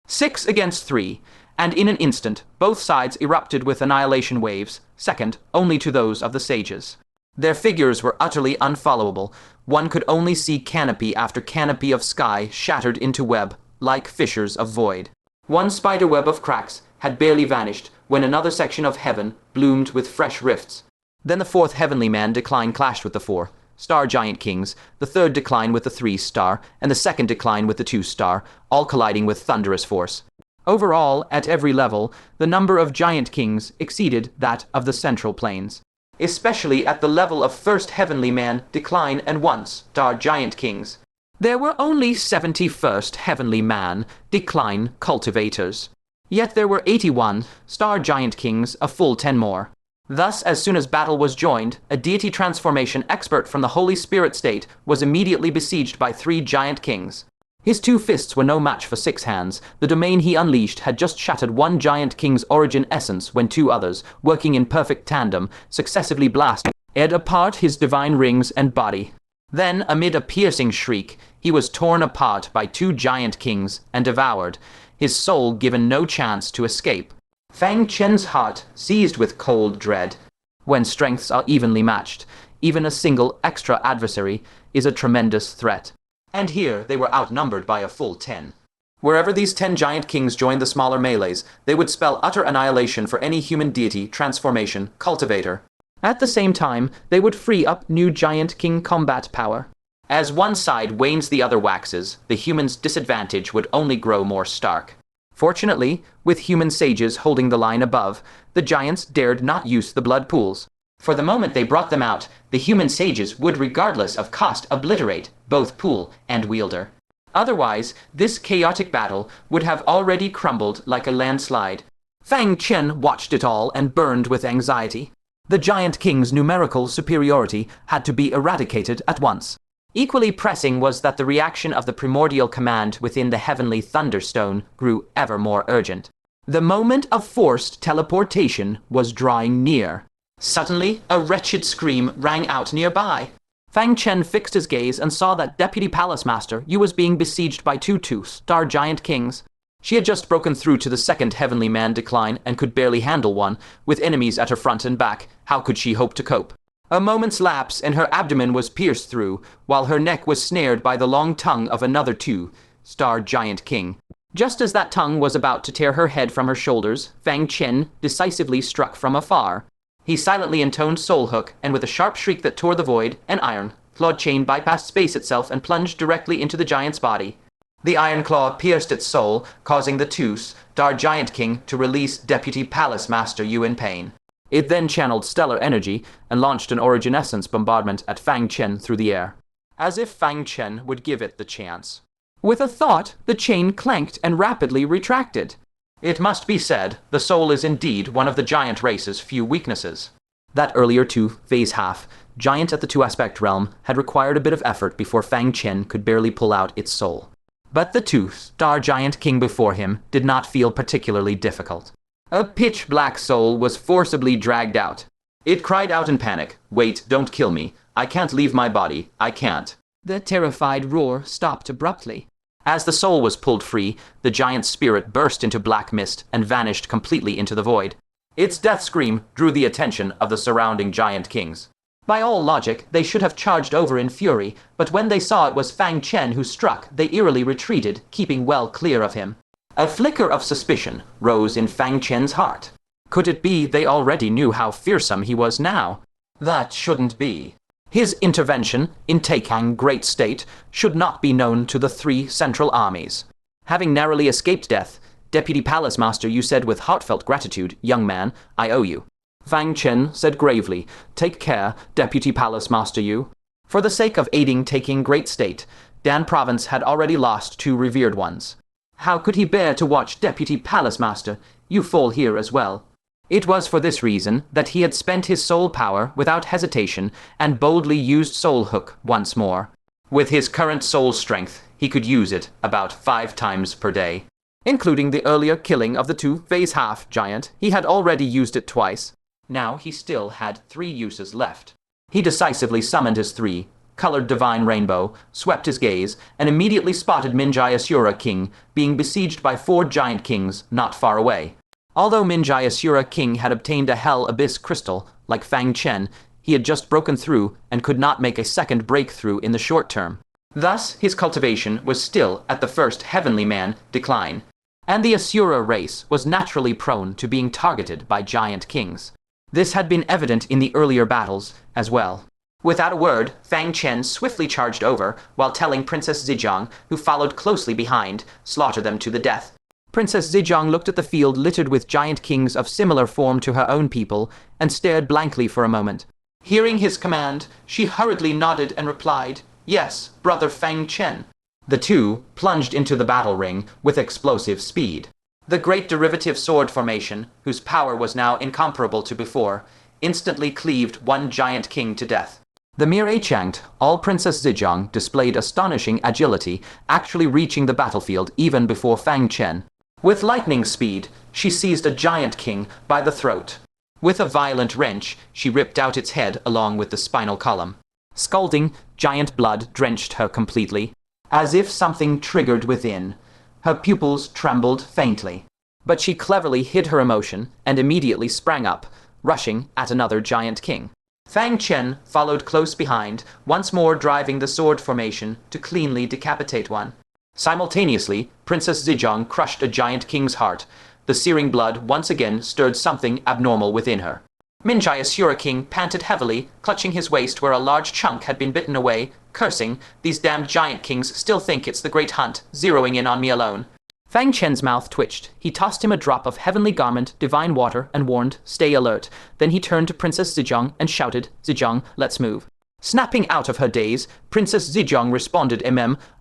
6 against 3, and in an instant both sides erupted with annihilation waves, second only to those of the sages. Their figures were utterly unfollowable. One could only see canopy after canopy of sky shattered into web, like fissures of void. One spiderweb of cracks had barely vanished when another section of heaven bloomed with fresh rifts. Then the fourth heavenly man decline clashed with the four star giant kings, the third decline with the 3-star, and the second decline with the 2-star, all colliding with thunderous force. Overall, at every level, the number of giant kings exceeded that of the central planes, especially at the level of first heavenly man decline and 1-star giant kings. There were only 71st heavenly man decline cultivators. Yet there were 81 star giant kings, a full 10 more. Thus, as soon as battle was joined, a deity transformation expert from the Holy Spirit state was immediately besieged by 3 giant kings. His 2 fists were no match for 6 hands. The domain he unleashed had just shattered one giant king's origin essence when 2 others, working in perfect tandem, successively blasted apart his divine rings and body. Then, amid a piercing shriek, he was torn apart by 2 giant kings and devoured, his soul given no chance to escape. Fang Chen's heart seized with cold dread. When strengths are evenly matched, even a single extra adversary is a tremendous threat. And here they were outnumbered by a full 10. Wherever these 10 giant kings joined the smaller melees, they would spell utter annihilation for any human deity, transformation, cultivator. At the same time, they would free up new giant king combat power. As one side wanes, the other waxes, the human's disadvantage would only grow more stark. Fortunately, with human sages holding the line above, the giants dared not use the blood pools. For the moment they brought them out, the human sages would regardless of cost obliterate both pool and wielder. Otherwise, this chaotic battle would have already crumbled like a landslide. Fang Chen watched it all and burned with anxiety. The giant king's numerical superiority had to be eradicated at once. Equally pressing was that the reaction of the primordial command within the heavenly thunderstone grew ever more urgent. The moment of forced teleportation was drawing near. Suddenly, a wretched scream rang out nearby. Fang Chen fixed his gaze and saw that Deputy Palace Master Yu was being besieged by 2 star giant kings. She had just broken through to the second heavenly man decline and could barely handle one. With enemies at her front and back, how could she hope to cope? A moment's lapse and her abdomen was pierced through, while her neck was snared by the long tongue of another 2-star giant king. Just as that tongue was about to tear her head from her shoulders, Fang Chen decisively struck from afar. He silently intoned Soul Hook, and with a sharp shriek that tore the void, an iron-clawed chain bypassed space itself and plunged directly into the giant's body. The iron claw pierced its soul, causing the 2-star giant king to release Deputy Palace Master Yu in pain. It then channeled stellar energy and launched an origin essence bombardment at Fang Chen through the air, as if Fang Chen would give it the chance. With a thought, the chain clanked and rapidly retracted. It must be said, the soul is indeed one of the giant race's few weaknesses. That earlier 2-phase half, giant at the 2-aspect realm, had required a bit of effort before Fang Chen could barely pull out its soul. But the 2-star giant king before him did not feel particularly difficult. A pitch-black soul was forcibly dragged out. It cried out in panic, "Wait, don't kill me. I can't leave my body. I can't." The terrified roar stopped abruptly. As the soul was pulled free, the giant's spirit burst into black mist and vanished completely into the void. Its death scream drew the attention of the surrounding giant kings. By all logic, they should have charged over in fury, but when they saw it was Fang Chen who struck, they eerily retreated, keeping well clear of him. A flicker of suspicion rose in Fang Chen's heart. Could it be they already knew how fearsome he was now? That shouldn't be. His intervention in taking Great State should not be known to the 3 central armies. Having narrowly escaped death, Deputy Palace Master Yu said with heartfelt gratitude, "Young man, I owe you." Fang Chen said gravely, "Take care, Deputy Palace Master Yu." For the sake of aiding taking Great State, Dan Province had already lost 2 revered ones. How could he bear to watch Deputy Palace Master Yu fall here as well? It was for this reason that he had spent his soul power without hesitation and boldly used Soul Hook once more. With his current soul strength, he could use it about 5 times per day. Including the earlier killing of the 2-phase half giant, he had already used it twice. Now he still had 3 uses left. He decisively summoned his 3 colored divine rainbow, swept his gaze, and immediately spotted Minjai Asura King being besieged by 4 giant kings not far away. Although Minjai Asura King had obtained a Hell Abyss crystal, like Fang Chen, he had just broken through and could not make a second breakthrough in the short term. Thus, his cultivation was still at the first heavenly man decline, and the Asura race was naturally prone to being targeted by giant kings. This had been evident in the earlier battles as well. Without a word, Fang Chen swiftly charged over, while telling Princess Zijiang, who followed closely behind, slaughter them to the death. Princess Zijiang looked at the field littered with giant kings of similar form to her own people, and stared blankly for a moment. Hearing his command, she hurriedly nodded and replied, "Yes, brother Fang Chen." The two plunged into the battle ring with explosive speed. The great derivative sword formation, whose power was now incomparable to before, instantly cleaved one giant king to death. The mere instant, all Princess Zijiang displayed astonishing agility, actually reaching the battlefield even before Fang Chen. With lightning speed, she seized a giant king by the throat. With a violent wrench, she ripped out its head along with the spinal column. Scalding, giant blood drenched her completely, as if something triggered within. Her pupils trembled faintly. But she cleverly hid her emotion and immediately sprang up, rushing at another giant king. Fang Chen followed close behind, once more driving the sword formation to cleanly decapitate one. Simultaneously, Princess Zijiang crushed a giant king's heart. The searing blood once again stirred something abnormal within her. Minjai Asura King panted heavily, clutching his waist where a large chunk had been bitten away, cursing, "These damned giant kings still think it's the great hunt, zeroing in on me alone." Fang Chen's mouth twitched. He tossed him a drop of heavenly garment, divine water, and warned, "Stay alert." Then he turned to Princess Zijiang and shouted, "Zijiang, let's move." Snapping out of her daze, Princess Zijiang responded,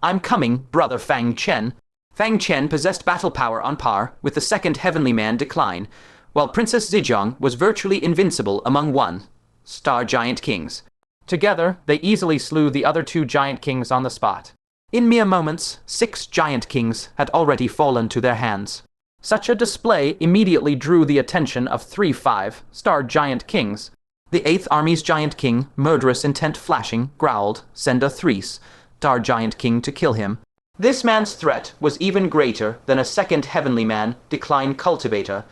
"I'm coming, brother Fang Chen." Fang Chen possessed battle power on par with the second heavenly man decline, while Princess Zijiang was virtually invincible among star giant kings. Together, they easily slew the other 2 giant kings on the spot. In mere moments, 6 giant kings had already fallen to their hands. Such a display immediately drew the attention of 3 5-star giant kings. The 8th Army's giant king, murderous intent flashing, growled, "Send a 3-star giant king to kill him." This man's threat was even greater than a second heavenly man, decline cultivator.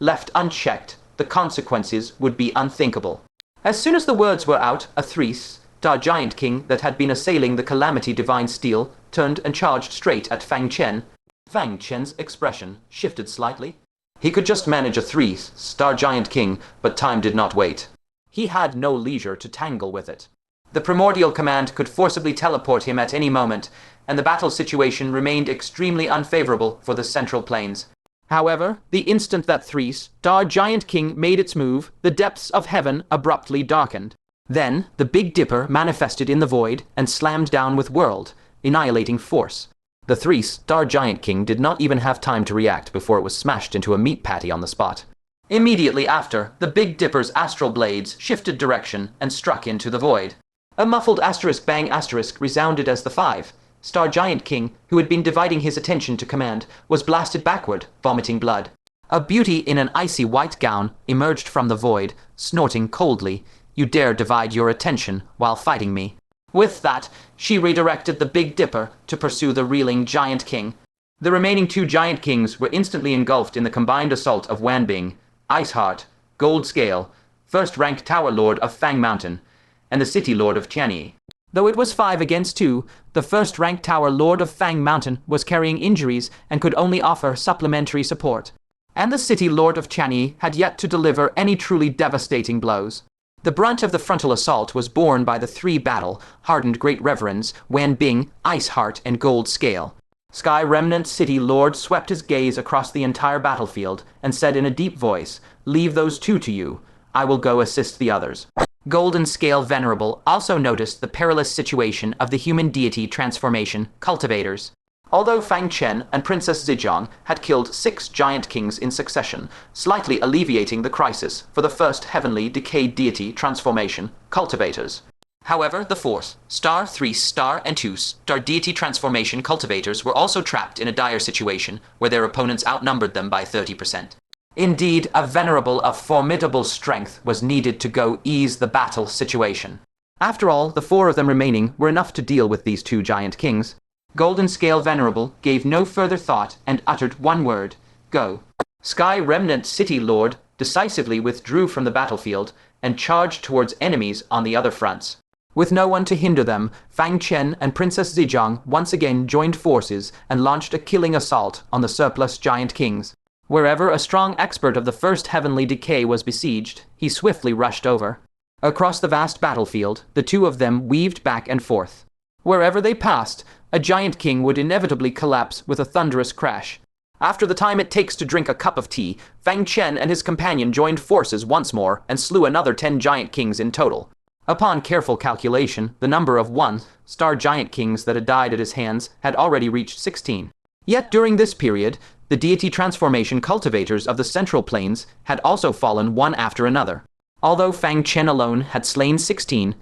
Left unchecked, the consequences would be unthinkable. As soon as the words were out, a 3-star giant king that had been assailing the calamity divine steel turned and charged straight at Fang Chen. Fang Chen's expression shifted slightly. He could just manage a 3-star giant king, but time did not wait. He had no leisure to tangle with it. The primordial command could forcibly teleport him at any moment, and the battle situation remained extremely unfavorable for the Central Plains. However, the instant that 3-star giant king made its move, the depths of heaven abruptly darkened. Then, the Big Dipper manifested in the void and slammed down with annihilating force. The 3-star giant king did not even have time to react before it was smashed into a meat patty on the spot. Immediately after, the Big Dipper's astral blades shifted direction and struck into the void. A muffled asterisk bang asterisk resounded as the 5-star giant king, who had been dividing his attention to command, was blasted backward, vomiting blood. A beauty in an icy white gown emerged from the void, snorting coldly, "You dare divide your attention while fighting me." With that, she redirected the Big Dipper to pursue the reeling giant king. The remaining 2 giant kings were instantly engulfed in the combined assault of Wanbing, Iceheart, Gold Scale, first-rank Tower Lord of Fang Mountain, and the City Lord of Tianyi. Though it was 5 against 2, the first-rank Tower Lord of Fang Mountain was carrying injuries and could only offer supplementary support. And the City Lord of Tianyi had yet to deliver any truly devastating blows. The brunt of the frontal assault was borne by the 3 battle-hardened Great Reverends, Wanbing, Iceheart, and Gold Scale. Sky Remnant City Lord swept his gaze across the entire battlefield and said in a deep voice, "Leave those 2 to you. I will go assist the others." Golden Scale Venerable also noticed the perilous situation of the human deity transformation cultivators. Although Fang Chen and Princess Zijiang had killed 6 giant kings in succession, slightly alleviating the crisis for the first heavenly decayed deity transformation cultivators. However, the 4-star, 3-star, and 2-star deity transformation cultivators were also trapped in a dire situation where their opponents outnumbered them by 30%. Indeed, a venerable of formidable strength was needed to go ease the battle situation. After all, the 4 of them remaining were enough to deal with these 2 giant kings. Golden Scale Venerable gave no further thought and uttered one word: go. Sky Remnant City Lord decisively withdrew from the battlefield and charged towards enemies on the other fronts. With no one to hinder them, Fang Chen and Princess Zijiang once again joined forces and launched a killing assault on the surplus giant kings. Wherever a strong expert of the first heavenly decay was besieged, he swiftly rushed over. Across the vast battlefield, the 2 of them weaved back and forth. Wherever they passed, a giant king would inevitably collapse with a thunderous crash. After the time it takes to drink a cup of tea, Fang Chen and his companion joined forces once more and slew another 10 giant kings in total. Upon careful calculation, the number of 1-star giant kings that had died at his hands had already reached 16. Yet during this period, the deity transformation cultivators of the Central Plains had also fallen one after another. Although Fang Chen alone had slain 16,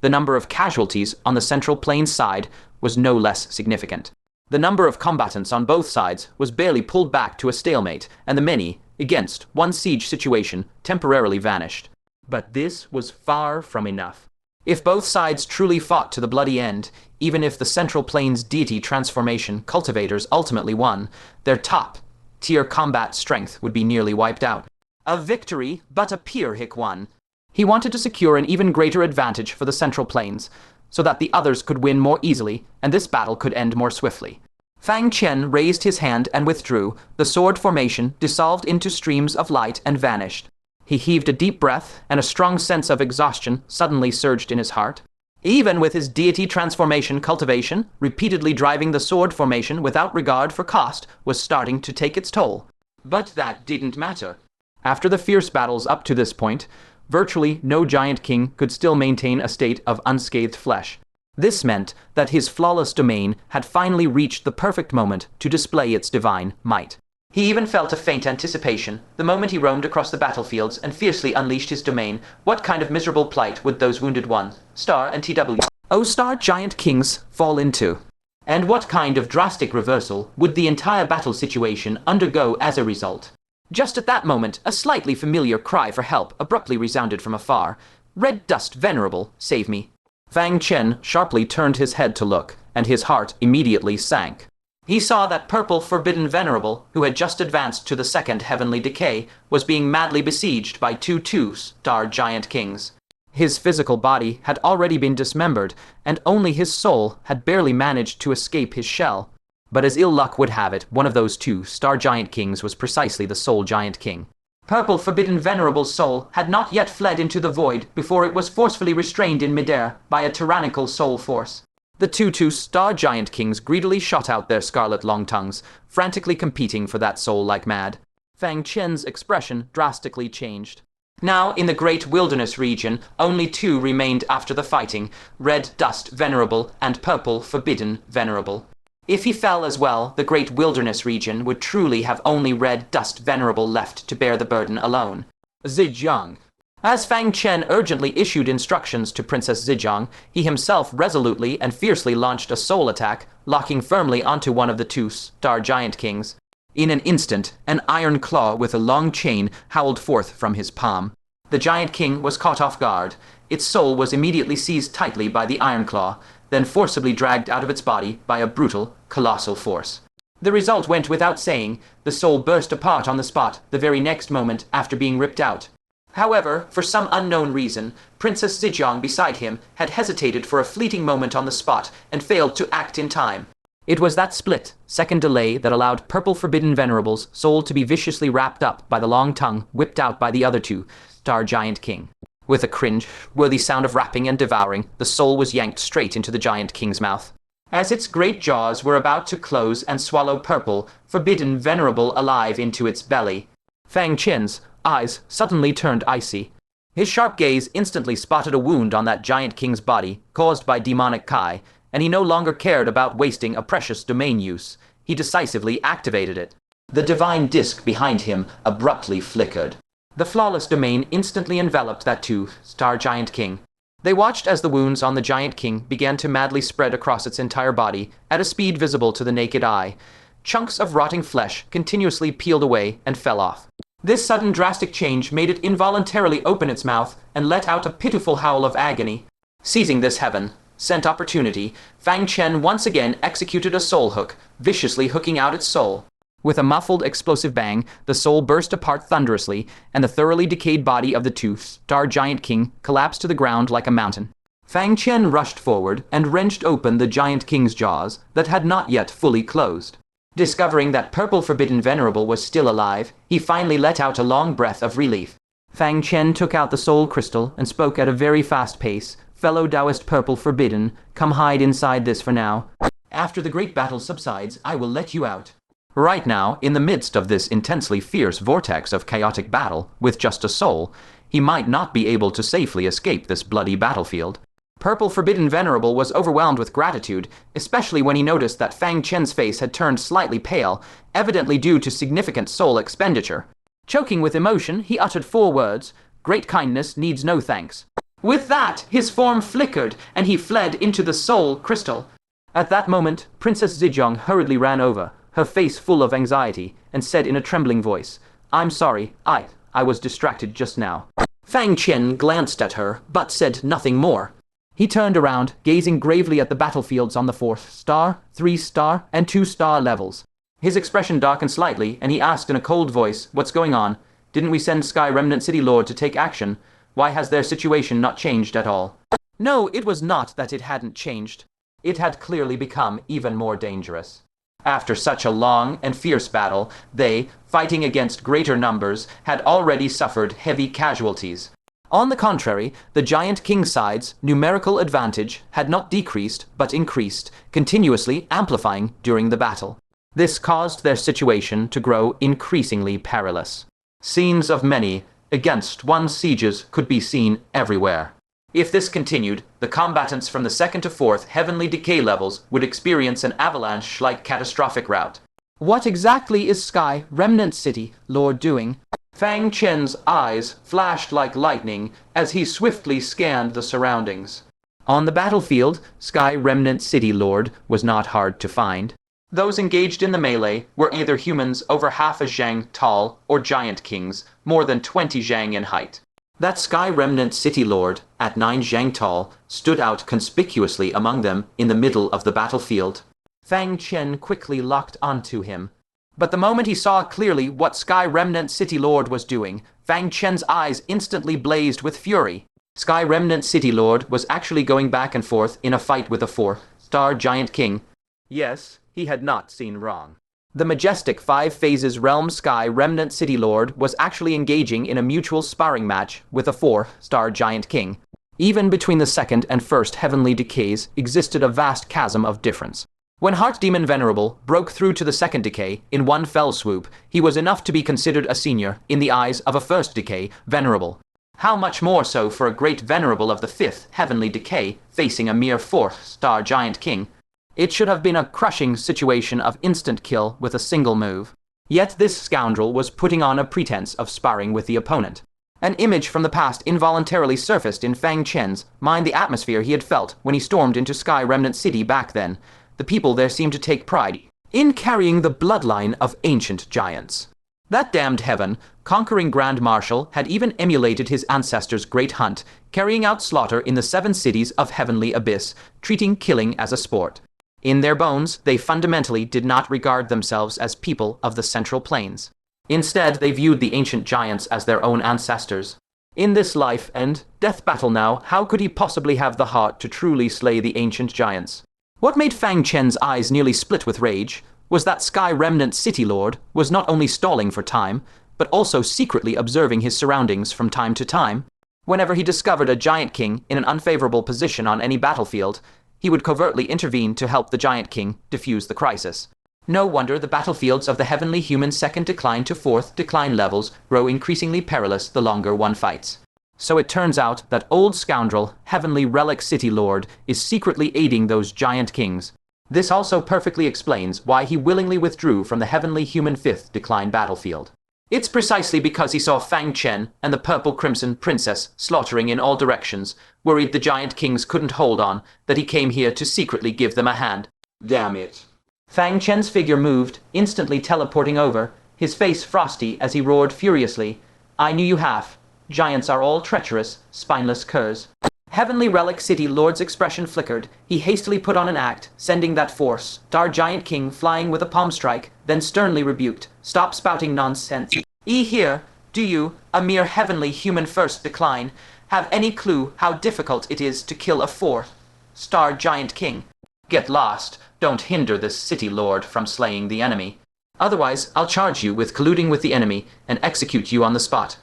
the number of casualties on the Central Plains side was no less significant. The number of combatants on both sides was barely pulled back to a stalemate, and the many, against one siege situation, temporarily vanished. But this was far from enough. If both sides truly fought to the bloody end, even if the Central Plains deity transformation cultivators ultimately won, their top-tier combat strength would be nearly wiped out. A victory, but a Pyrrhic one. He wanted to secure an even greater advantage for the Central Plains, so that the others could win more easily, and this battle could end more swiftly. Fang Chen raised his hand and withdrew. The sword formation dissolved into streams of light and vanished. He heaved a deep breath, and a strong sense of exhaustion suddenly surged in his heart. Even with his deity transformation cultivation, repeatedly driving the sword formation without regard for cost was starting to take its toll. But that didn't matter. After the fierce battles up to this point, virtually no giant king could still maintain a state of unscathed flesh. This meant that his flawless domain had finally reached the perfect moment to display its divine might. He even felt a faint anticipation, the moment he roamed across the battlefields and fiercely unleashed his domain. What kind of miserable plight would those wounded 1-star and TW-0-star giant kings fall into? And what kind of drastic reversal would the entire battle situation undergo as a result? Just at that moment, a slightly familiar cry for help abruptly resounded from afar. "Red Dust Venerable, save me." Fang Chen sharply turned his head to look, and his heart immediately sank. He saw that Purple Forbidden Venerable, who had just advanced to the second heavenly decay, was being madly besieged by 2-star giant kings. His physical body had already been dismembered, and only his soul had barely managed to escape his shell. But as ill luck would have it, one of those 2-star giant kings was precisely the soul giant king. Purple Forbidden Venerable's soul had not yet fled into the void before it was forcefully restrained in midair by a tyrannical soul force. The 2-star giant kings greedily shot out their scarlet long tongues, frantically competing for that soul like mad. Fang Chen's expression drastically changed. Now, in the great wilderness region, only 2 remained after the fighting: Red Dust Venerable and Purple Forbidden Venerable. If he fell as well, the great wilderness region would truly have only Red Dust Venerable left to bear the burden alone. Zijiang. As Fang Chen urgently issued instructions to Princess Zijiang, he himself resolutely and fiercely launched a soul attack, locking firmly onto one of the 2-star giant kings. In an instant, an iron claw with a long chain howled forth from his palm. The giant king was caught off guard. Its soul was immediately seized tightly by the iron claw, then forcibly dragged out of its body by a brutal, colossal force. The result went without saying. The soul burst apart on the spot the very next moment after being ripped out. However, for some unknown reason, Princess Zijiang beside him had hesitated for a fleeting moment on the spot and failed to act in time. It was that split-second delay that allowed Purple Forbidden Venerable's soul to be viciously wrapped up by the long tongue whipped out by the other 2-star giant king. With a cringe-worthy sound of rapping and devouring, the soul was yanked straight into the giant king's mouth. As its great jaws were about to close and swallow Purple Forbidden Venerable alive into its belly, Fang Chen's eyes suddenly turned icy. His sharp gaze instantly spotted a wound on that giant king's body, caused by demonic Kai, and he no longer cared about wasting a precious domain use. He decisively activated it. The divine disk behind him abruptly flickered. The flawless domain instantly enveloped that 2-star giant king. They watched as the wounds on the giant king began to madly spread across its entire body, at a speed visible to the naked eye. Chunks of rotting flesh continuously peeled away and fell off. This sudden drastic change made it involuntarily open its mouth and let out a pitiful howl of agony. Seizing this heaven-sent opportunity, Fang Chen once again executed a soul hook, viciously hooking out its soul. With a muffled explosive bang, the soul burst apart thunderously, and the thoroughly decayed body of the two-star giant king collapsed to the ground like a mountain. Fang Chen rushed forward and wrenched open the giant king's jaws that had not yet fully closed. Discovering that Purple Forbidden Venerable was still alive, he finally let out a long breath of relief. Fang Chen took out the soul crystal and spoke at a very fast pace. "Fellow Taoist Purple Forbidden, come hide inside this for now. After the great battle subsides, I will let you out." Right now, in the midst of this intensely fierce vortex of chaotic battle, with just a soul, he might not be able to safely escape this bloody battlefield. Purple Forbidden Venerable was overwhelmed with gratitude, especially when he noticed that Fang Chen's face had turned slightly pale, evidently due to significant soul expenditure. Choking with emotion, he uttered 4 words, "Great kindness needs no thanks." With that, his form flickered, and he fled into the soul crystal. At that moment, Princess Zijiang hurriedly ran over, her face full of anxiety, and said in a trembling voice, "I'm sorry, I was distracted just now." Fang Chen glanced at her, but said nothing more. He turned around, gazing gravely at the battlefields on the 4-star, 3-star, and 2-star levels. His expression darkened slightly, and he asked in a cold voice, "What's going on? Didn't we send Sky Remnant City Lord to take action? Why has their situation not changed at all?" No, it was not that it hadn't changed. It had clearly become even more dangerous. After such a long and fierce battle, they, fighting against greater numbers, had already suffered heavy casualties. On the contrary, the giant king's side's numerical advantage had not decreased but increased, continuously amplifying during the battle. This caused their situation to grow increasingly perilous. Scenes of many against one sieges could be seen everywhere. If this continued, the combatants from the 2nd to 4th heavenly decay levels would experience an avalanche-like catastrophic rout. What exactly is Sky Remnant City Lord doing? Fang Chen's eyes flashed like lightning as he swiftly scanned the surroundings. On the battlefield, Sky Remnant City Lord was not hard to find. Those engaged in the melee were either humans over half a zhang tall or giant kings, more than 20 zhang in height. That Sky Remnant City Lord, at 9 zhang tall, stood out conspicuously among them in the middle of the battlefield. Fang Chen quickly locked onto him. But the moment he saw clearly what Sky Remnant City Lord was doing, Fang Chen's eyes instantly blazed with fury. Sky Remnant City Lord was actually going back and forth in a fight with a 4-star giant king. Yes, he had not seen wrong. The majestic 5 phases realm Sky Remnant City Lord was actually engaging in a mutual sparring match with a 4-star giant king. Even between the 2nd and 1st heavenly decays existed a vast chasm of difference. When Heart Demon Venerable broke through to the 2nd decay in one fell swoop, he was enough to be considered a senior in the eyes of a 1st decay Venerable. How much more so for a great Venerable of the 5th heavenly decay facing a mere 4-star giant king? It should have been a crushing situation of instant kill with a single move. Yet this scoundrel was putting on a pretense of sparring with the opponent. An image from the past involuntarily surfaced in Fang Chen's mind, the atmosphere he had felt when he stormed into Sky Remnant City back then. The people there seemed to take pride in carrying the bloodline of ancient giants. That damned heaven, conquering Grand Marshal, had even emulated his ancestors' great hunt, carrying out slaughter in the 7 cities of Heavenly Abyss, treating killing as a sport. In their bones, they fundamentally did not regard themselves as people of the Central Plains. Instead, they viewed the ancient giants as their own ancestors. In this life and death battle now, how could he possibly have the heart to truly slay the ancient giants? What made Fang Chen's eyes nearly split with rage was that Sky Remnant City Lord was not only stalling for time, but also secretly observing his surroundings from time to time. Whenever he discovered a giant king in an unfavorable position on any battlefield, he would covertly intervene to help the giant king defuse the crisis. No wonder the battlefields of the heavenly human 2nd decline to 4th decline levels grow increasingly perilous the longer one fights. So it turns out that old scoundrel, Heavenly Relic City Lord, is secretly aiding those giant kings. This also perfectly explains why he willingly withdrew from the Heavenly Human 5th decline battlefield. It's precisely because he saw Fang Chen and the Purple Crimson Princess slaughtering in all directions, worried the giant kings couldn't hold on, that he came here to secretly give them a hand. Damn it. Fang Chen's figure moved, instantly teleporting over, his face frosty as he roared furiously, "I knew you half. Giants are all treacherous, spineless curs." Heavenly Relic City Lord's expression flickered. He hastily put on an act, sending that force, Star Giant King flying with a palm strike, then sternly rebuked. Stop spouting nonsense. Here, do you, a mere heavenly human first decline, have any clue how difficult it is to kill a fourth Star Giant King? Get lost. Don't hinder this city lord from slaying the enemy. Otherwise, I'll charge you with colluding with the enemy and execute you on the spot.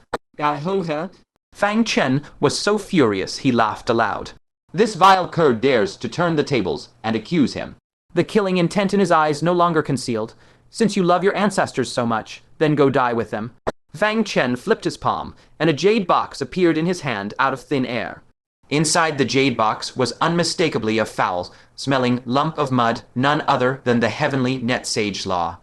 Fang Chen was so furious he laughed aloud. This vile cur dares to turn the tables and accuse him. The killing intent in his eyes no longer concealed. Since you love your ancestors so much, then go die with them. Fang Chen flipped his palm, and a jade box appeared in his hand out of thin air. Inside the jade box was unmistakably a foul, smelling lump of mud, none other than the heavenly net sage law.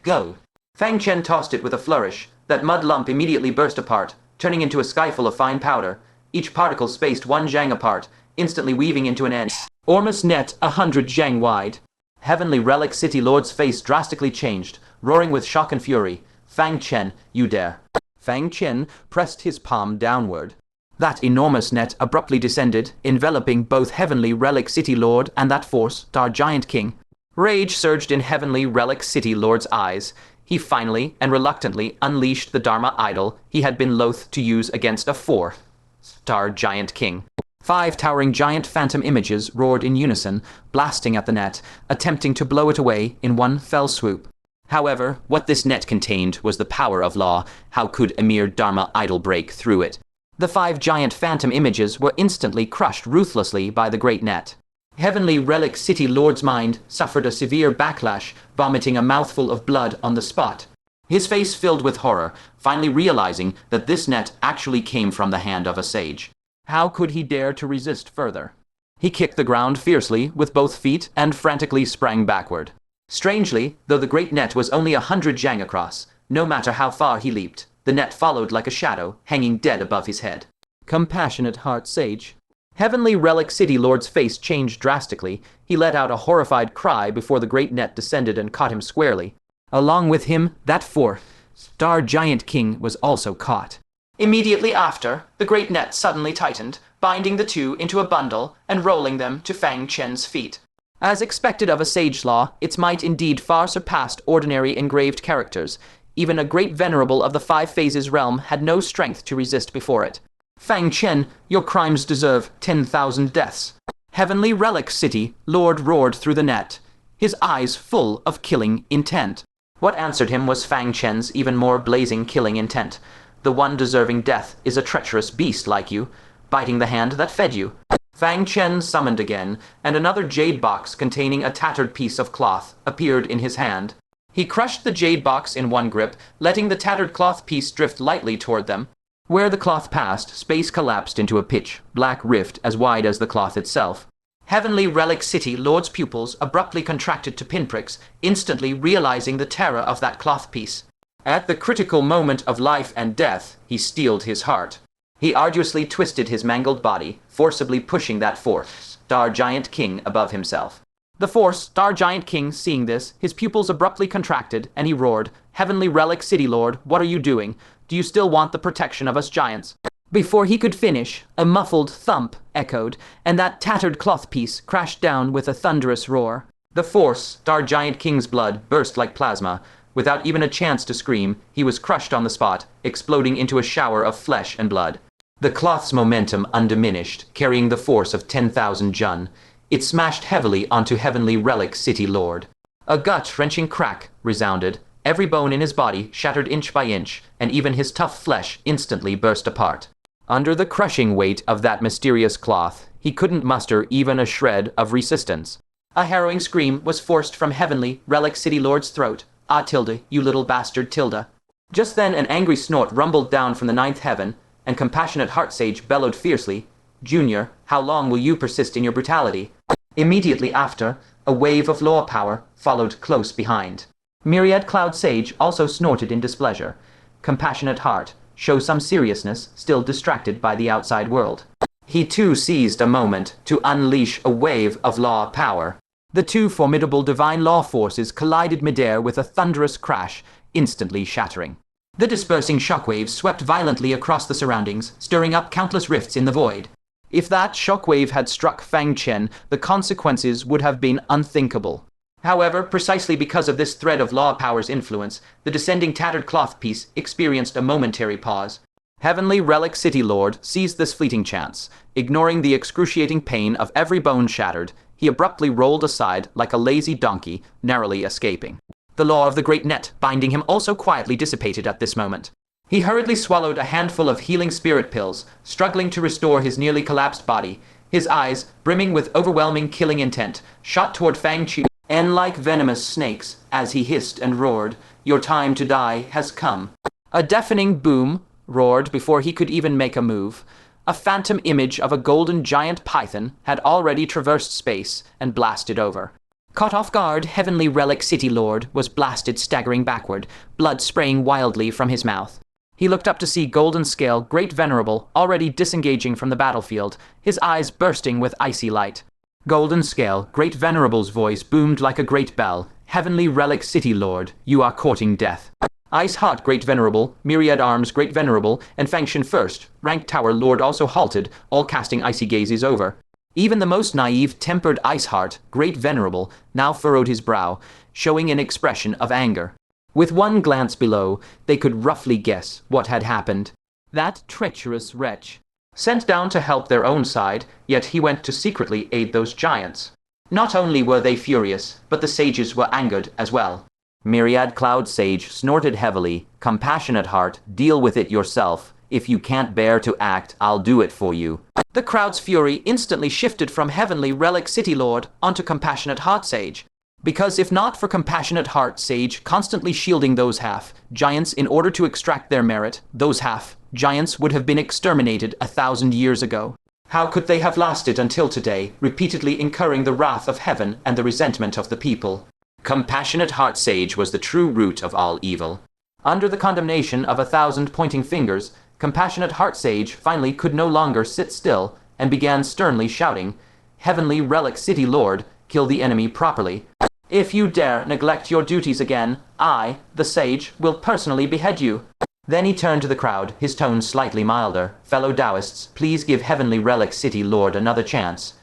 Go. Fang Chen tossed it with a flourish. That mud lump immediately burst apart, turning into a skyful of fine powder, each particle spaced 1 zhang apart, instantly weaving into an enormous net 100 zhang wide. Heavenly Relic City Lord's face drastically changed, roaring with shock and fury. Fang Chen, you dare. Fang Chen pressed his palm downward. That enormous net abruptly descended, enveloping both Heavenly Relic City Lord and that force, Star Giant King. Rage surged in Heavenly Relic City Lord's eyes. He finally and reluctantly unleashed the Dharma idol he had been loath to use against a fourth Star Giant King. 5 towering giant phantom images roared in unison, blasting at the net, attempting to blow it away in one fell swoop. However, what this net contained was the power of law. How could a mere Dharma idol break through it? The 5 giant phantom images were instantly crushed ruthlessly by the great net. Heavenly Relic City Lord's mind suffered a severe backlash, vomiting a mouthful of blood on the spot. His face filled with horror, finally realizing that this net actually came from the hand of a sage. How could he dare to resist further? He kicked the ground fiercely with both feet and frantically sprang backward. Strangely, though the great net was only 100 zhang across, no matter how far he leaped, the net followed like a shadow, hanging dead above his head. Compassionate heart sage. Heavenly Relic City Lord's face changed drastically. He let out a horrified cry before the great net descended and caught him squarely. Along with him, that fourth Star Giant King was also caught. Immediately after, the great net suddenly tightened, binding the two into a bundle and rolling them to Fang Chen's feet. As expected of a sage law, its might indeed far surpassed ordinary engraved characters. Even a great venerable of the 5 phases realm had no strength to resist before it. Fang Chen, your crimes deserve 10,000 deaths. Heavenly Relic City Lord roared through the net, his eyes full of killing intent. What answered him was Fang Chen's even more blazing killing intent. The one deserving death is a treacherous beast like you, biting the hand that fed you. Fang Chen summoned again, and another jade box containing a tattered piece of cloth appeared in his hand. He crushed the jade box in one grip, letting the tattered cloth piece drift lightly toward them. Where the cloth passed, space collapsed into a pitch black rift as wide as the cloth itself. Heavenly Relic City Lord's pupils abruptly contracted to pinpricks, instantly realizing the terror of that cloth piece. At the critical moment of life and death, he steeled his heart. He arduously twisted his mangled body, forcibly pushing that fourth Star Giant King above himself. The fourth Star Giant King, seeing this, his pupils abruptly contracted, and he roared, Heavenly Relic City Lord, what are you doing? Do you still want the protection of us giants? Before he could finish, a muffled thump echoed, and that tattered cloth piece crashed down with a thunderous roar. The fourth Star Giant King's blood burst like plasma. Without even a chance to scream, he was crushed on the spot, exploding into a shower of flesh and blood. The cloth's momentum undiminished, carrying the force of 10,000 jun. It smashed heavily onto Heavenly Relic City Lord. A gut-wrenching crack resounded. Every bone in his body shattered inch by inch, and even his tough flesh instantly burst apart. Under the crushing weight of that mysterious cloth, he couldn't muster even a shred of resistance. A harrowing scream was forced from Heavenly Relic City Lord's throat. Ah, Tilda, you little bastard, Tilda. Just then an angry snort rumbled down from the 9th heaven, and Compassionate Heart Sage bellowed fiercely, Junior, how long will you persist in your brutality? Immediately after, a wave of law power followed close behind. Myriad Cloud Sage also snorted in displeasure. Compassionate Heart, show some seriousness, still distracted by the outside world. He too seized a moment to unleash a wave of law power. The two formidable divine law forces collided midair with a thunderous crash, instantly shattering. The dispersing shockwaves swept violently across the surroundings, stirring up countless rifts in the void. If that shockwave had struck Fang Chen, the consequences would have been unthinkable. However, precisely because of this thread of law power's influence, the descending tattered cloth piece experienced a momentary pause. Heavenly Relic City Lord seized this fleeting chance. Ignoring the excruciating pain of every bone shattered, he abruptly rolled aside like a lazy donkey, narrowly escaping. The law of the great net binding him also quietly dissipated at this moment. He hurriedly swallowed a handful of healing spirit pills, struggling to restore his nearly collapsed body. His eyes, brimming with overwhelming killing intent, shot toward Fang Chen like venomous snakes as he hissed and roared, "Your time to die has come." A deafening boom roared before he could even make a move. A phantom image of a golden giant python had already traversed space and blasted over. Caught off guard, Heavenly Relic City Lord was blasted, staggering backward, blood spraying wildly from his mouth. He looked up to see Golden Scale, Great Venerable, already disengaging from the battlefield, his eyes bursting with icy light. Golden Scale, Great Venerable's voice boomed like a great bell. "Heavenly Relic City Lord, you are courting death." Ice Hot Great Venerable, Myriad Arms Great Venerable, and Fang Chen First, Rank Tower Lord also halted, all casting icy gazes over. Even the most naive, tempered Ice Heart, Great Venerable, now furrowed his brow, showing an expression of anger. With one glance below, they could roughly guess what had happened. That treacherous wretch. Sent down to help their own side, yet he went to secretly aid those giants. Not only were they furious, but the sages were angered as well. Myriad Cloud Sage snorted heavily. "Compassionate Heart, deal with it yourself. If you can't bear to act, I'll do it for you." The crowd's fury instantly shifted from Heavenly Relic City Lord onto Compassionate Heart Sage. Because if not for Compassionate Heart Sage constantly shielding those half-giants in order to extract their merit, those half-giants would have been exterminated 1,000 years ago. How could they have lasted until today, repeatedly incurring the wrath of heaven and the resentment of the people? Compassionate Heart Sage was the true root of all evil. Under the condemnation of 1,000 pointing fingers, Compassionate Heart Sage finally could no longer sit still and began sternly shouting, "Heavenly Relic City Lord, kill the enemy properly. If you dare neglect your duties again, I, the sage, will personally behead you." Then he turned to the crowd, his tone slightly milder. "Fellow Taoists, please give Heavenly Relic City Lord another chance."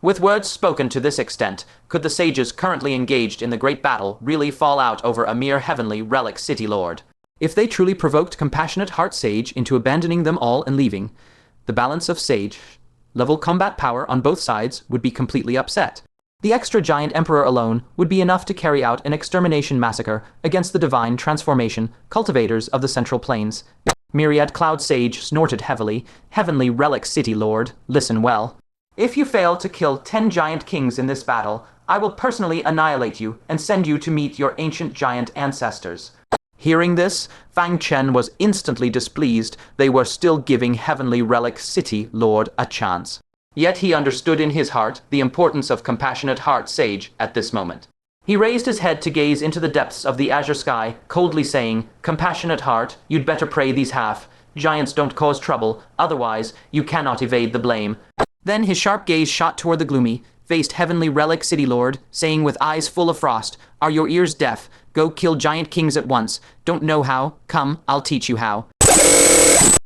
With words spoken to this extent, could the sages currently engaged in the great battle really fall out over a mere Heavenly Relic City Lord? If they truly provoked Compassionate Heart Sage into abandoning them all and leaving, the balance of sage-level combat power on both sides would be completely upset. The extra giant emperor alone would be enough to carry out an extermination massacre against the divine transformation cultivators of the Central Plains. Myriad Cloud Sage snorted heavily. "Heavenly Relic City Lord, listen well. If you fail to kill 10 giant kings in this battle, I will personally annihilate you and send you to meet your ancient giant ancestors." Hearing this, Fang Chen was instantly displeased. They were still giving Heavenly Relic City Lord a chance. Yet he understood in his heart the importance of Compassionate Heart Sage at this moment. He raised his head to gaze into the depths of the azure sky, coldly saying, "Compassionate Heart, you'd better pray these half-giants don't cause trouble, otherwise you cannot evade the blame." Then his sharp gaze shot toward the gloomy-faced Heavenly Relic City Lord, saying with eyes full of frost, "Are your ears deaf? Go kill giant kings at once. Don't know how? Come, I'll teach you how."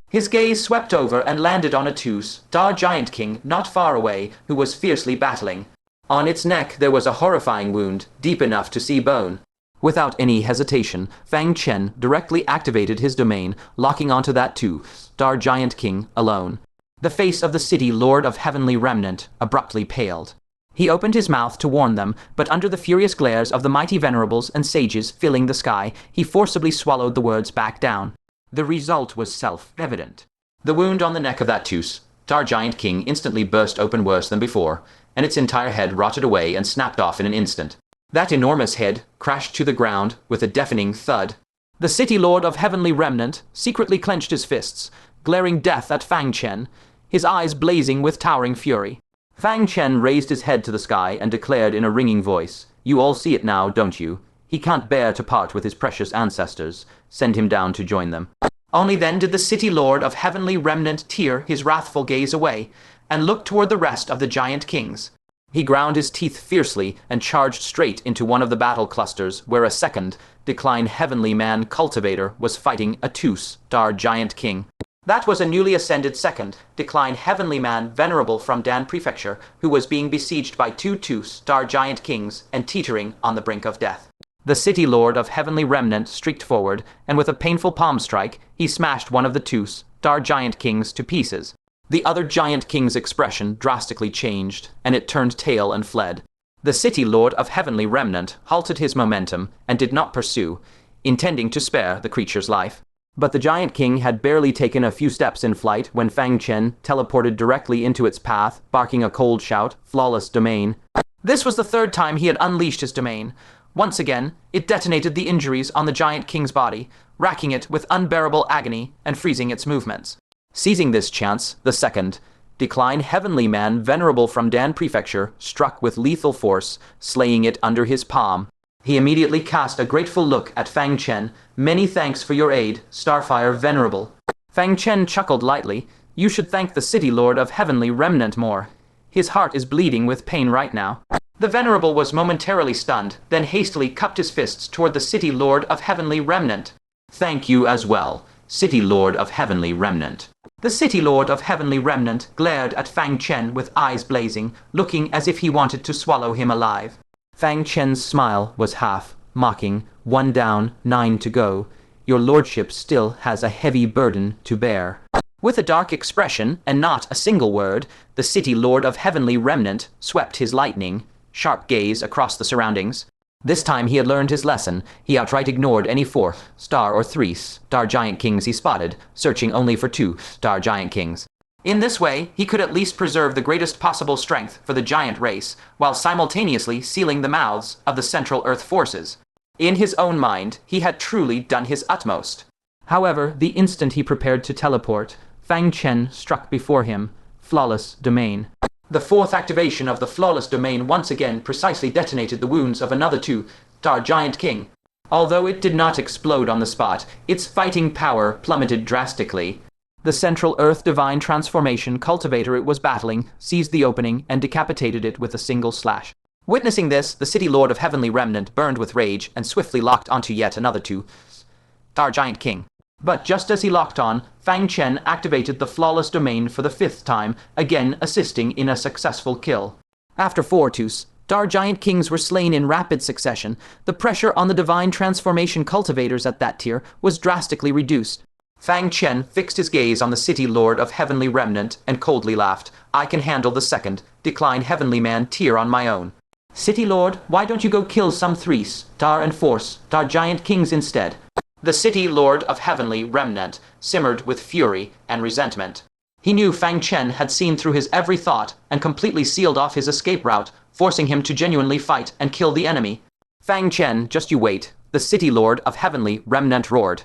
His gaze swept over and landed on a two-star giant king not far away who was fiercely battling. On its neck there was a horrifying wound, deep enough to see bone. Without any hesitation, Fang Chen directly activated his domain, locking onto that two-star giant king alone. The face of the city Lord of Heavenly Remnant abruptly paled. He opened his mouth to warn them, but under the furious glares of the mighty venerables and sages filling the sky, he forcibly swallowed the words back down. The result was self-evident. The wound on the neck of that two-star giant king instantly burst open worse than before, and its entire head rotted away and snapped off in an instant. That enormous head crashed to the ground with a deafening thud. The city Lord of Heavenly Remnant secretly clenched his fists, glaring death at Fang Chen, his eyes blazing with towering fury. Fang Chen raised his head to the sky and declared in a ringing voice, "You all see it now, don't you? He can't bear to part with his precious ancestors. Send him down to join them." Only then did the city Lord of Heavenly Remnant tear his wrathful gaze away, and look toward the rest of the giant kings. He ground his teeth fiercely and charged straight into one of the battle clusters where a second, declined Heavenly Man cultivator was fighting a two-star giant king. That was a newly ascended second, decline heavenly man venerable from Dan Prefecture, who was being besieged by two-star giant kings and teetering on the brink of death. The City Lord of Heavenly Remnant streaked forward, and with a painful palm strike, he smashed one of the two-star giant kings to pieces. The other giant king's expression drastically changed, and it turned tail and fled. The City Lord of Heavenly Remnant halted his momentum and did not pursue, intending to spare the creature's life. But the giant king had barely taken a few steps in flight when Fang Chen teleported directly into its path, barking a cold shout, "Flawless domain." This was the third time he had unleashed his domain. Once again, it detonated the injuries on the giant king's body, racking it with unbearable agony and freezing its movements. Seizing this chance, the second, decline heavenly man venerable from Dan Prefecture, struck with lethal force, slaying it under his palm. He immediately cast a grateful look at Fang Chen. "Many thanks for your aid, Starfire Venerable." Fang Chen chuckled lightly. "You should thank the City Lord of Heavenly Remnant more. His heart is bleeding with pain right now." The Venerable was momentarily stunned, then hastily cupped his fists toward the City Lord of Heavenly Remnant. "Thank you as well, City Lord of Heavenly Remnant." The City Lord of Heavenly Remnant glared at Fang Chen with eyes blazing, looking as if he wanted to swallow him alive. Fang Chen's smile was half mocking. "One down, 9 to go. Your lordship still has a heavy burden to bear." With a dark expression and not a single word, the City Lord of Heavenly Remnant swept his lightning, sharp gaze across the surroundings. This time he had learned his lesson. He outright ignored any 4-star or 3-star giant kings he spotted, searching only for 2-star giant kings. In this way, he could at least preserve the greatest possible strength for the giant race, while simultaneously sealing the mouths of the Central Earth forces. In his own mind, he had truly done his utmost. However, the instant he prepared to teleport, Fang Chen struck before him. Flawless domain. The fourth activation of the Flawless Domain once again precisely detonated the wounds of another 2-star giant king. Although it did not explode on the spot, its fighting power plummeted drastically. The Central Earth Divine Transformation cultivator it was battling seized the opening and decapitated it with a single slash. Witnessing this, the City Lord of Heavenly Remnant burned with rage and swiftly locked onto yet another 2-star giant king. But just as he locked on, Fang Chen activated the Flawless Domain for the 5th time, again assisting in a successful kill. After 4 2-star giant kings were slain in rapid succession, the pressure on the Divine Transformation cultivators at that tier was drastically reduced. Fang Chen fixed his gaze on the City Lord of Heavenly Remnant and coldly laughed. "I can handle the second, decline Heavenly Man tier on my own. City Lord, why don't you go kill some 3-star and 4-star giant kings instead?" The City Lord of Heavenly Remnant simmered with fury and resentment. He knew Fang Chen had seen through his every thought and completely sealed off his escape route, forcing him to genuinely fight and kill the enemy. "Fang Chen, just you wait," the City Lord of Heavenly Remnant roared.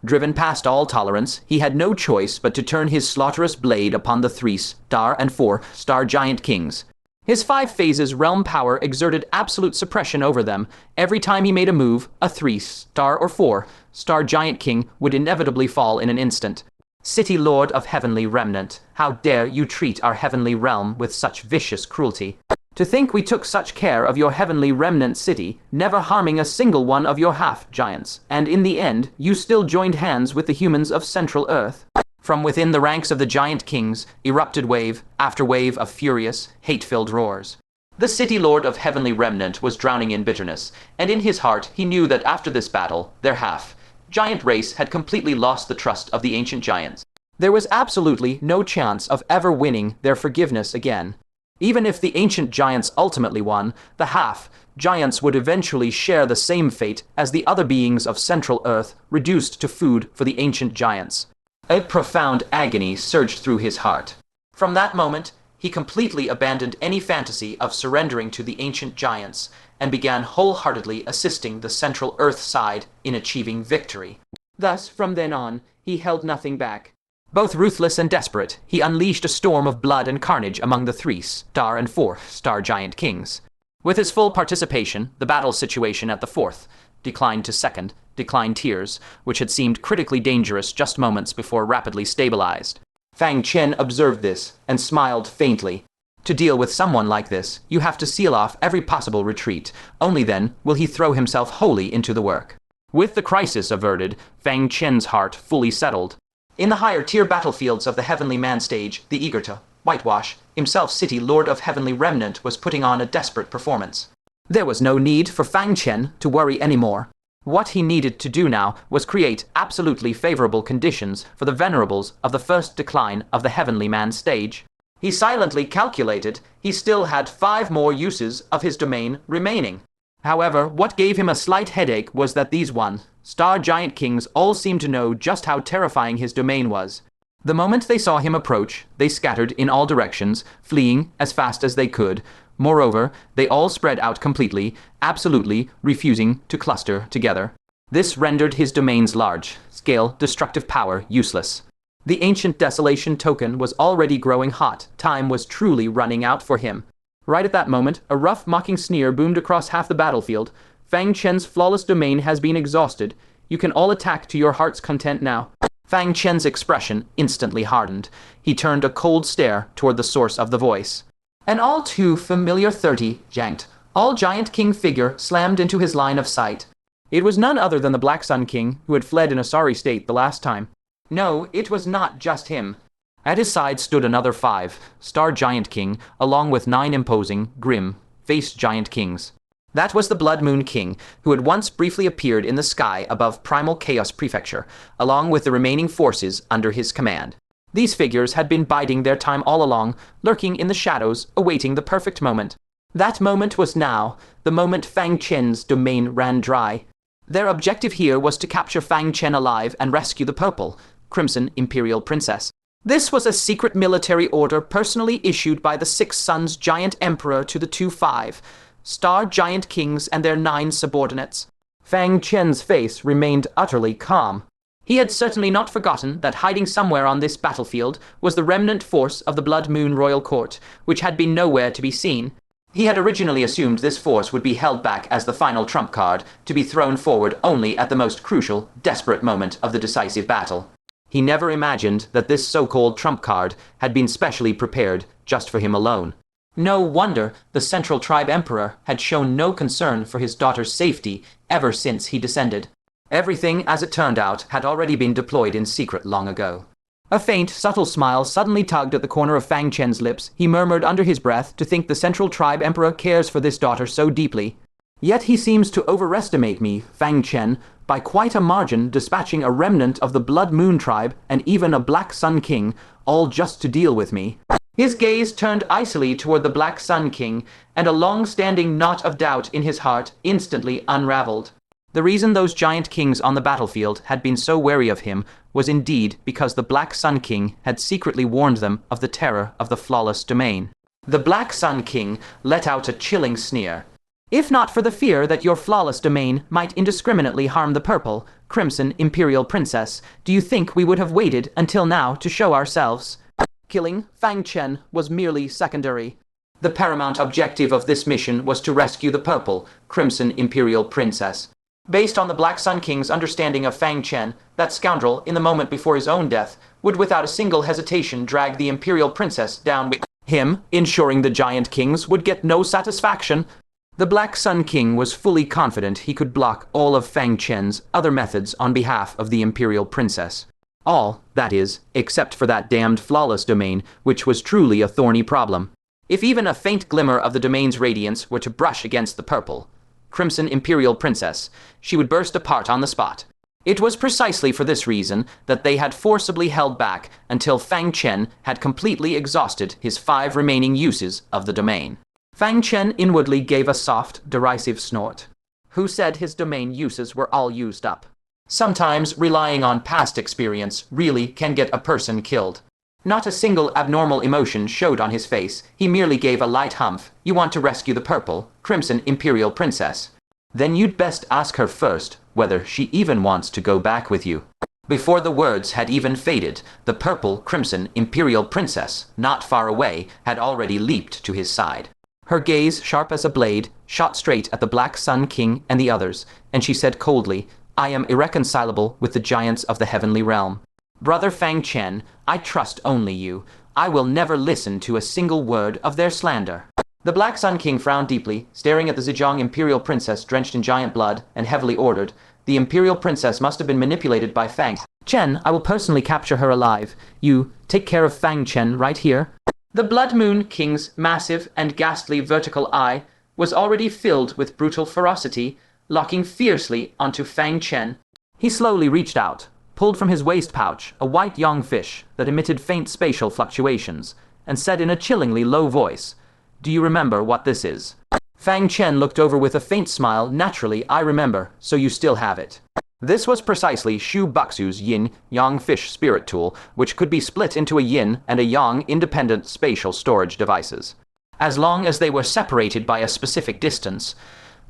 Driven past all tolerance, he had no choice but to turn his slaughterous blade upon the 3-star and 4-star giant kings. His 5 phases realm power exerted absolute suppression over them. Every time he made a move, a 3-star or 4-star giant king would inevitably fall in an instant. "City Lord of Heavenly Remnant, how dare you treat our heavenly realm with such vicious cruelty? To think we took such care of your heavenly remnant city, never harming a single one of your half-giants, and in the end, you still joined hands with the humans of Central Earth." From within the ranks of the giant kings erupted wave after wave of furious, hate-filled roars. The City Lord of Heavenly Remnant was drowning in bitterness, and in his heart he knew that after this battle, their half-giant race had completely lost the trust of the ancient giants. There was absolutely no chance of ever winning their forgiveness again. Even if the ancient giants ultimately won, the half-giants would eventually share the same fate as the other beings of Central Earth, reduced to food for the ancient giants. A profound agony surged through his heart. From that moment, he completely abandoned any fantasy of surrendering to the ancient giants and began wholeheartedly assisting the Central Earth side in achieving victory. Thus, from then on, he held nothing back. Both ruthless and desperate, he unleashed a storm of blood and carnage among the 3-star and 4-star giant kings. With his full participation, the battle situation at the 4th declined to 2nd decline tiers, which had seemed critically dangerous just moments before rapidly stabilized. Fang Chen observed this and smiled faintly. To deal with someone like this, you have to seal off every possible retreat. Only then will he throw himself wholly into the work. With the crisis averted, Fang Chen's heart fully settled. In the higher-tier battlefields of the Heavenly Man stage, the eager to whitewash himself City Lord of Heavenly Remnant was putting on a desperate performance. There was no need for Fang Chen to worry anymore. What he needed to do now was create absolutely favorable conditions for the venerables of the first decline of the Heavenly Man stage. He silently calculated he still had 5 more uses of his domain remaining. However, what gave him a slight headache was that these Star Giant Kings all seemed to know just how terrifying his domain was. The moment they saw him approach, they scattered in all directions, fleeing as fast as they could. Moreover, they all spread out completely, absolutely refusing to cluster together. This rendered his domain's large-scale destructive power useless. The Ancient Desolation Token was already growing hot. Time was truly running out for him. Right at that moment, a rough, mocking sneer boomed across half the battlefield. Fang Chen's flawless domain has been exhausted. You can all attack to your heart's content now. Fang Chen's expression instantly hardened. He turned a cold stare toward the source of the voice. An all too familiar 30 janked, all-giant king figure slammed into his line of sight. It was none other than the Black Sun King, who had fled in a sorry state the last time. No, it was not just him. At his side stood another 5-star Giant King, along with 9 imposing, grim-faced Giant Kings. That was the Blood Moon King, who had once briefly appeared in the sky above Primal Chaos Prefecture, along with the remaining forces under his command. These figures had been biding their time all along, lurking in the shadows, awaiting the perfect moment. That moment was now, the moment Fang Chen's domain ran dry. Their objective here was to capture Fang Chen alive and rescue the purple, Crimson Imperial Princess. This was a secret military order personally issued by the 6 Suns Giant Emperor to the 2 5-star Giant Kings and their 9 subordinates. Fang Chen's face remained utterly calm. He had certainly not forgotten that hiding somewhere on this battlefield was the remnant force of the Blood Moon Royal Court, which had been nowhere to be seen. He had originally assumed this force would be held back as the final trump card, to be thrown forward only at the most crucial, desperate moment of the decisive battle. He never imagined that this so-called trump card had been specially prepared just for him alone. No wonder the Central Tribe Emperor had shown no concern for his daughter's safety ever since he descended. Everything, as it turned out, had already been deployed in secret long ago. A faint, subtle smile suddenly tugged at the corner of Fang Chen's lips. He murmured under his breath to think the Central Tribe Emperor cares for this daughter so deeply. Yet he seems to overestimate me, Fang Chen, by quite a margin, dispatching a remnant of the Blood Moon Tribe and even a Black Sun King, all just to deal with me. His gaze turned icily toward the Black Sun King, and a long-standing knot of doubt in his heart instantly unraveled. The reason those Giant Kings on the battlefield had been so wary of him was indeed because the Black Sun King had secretly warned them of the terror of the flawless domain. The Black Sun King let out a chilling sneer. If not for the fear that your flawless domain might indiscriminately harm the purple, Crimson Imperial Princess, do you think we would have waited until now to show ourselves? Killing Fang Chen was merely secondary. The paramount objective of this mission was to rescue the purple, Crimson Imperial Princess. Based on the Black Sun King's understanding of Fang Chen, that scoundrel, in the moment before his own death, would without a single hesitation drag the Imperial Princess down with him, ensuring the Giant Kings would get no satisfaction. The Black Sun King was fully confident he could block all of Fang Chen's other methods on behalf of the Imperial Princess. All, that is, except for that damned flawless domain, which was truly a thorny problem. If even a faint glimmer of the domain's radiance were to brush against the purple, Crimson Imperial Princess, she would burst apart on the spot. It was precisely for this reason that they had forcibly held back until Fang Chen had completely exhausted his 5 remaining uses of the domain. Fang Chen inwardly gave a soft, derisive snort. Who said his domain uses were all used up? Sometimes relying on past experience really can get a person killed. Not a single abnormal emotion showed on his face. He merely gave a light humph. You want to rescue the purple, Crimson Imperial Princess? Then you'd best ask her first whether she even wants to go back with you. Before the words had even faded, the purple, Crimson Imperial Princess, not far away, had already leaped to his side. Her gaze, sharp as a blade, shot straight at the Black Sun King and the others, and she said coldly, I am irreconcilable with the giants of the heavenly realm. Brother Fang Chen, I trust only you. I will never listen to a single word of their slander. The Black Sun King frowned deeply, staring at the Zijiang Imperial Princess drenched in giant blood and heavily ordered. The Imperial Princess must have been manipulated by Fang Chen. I will personally capture her alive. You take care of Fang Chen right here. The Blood Moon King's massive and ghastly vertical eye was already filled with brutal ferocity, locking fiercely onto Fang Chen. He slowly reached out, pulled from his waist pouch a white young fish that emitted faint spatial fluctuations, and said in a chillingly low voice, "Do you remember what this is?" Fang Chen looked over with a faint smile. "Naturally, I remember, so you still have it." This was precisely Shu Buxu's yin-yang fish spirit tool, which could be split into a yin and a yang independent spatial storage devices. As long as they were separated by a specific distance,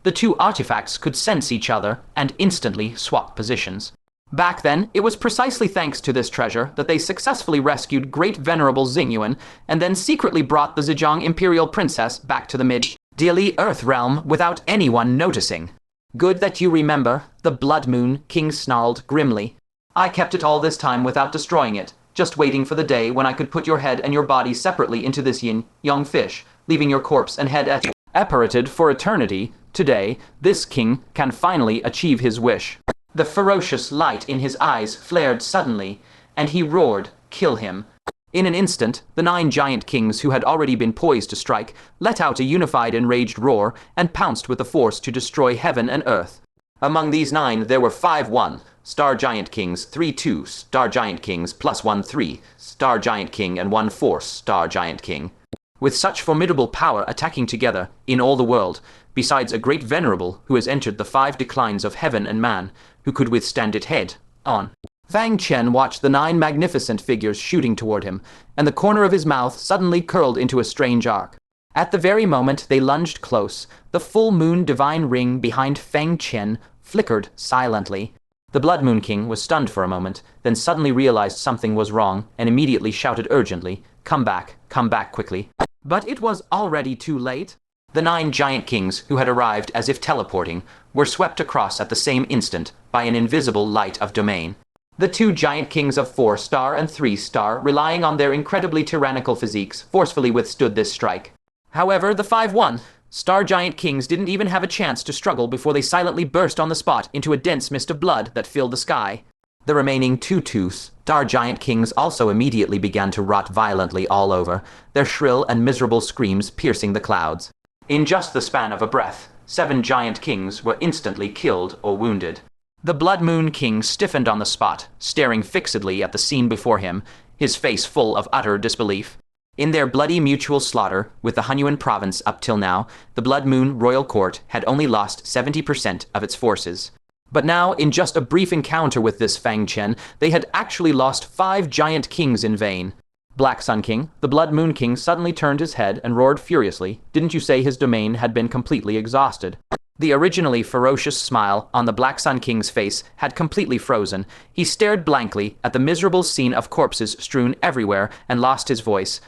the two artifacts could sense each other and instantly swap positions. Back then, it was precisely thanks to this treasure that they successfully rescued Great Venerable Xingyuan and then secretly brought the Zijiang Imperial Princess back to the mid-Deali Earth realm without anyone noticing. "Good that you remember," the Blood Moon King snarled grimly. "I kept it all this time without destroying it, just waiting for the day when I could put your head and your body separately into this yin-yang fish, leaving your corpse and head apparated for eternity. Today, this king can finally achieve his wish." The ferocious light in his eyes flared suddenly, and he roared, "Kill him." In an instant, the 9 giant kings who had already been poised to strike let out a unified enraged roar and pounced with the force to destroy heaven and earth. Among these 9, there were 5 1-star giant kings, 3 2-star giant kings, plus 1 3-star giant king, and 1 4-star giant king. With such formidable power attacking together in all the world, besides a great venerable who has entered the 5 declines of heaven and man, who could withstand it head on. Fang Chen watched the 9 magnificent figures shooting toward him, and the corner of his mouth suddenly curled into a strange arc. At the very moment they lunged close, the full moon divine ring behind Fang Chen flickered silently. The Blood Moon King was stunned for a moment, then suddenly realized something was wrong and immediately shouted urgently, come back quickly." But it was already too late. The 9 giant kings, who had arrived as if teleporting, were swept across at the same instant by an invisible light of domain. The 2 giant kings of 4-star and 3-star, relying on their incredibly tyrannical physiques, forcefully withstood this strike. However, the 5 1-star giant kings didn't even have a chance to struggle before they silently burst on the spot into a dense mist of blood that filled the sky. The remaining 2 2-star giant kings also immediately began to rot violently all over, their shrill and miserable screams piercing the clouds. In just the span of a breath, 7 giant kings were instantly killed or wounded. The Blood Moon King stiffened on the spot, staring fixedly at the scene before him, his face full of utter disbelief. In their bloody mutual slaughter with the Hunyuan province up till now, the Blood Moon Royal Court had only lost 70% of its forces. But now, in just a brief encounter with this Fang Chen, they had actually lost 5 giant kings in vain. Black Sun King, the Blood Moon King, suddenly turned his head and roared furiously. "Didn't you say his domain had been completely exhausted?" The originally ferocious smile on the Black Sun King's face had completely frozen. He stared blankly at the miserable scene of corpses strewn everywhere and lost his voice.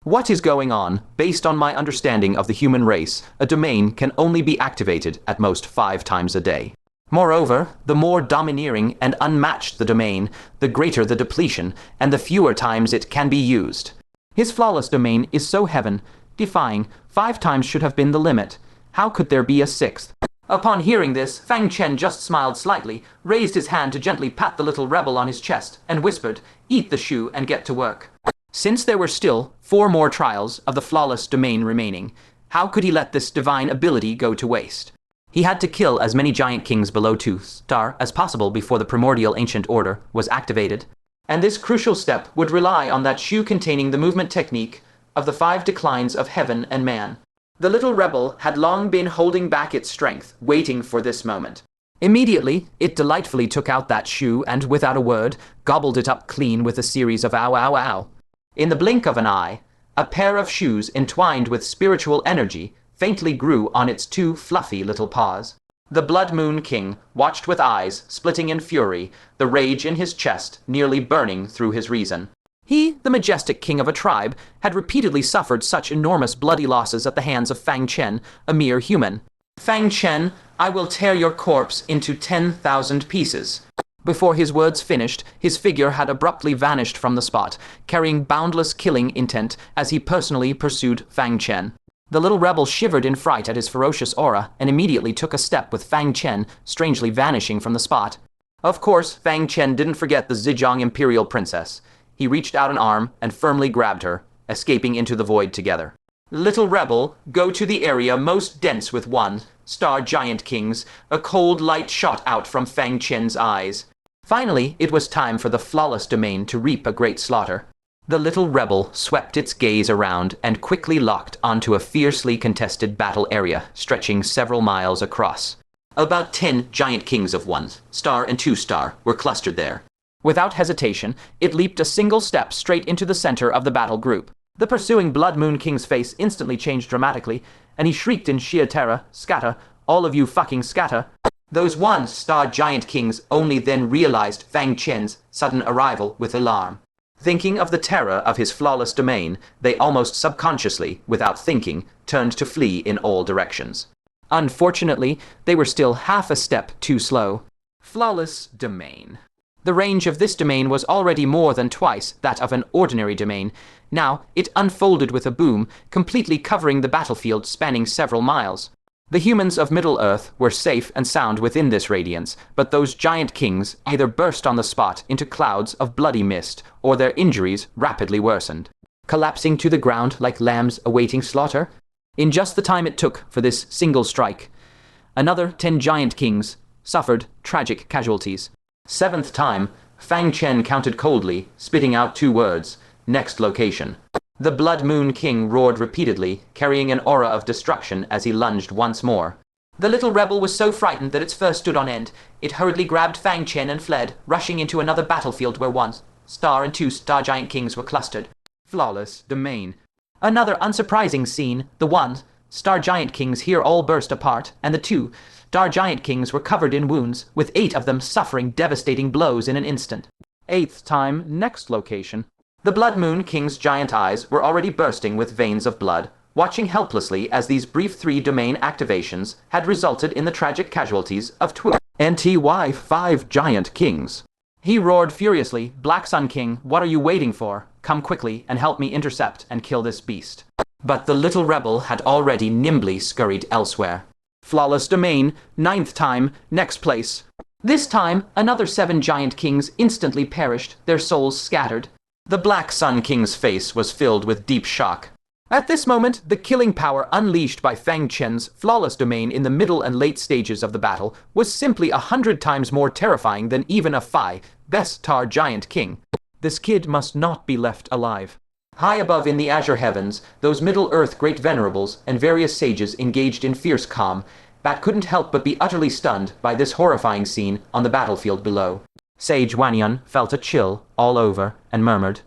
What is going on? Based on my understanding of the human race, a domain can only be activated at most 5 times a day. Moreover, the more domineering and unmatched the domain, the greater the depletion, and the fewer times it can be used. His flawless domain is so heaven-defying, 5 times should have been the limit. How could there be a 6th? Upon hearing this, Fang Chen just smiled slightly, raised his hand to gently pat the little rebel on his chest, and whispered, "Eat the shoe and get to work." Since there were still 4 more trials of the flawless domain remaining, how could he let this divine ability go to waste? He had to kill as many giant kings below 2-star as possible before the primordial ancient order was activated, and this crucial step would rely on that shoe containing the movement technique of the 5 declines of heaven and man. The little rebel had long been holding back its strength, waiting for this moment. Immediately, it delightfully took out that shoe and, without a word, gobbled it up clean with a series of ow ow ow. In the blink of an eye, a pair of shoes entwined with spiritual energy faintly grew on its 2 fluffy little paws. The Blood Moon King watched with eyes splitting in fury, the rage in his chest nearly burning through his reason. He, the majestic king of a tribe, had repeatedly suffered such enormous bloody losses at the hands of Fang Chen, a mere human. "Fang Chen, I will tear your corpse into 10,000 pieces." Before his words finished, his figure had abruptly vanished from the spot, carrying boundless killing intent as he personally pursued Fang Chen. The little rebel shivered in fright at his ferocious aura and immediately took a step with Fang Chen, strangely vanishing from the spot. Of course, Fang Chen didn't forget the Zijiang Imperial Princess. He reached out an arm and firmly grabbed her, escaping into the void together. Little rebel, go to the area most dense with 1-star giant kings. A cold light shot out from Fang Chen's eyes. Finally, it was time for the flawless domain to reap a great slaughter. The little rebel swept its gaze around and quickly locked onto a fiercely contested battle area stretching several miles across. About 10 giant kings of 1-star and 2-star were clustered there. Without hesitation, it leaped a single step straight into the center of the battle group. The pursuing Blood Moon King's face instantly changed dramatically, and he shrieked in sheer terror, "Scatter, all of you fucking scatter." Those 1-star giant kings only then realized Fang Chen's sudden arrival with alarm. Thinking of the terror of his flawless domain, they almost subconsciously, without thinking, turned to flee in all directions. Unfortunately, they were still half a step too slow. Flawless domain. The range of this domain was already more than twice that of an ordinary domain. Now, it unfolded with a boom, completely covering the battlefield spanning several miles. The humans of Middle-earth were safe and sound within this radiance, but those giant kings either burst on the spot into clouds of bloody mist, or their injuries rapidly worsened, collapsing to the ground like lambs awaiting slaughter. In just the time it took for this single strike, another 10 giant kings suffered tragic casualties. 7th time, Fang Chen counted coldly, spitting out 2 words: next location. The Blood Moon King roared repeatedly, carrying an aura of destruction as he lunged once more. The little rebel was so frightened that its fur stood on end. It hurriedly grabbed Fang Chen and fled, rushing into another battlefield where 1-star and 2-star giant kings were clustered. Flawless domain. Another unsurprising scene. The 1-star giant kings here all burst apart, and the 2-star giant kings were covered in wounds, with 8 of them suffering devastating blows in an instant. 8th time, next location. The Blood Moon King's giant eyes were already bursting with veins of blood, watching helplessly as these brief 3 domain activations had resulted in the tragic casualties of 5 giant kings. He roared furiously, "Black Sun King, what are you waiting for? Come quickly and help me intercept and kill this beast." But the little rebel had already nimbly scurried elsewhere. Flawless domain, 9th time, next place. This time, another 7 giant kings instantly perished, their souls scattered. The Black Sun King's face was filled with deep shock. At this moment, the killing power unleashed by Fang Chen's flawless domain in the middle and late stages of the battle was simply 100 times more terrifying than even a 5-star giant king. This kid must not be left alive. High above in the azure heavens, those Middle-earth great venerables and various sages engaged in fierce calm, Bat couldn't help but be utterly stunned by this horrifying scene on the battlefield below. Sage Wanyan felt a chill all over and murmured,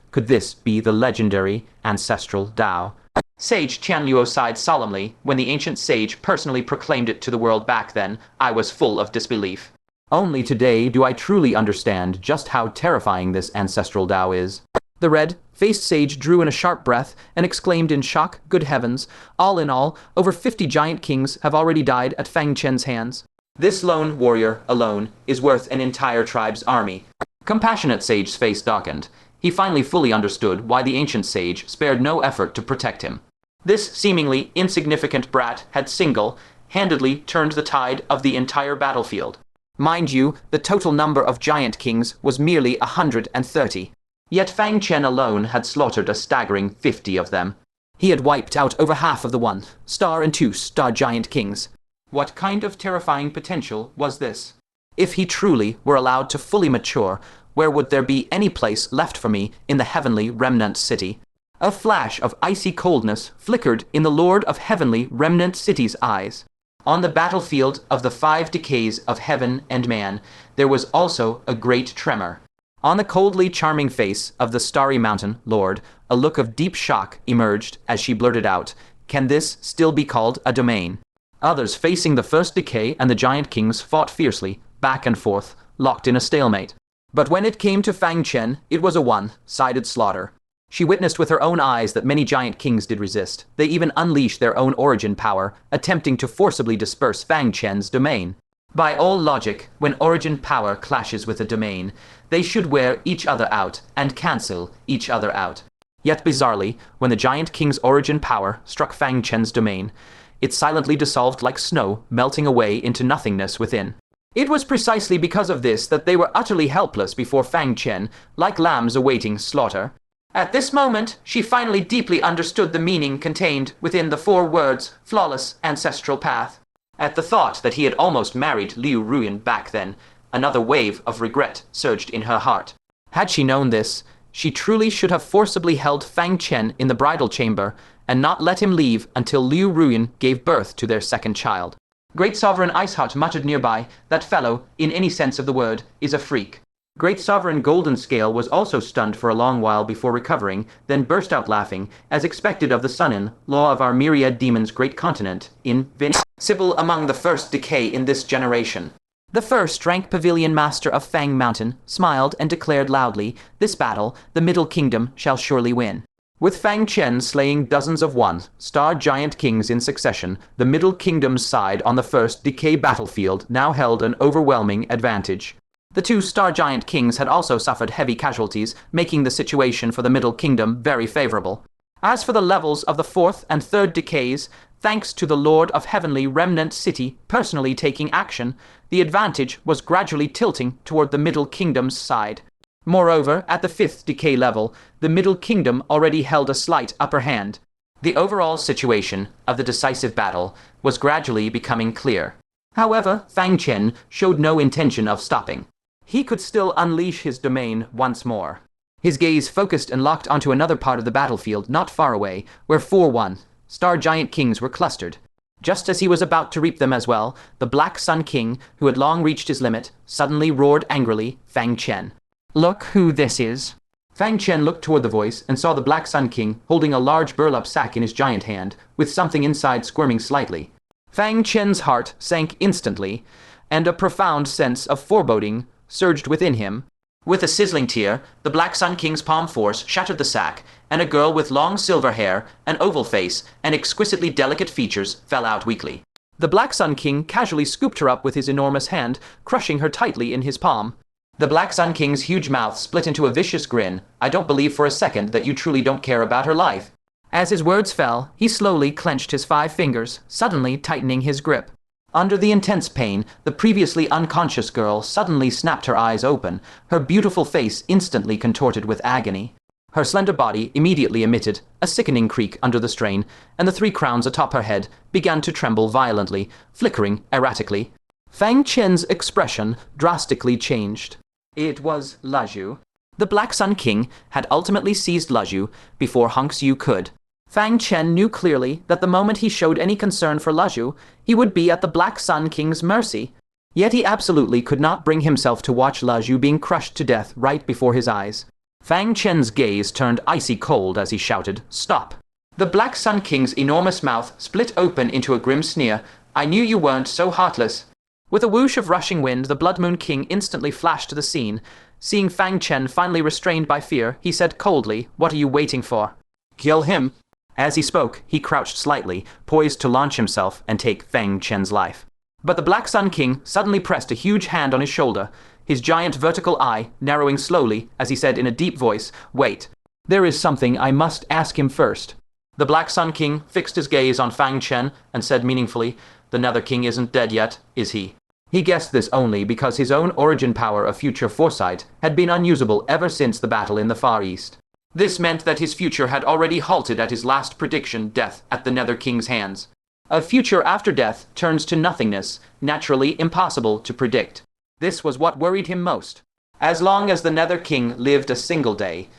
could this be the legendary ancestral Tao? Sage Qianluo sighed solemnly. When the ancient sage personally proclaimed it to the world back then, I was full of disbelief. Only today do I truly understand just how terrifying this ancestral Tao is. The red-faced sage drew in a sharp breath and exclaimed in shock, "Good heavens, all in all, over 50 giant kings have already died at Fang Chen's hands. This lone warrior, alone, is worth an entire tribe's army." Compassionate Sage's face darkened. He finally fully understood why the ancient sage spared no effort to protect him. This seemingly insignificant brat had single-handedly turned the tide of the entire battlefield. Mind you, the total number of giant kings was merely 130. Yet Fang Chen alone had slaughtered a staggering 50 of them. He had wiped out over half of the 1-star and 2-star giant kings. What kind of terrifying potential was this? If he truly were allowed to fully mature, where would there be any place left for me in the heavenly Remnant City? A flash of icy coldness flickered in the Lord of Heavenly Remnant City's eyes. On the battlefield of the 5 decays of heaven and man, there was also a great tremor. On the coldly charming face of the Starry Mountain Lord, a look of deep shock emerged as she blurted out, "Can this still be called a domain?" Others facing the first decay and the giant kings fought fiercely, back and forth, locked in a stalemate. But when it came to Fang Chen, it was a one-sided slaughter. She witnessed with her own eyes that many giant kings did resist. They even unleashed their own origin power, attempting to forcibly disperse Fang Chen's domain. By all logic, when origin power clashes with a domain, they should wear each other out and cancel each other out. Yet bizarrely, when the Giant King's origin power struck Fang Chen's domain, it silently dissolved like snow, melting away into nothingness within. It was precisely because of this that they were utterly helpless before Fang Chen, like lambs awaiting slaughter. At this moment, she finally deeply understood the meaning contained within the 4 words, flawless ancestral path. At the thought that he had almost married Liu Ruyan back then, another wave of regret surged in her heart. Had she known this, she truly should have forcibly held Fang Chen in the bridal chamber and not let him leave until Liu Ruyan gave birth to their second child. Great Sovereign Iceheart muttered nearby, "That fellow, in any sense of the word, is a freak." Great Sovereign Golden Scale was also stunned for a long while before recovering, then burst out laughing, as expected of the Sunin, law of our myriad demons' great continent, invincible among the first decay in this generation. The first-rank pavilion master of Fang Mountain smiled and declared loudly, "This battle, the Middle Kingdom shall surely win." With Fang Chen slaying dozens of Star Giant Kings in succession, the Middle Kingdom's side on the first decay battlefield now held an overwhelming advantage. The 2 Star Giant Kings had also suffered heavy casualties, making the situation for the Middle Kingdom very favorable. As for the levels of the 4th and 3rd decays, thanks to the Lord of Heavenly Remnant City personally taking action, the advantage was gradually tilting toward the Middle Kingdom's side. Moreover, at the 5th decay level, the Middle Kingdom already held a slight upper hand. The overall situation of the decisive battle was gradually becoming clear. However, Fang Chen showed no intention of stopping. He could still unleash his domain once more. His gaze focused and locked onto another part of the battlefield not far away, where 4 Star Giant Kings were clustered. Just as he was about to reap them as well, the Black Sun King, who had long reached his limit, suddenly roared angrily, "Fang Chen! Look who this is." Fang Chen looked toward the voice and saw the Black Sun King holding a large burlap sack in his giant hand, with something inside squirming slightly. Fang Chen's heart sank instantly, and a profound sense of foreboding surged within him. With a sizzling tear, the Black Sun King's palm force shattered the sack, and a girl with long silver hair, an oval face, and exquisitely delicate features fell out weakly. The Black Sun King casually scooped her up with his enormous hand, crushing her tightly in his palm. The Black Sun King's huge mouth split into a vicious grin. "I don't believe for a second that you truly don't care about her life." As his words fell, he slowly clenched his 5 fingers, suddenly tightening his grip. Under the intense pain, the previously unconscious girl suddenly snapped her eyes open, her beautiful face instantly contorted with agony. Her slender body immediately emitted a sickening creak under the strain, and the 3 crowns atop her head began to tremble violently, flickering erratically. Fang Chen's expression drastically changed. It was Luzhu. The Black Sun King had ultimately seized Luzhu before Hong Xiu could. Fang Chen knew clearly that the moment he showed any concern for Luzhu, he would be at the Black Sun King's mercy. Yet he absolutely could not bring himself to watch Luzhu being crushed to death right before his eyes. Fang Chen's gaze turned icy cold as he shouted, "Stop!" The Black Sun King's enormous mouth split open into a grim sneer. "I knew you weren't so heartless." With a whoosh of rushing wind, the Blood Moon King instantly flashed to the scene. Seeing Fang Chen finally restrained by fear, he said coldly, "What are you waiting for? Kill him." As he spoke, he crouched slightly, poised to launch himself and take Fang Chen's life. But the Black Sun King suddenly pressed a huge hand on his shoulder, his giant vertical eye narrowing slowly as he said in a deep voice, "Wait, there is something I must ask him first." The Black Sun King fixed his gaze on Fang Chen and said meaningfully, "The Nether King isn't dead yet, is he?" He guessed this only because his own origin power of future foresight had been unusable ever since the battle in the Far East. This meant that his future had already halted at his last prediction, death at the Nether King's hands. A future after death turns to nothingness, naturally impossible to predict. This was what worried him most. As long as the Nether King lived a single day,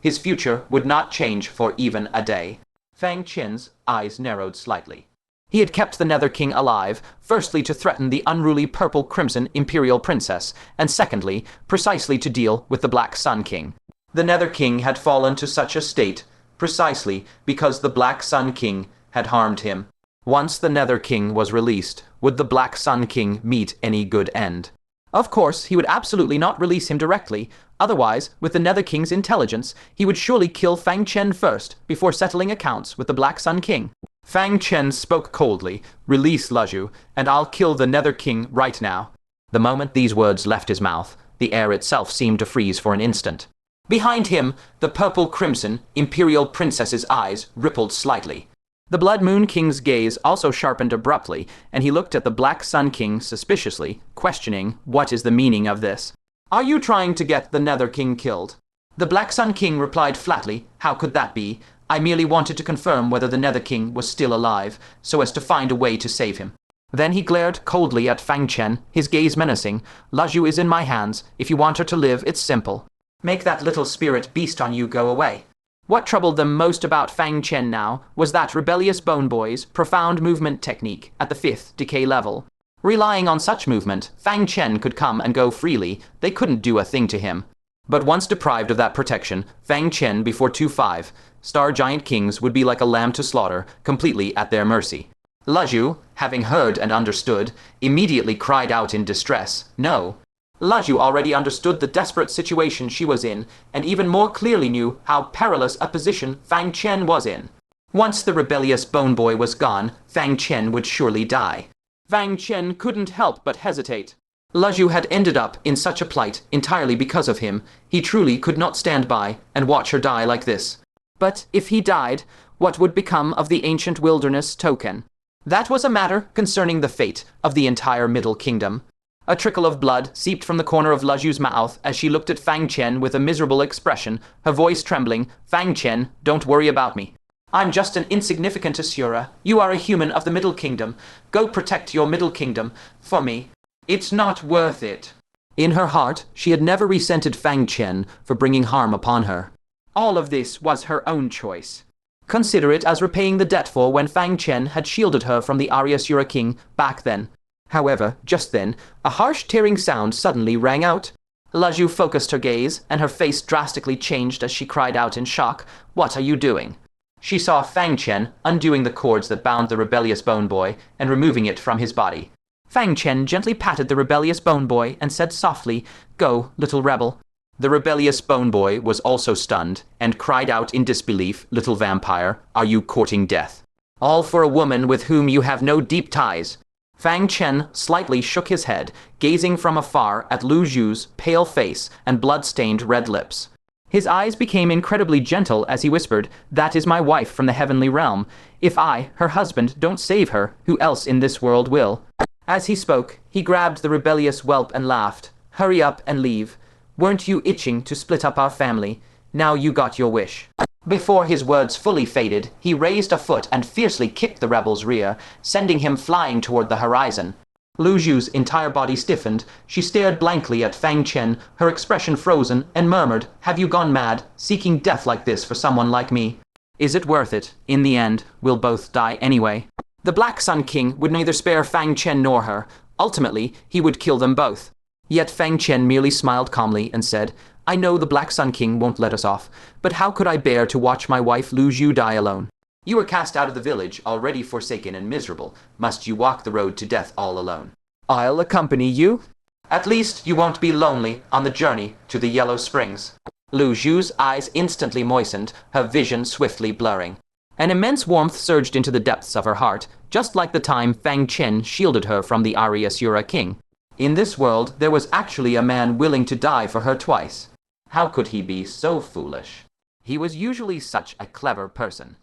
his future would not change for even a day. Fang Chen's eyes narrowed slightly. He had kept the Nether King alive, firstly to threaten the unruly purple-crimson Imperial Princess, and secondly, precisely to deal with the Black Sun King. The Nether King had fallen to such a state, precisely because the Black Sun King had harmed him. Once the Nether King was released, would the Black Sun King meet any good end? Of course, he would absolutely not release him directly. Otherwise, with the Nether King's intelligence, he would surely kill Fang Chen first, before settling accounts with the Black Sun King. Fang Chen spoke coldly, "Release Luzhu, and I'll kill the Nether King right now." The moment these words left his mouth, the air itself seemed to freeze for an instant. Behind him, the purple-crimson Imperial Princess's eyes rippled slightly. The Blood Moon King's gaze also sharpened abruptly, and he looked at the Black Sun King suspiciously, questioning what is the meaning of this. Are you trying to get the Nether King killed? The Black Sun King replied flatly, how could that be? I merely wanted to confirm whether the Nether King was still alive, so as to find a way to save him. Then he glared coldly at Fang Chen, his gaze menacing. Luzhu is in my hands. If you want her to live, it's simple. Make that little spirit beast on you go away. What troubled them most about Fang Chen now was that rebellious Bone Boy's profound movement technique at the 5th decay level. Relying on such movement, Fang Chen could come and go freely. They couldn't do a thing to him. But once deprived of that protection, Fang Chen before 2-5, Star Giant Kings would be like a lamb to slaughter, completely at their mercy. Luzhu, having heard and understood, immediately cried out in distress, no. Luzhu already understood the desperate situation she was in, and even more clearly knew how perilous a position Fang Chen was in. Once the rebellious Bone Boy was gone, Fang Chen would surely die. Fang Chen couldn't help but hesitate. Luzhu had ended up in such a plight entirely because of him. He truly could not stand by and watch her die like this. But if he died, what would become of the Ancient Wilderness Token? That was a matter concerning the fate of the entire Middle Kingdom. A trickle of blood seeped from the corner of Luzhu's mouth as she looked at Fang Chen with a miserable expression, her voice trembling. Fang Chen, don't worry about me. I'm just an insignificant Asura. You are a human of the Middle Kingdom. Go protect your Middle Kingdom for me. It's not worth it. In her heart, she had never resented Fang Chen for bringing harm upon her. All of this was her own choice. Consider it as repaying the debt for when Fang Chen had shielded her from the Aryasura King back then. However, just then, a harsh tearing sound suddenly rang out. Luzhu focused her gaze, and her face drastically changed as she cried out in shock, "What are you doing?" She saw Fang Chen undoing the cords that bound the rebellious Bone Boy and removing it from his body. Fang Chen gently patted the rebellious Bone Boy and said softly, "Go, little rebel." The rebellious Bone Boy was also stunned and cried out in disbelief, "Little vampire, are you courting death? All for a woman with whom you have no deep ties." Fang Chen slightly shook his head, gazing from afar at Luzhu's pale face and blood-stained red lips. His eyes became incredibly gentle as he whispered, "That is my wife from the heavenly realm. If I, her husband, don't save her, who else in this world will?" As he spoke, he grabbed the rebellious whelp and laughed. "Hurry up and leave. Weren't you itching to split up our family? Now you got your wish." Before his words fully faded, he raised a foot and fiercely kicked the rebel's rear, sending him flying toward the horizon. Luzhu's entire body stiffened. She stared blankly at Fang Chen, her expression frozen, and murmured, "Have you gone mad, seeking death like this for someone like me? Is it worth it? In the end, we'll both die anyway." The Black Sun King would neither spare Fang Chen nor her. Ultimately, he would kill them both. Yet Fang Chen merely smiled calmly and said, "I know the Black Sun King won't let us off, but how could I bear to watch my wife Luzhu die alone? You were cast out of the village, already forsaken and miserable. Must you walk the road to death all alone?" "I'll accompany you." "At least you won't be lonely on the journey to the Yellow Springs." Luzhu's eyes instantly moistened, her vision swiftly blurring. An immense warmth surged into the depths of her heart, just like the time Fang Chen shielded her from the Aryasura King. In this world, there was actually a man willing to die for her twice. How could he be so foolish? He was usually such a clever person.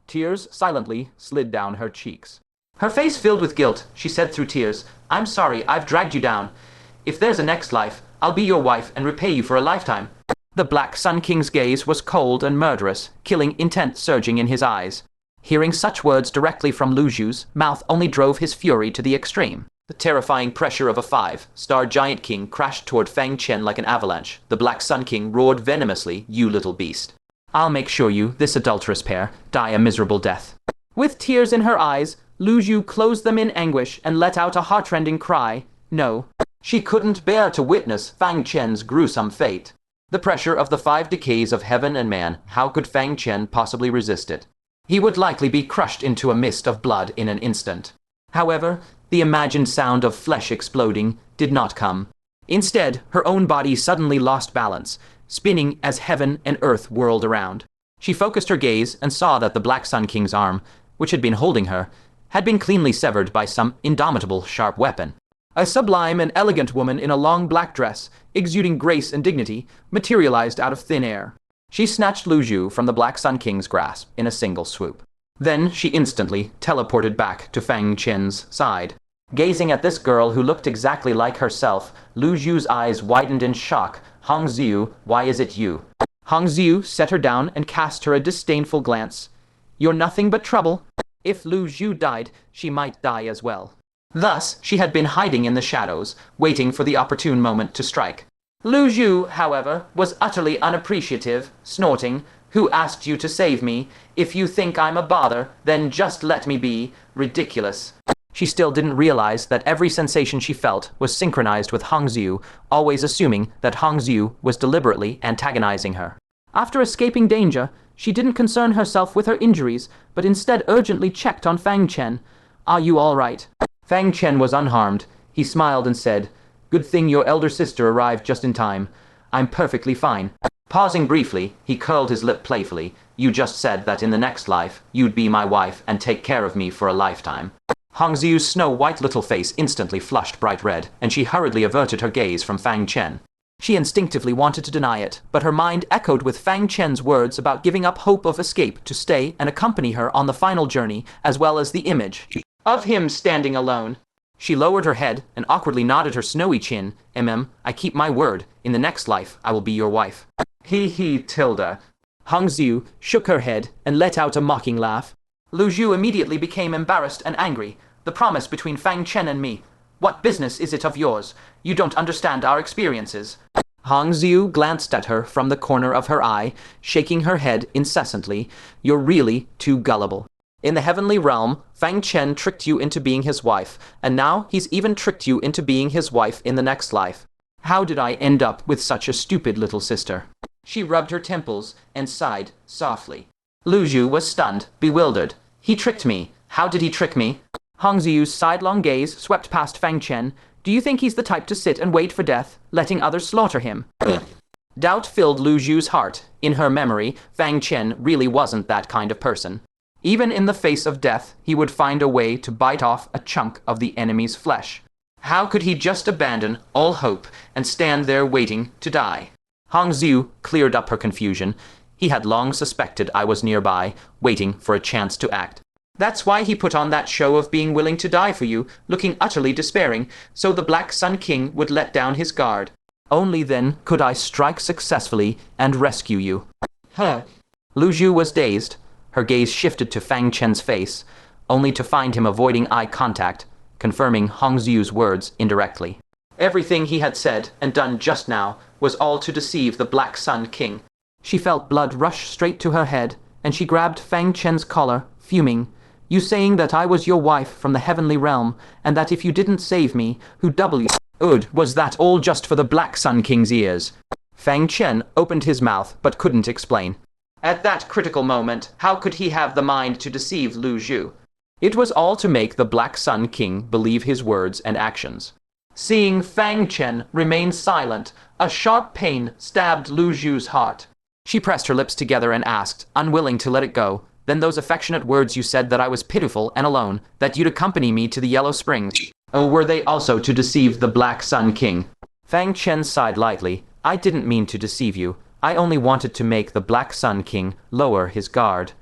Tears silently slid down her cheeks. Her face filled with guilt, she said through tears, "I'm sorry I've dragged you down. If there's a next life, I'll be your wife and repay you for a lifetime." The Black Sun King's gaze was cold and murderous, killing intent surging in his eyes. Hearing such words directly from Luzhu's mouth only drove his fury to the extreme. The terrifying pressure of a 5-star Giant King crashed toward Fang Chen like an avalanche. The Black Sun King roared venomously, "You little beast. I'll make sure you, this adulterous pair, die a miserable death." With tears in her eyes, Luzhu closed them in anguish and let out a heartrending cry. No, she couldn't bear to witness Fang Chen's gruesome fate. The pressure of the 5 decays of heaven and man, how could Fang Chen possibly resist it? He would likely be crushed into a mist of blood in an instant. However, the imagined sound of flesh exploding did not come. Instead, her own body suddenly lost balance, spinning as heaven and earth whirled around. She focused her gaze and saw that the Black Sun King's arm, which had been holding her, had been cleanly severed by some indomitable sharp weapon. A sublime and elegant woman in a long black dress, exuding grace and dignity, materialized out of thin air. She snatched Luzhu from the Black Sun King's grasp in a single swoop. Then she instantly teleported back to Fang Chen's side. Gazing at this girl who looked exactly like herself, Luzhu's eyes widened in shock. "Hongxiu, why is it you?" Hongxiu set her down and cast her a disdainful glance. "You're nothing but trouble. If Luzhu died, she might die as well." Thus, she had been hiding in the shadows, waiting for the opportune moment to strike. Luzhu, however, was utterly unappreciative, snorting, "Who asked you to save me? If you think I'm a bother, then just let me be. Ridiculous." She still didn't realize that every sensation she felt was synchronized with Hongxiu, always assuming that Hongxiu was deliberately antagonizing her. After escaping danger, she didn't concern herself with her injuries, but instead urgently checked on Fang Chen. "Are you all right?" Fang Chen was unharmed. He smiled and said, "Good thing your elder sister arrived just in time. I'm perfectly fine." Pausing briefly, he curled his lip playfully. "You just said that in the next life, you'd be my wife and take care of me for a lifetime." Hongxiu's snow-white little face instantly flushed bright red, and she hurriedly averted her gaze from Fang Chen. She instinctively wanted to deny it, but her mind echoed with Fang Chen's words about giving up hope of escape to stay and accompany her on the final journey, as well as the image of him standing alone. She lowered her head and awkwardly nodded her snowy chin. I keep my word. In the next life, I will be your wife." He, Tilda. Hongxiu shook her head and let out a mocking laugh. Luzhu immediately became embarrassed and angry. "The promise between Fang Chen and me. What business is it of yours? You don't understand our experiences." Hongxiu glanced at her from the corner of her eye, shaking her head incessantly. "You're really too gullible. In the heavenly realm, Fang Chen tricked you into being his wife, and now he's even tricked you into being his wife in the next life. How did I end up with such a stupid little sister?" She rubbed her temples and sighed softly. Luzhu was stunned, bewildered. "He tricked me. How did he trick me?" Hongxiu's sidelong gaze swept past Fang Chen. "Do you think he's the type to sit and wait for death, letting others slaughter him?" Doubt filled Luzhu's heart. In her memory, Fang Chen really wasn't that kind of person. Even in the face of death, he would find a way to bite off a chunk of the enemy's flesh. How could he just abandon all hope and stand there waiting to die? Hongxiu cleared up her confusion. He had long suspected I was nearby, waiting for a chance to act. That's why he put on that show of being willing to die for you, looking utterly despairing, so the Black Sun King would let down his guard. Only then could I strike successfully and rescue you. Luzhu was dazed. Her gaze shifted to Fang Chen's face, only to find him avoiding eye contact, confirming Hongxiu's words indirectly. Everything he had said and done just now was all to deceive the Black Sun King. She felt blood rush straight to her head, and she grabbed Fang Chen's collar, fuming. "You saying that I was your wife from the heavenly realm, and that if you didn't save me, who'd double you? Was that all just for the Black Sun King's ears?" Fang Chen opened his mouth but couldn't explain. At that critical moment, how could he have the mind to deceive Luzhu? It was all to make the Black Sun King believe his words and actions. Seeing Fang Chen remain silent, a sharp pain stabbed Luzhu's heart. She pressed her lips together and asked, unwilling to let it go, "Then those affectionate words you said that I was pitiful and alone, that you'd accompany me to the Yellow Springs, oh, were they also to deceive the Black Sun King?" Fang Chen sighed lightly. "I didn't mean to deceive you. I only wanted to make the Black Sun King lower his guard."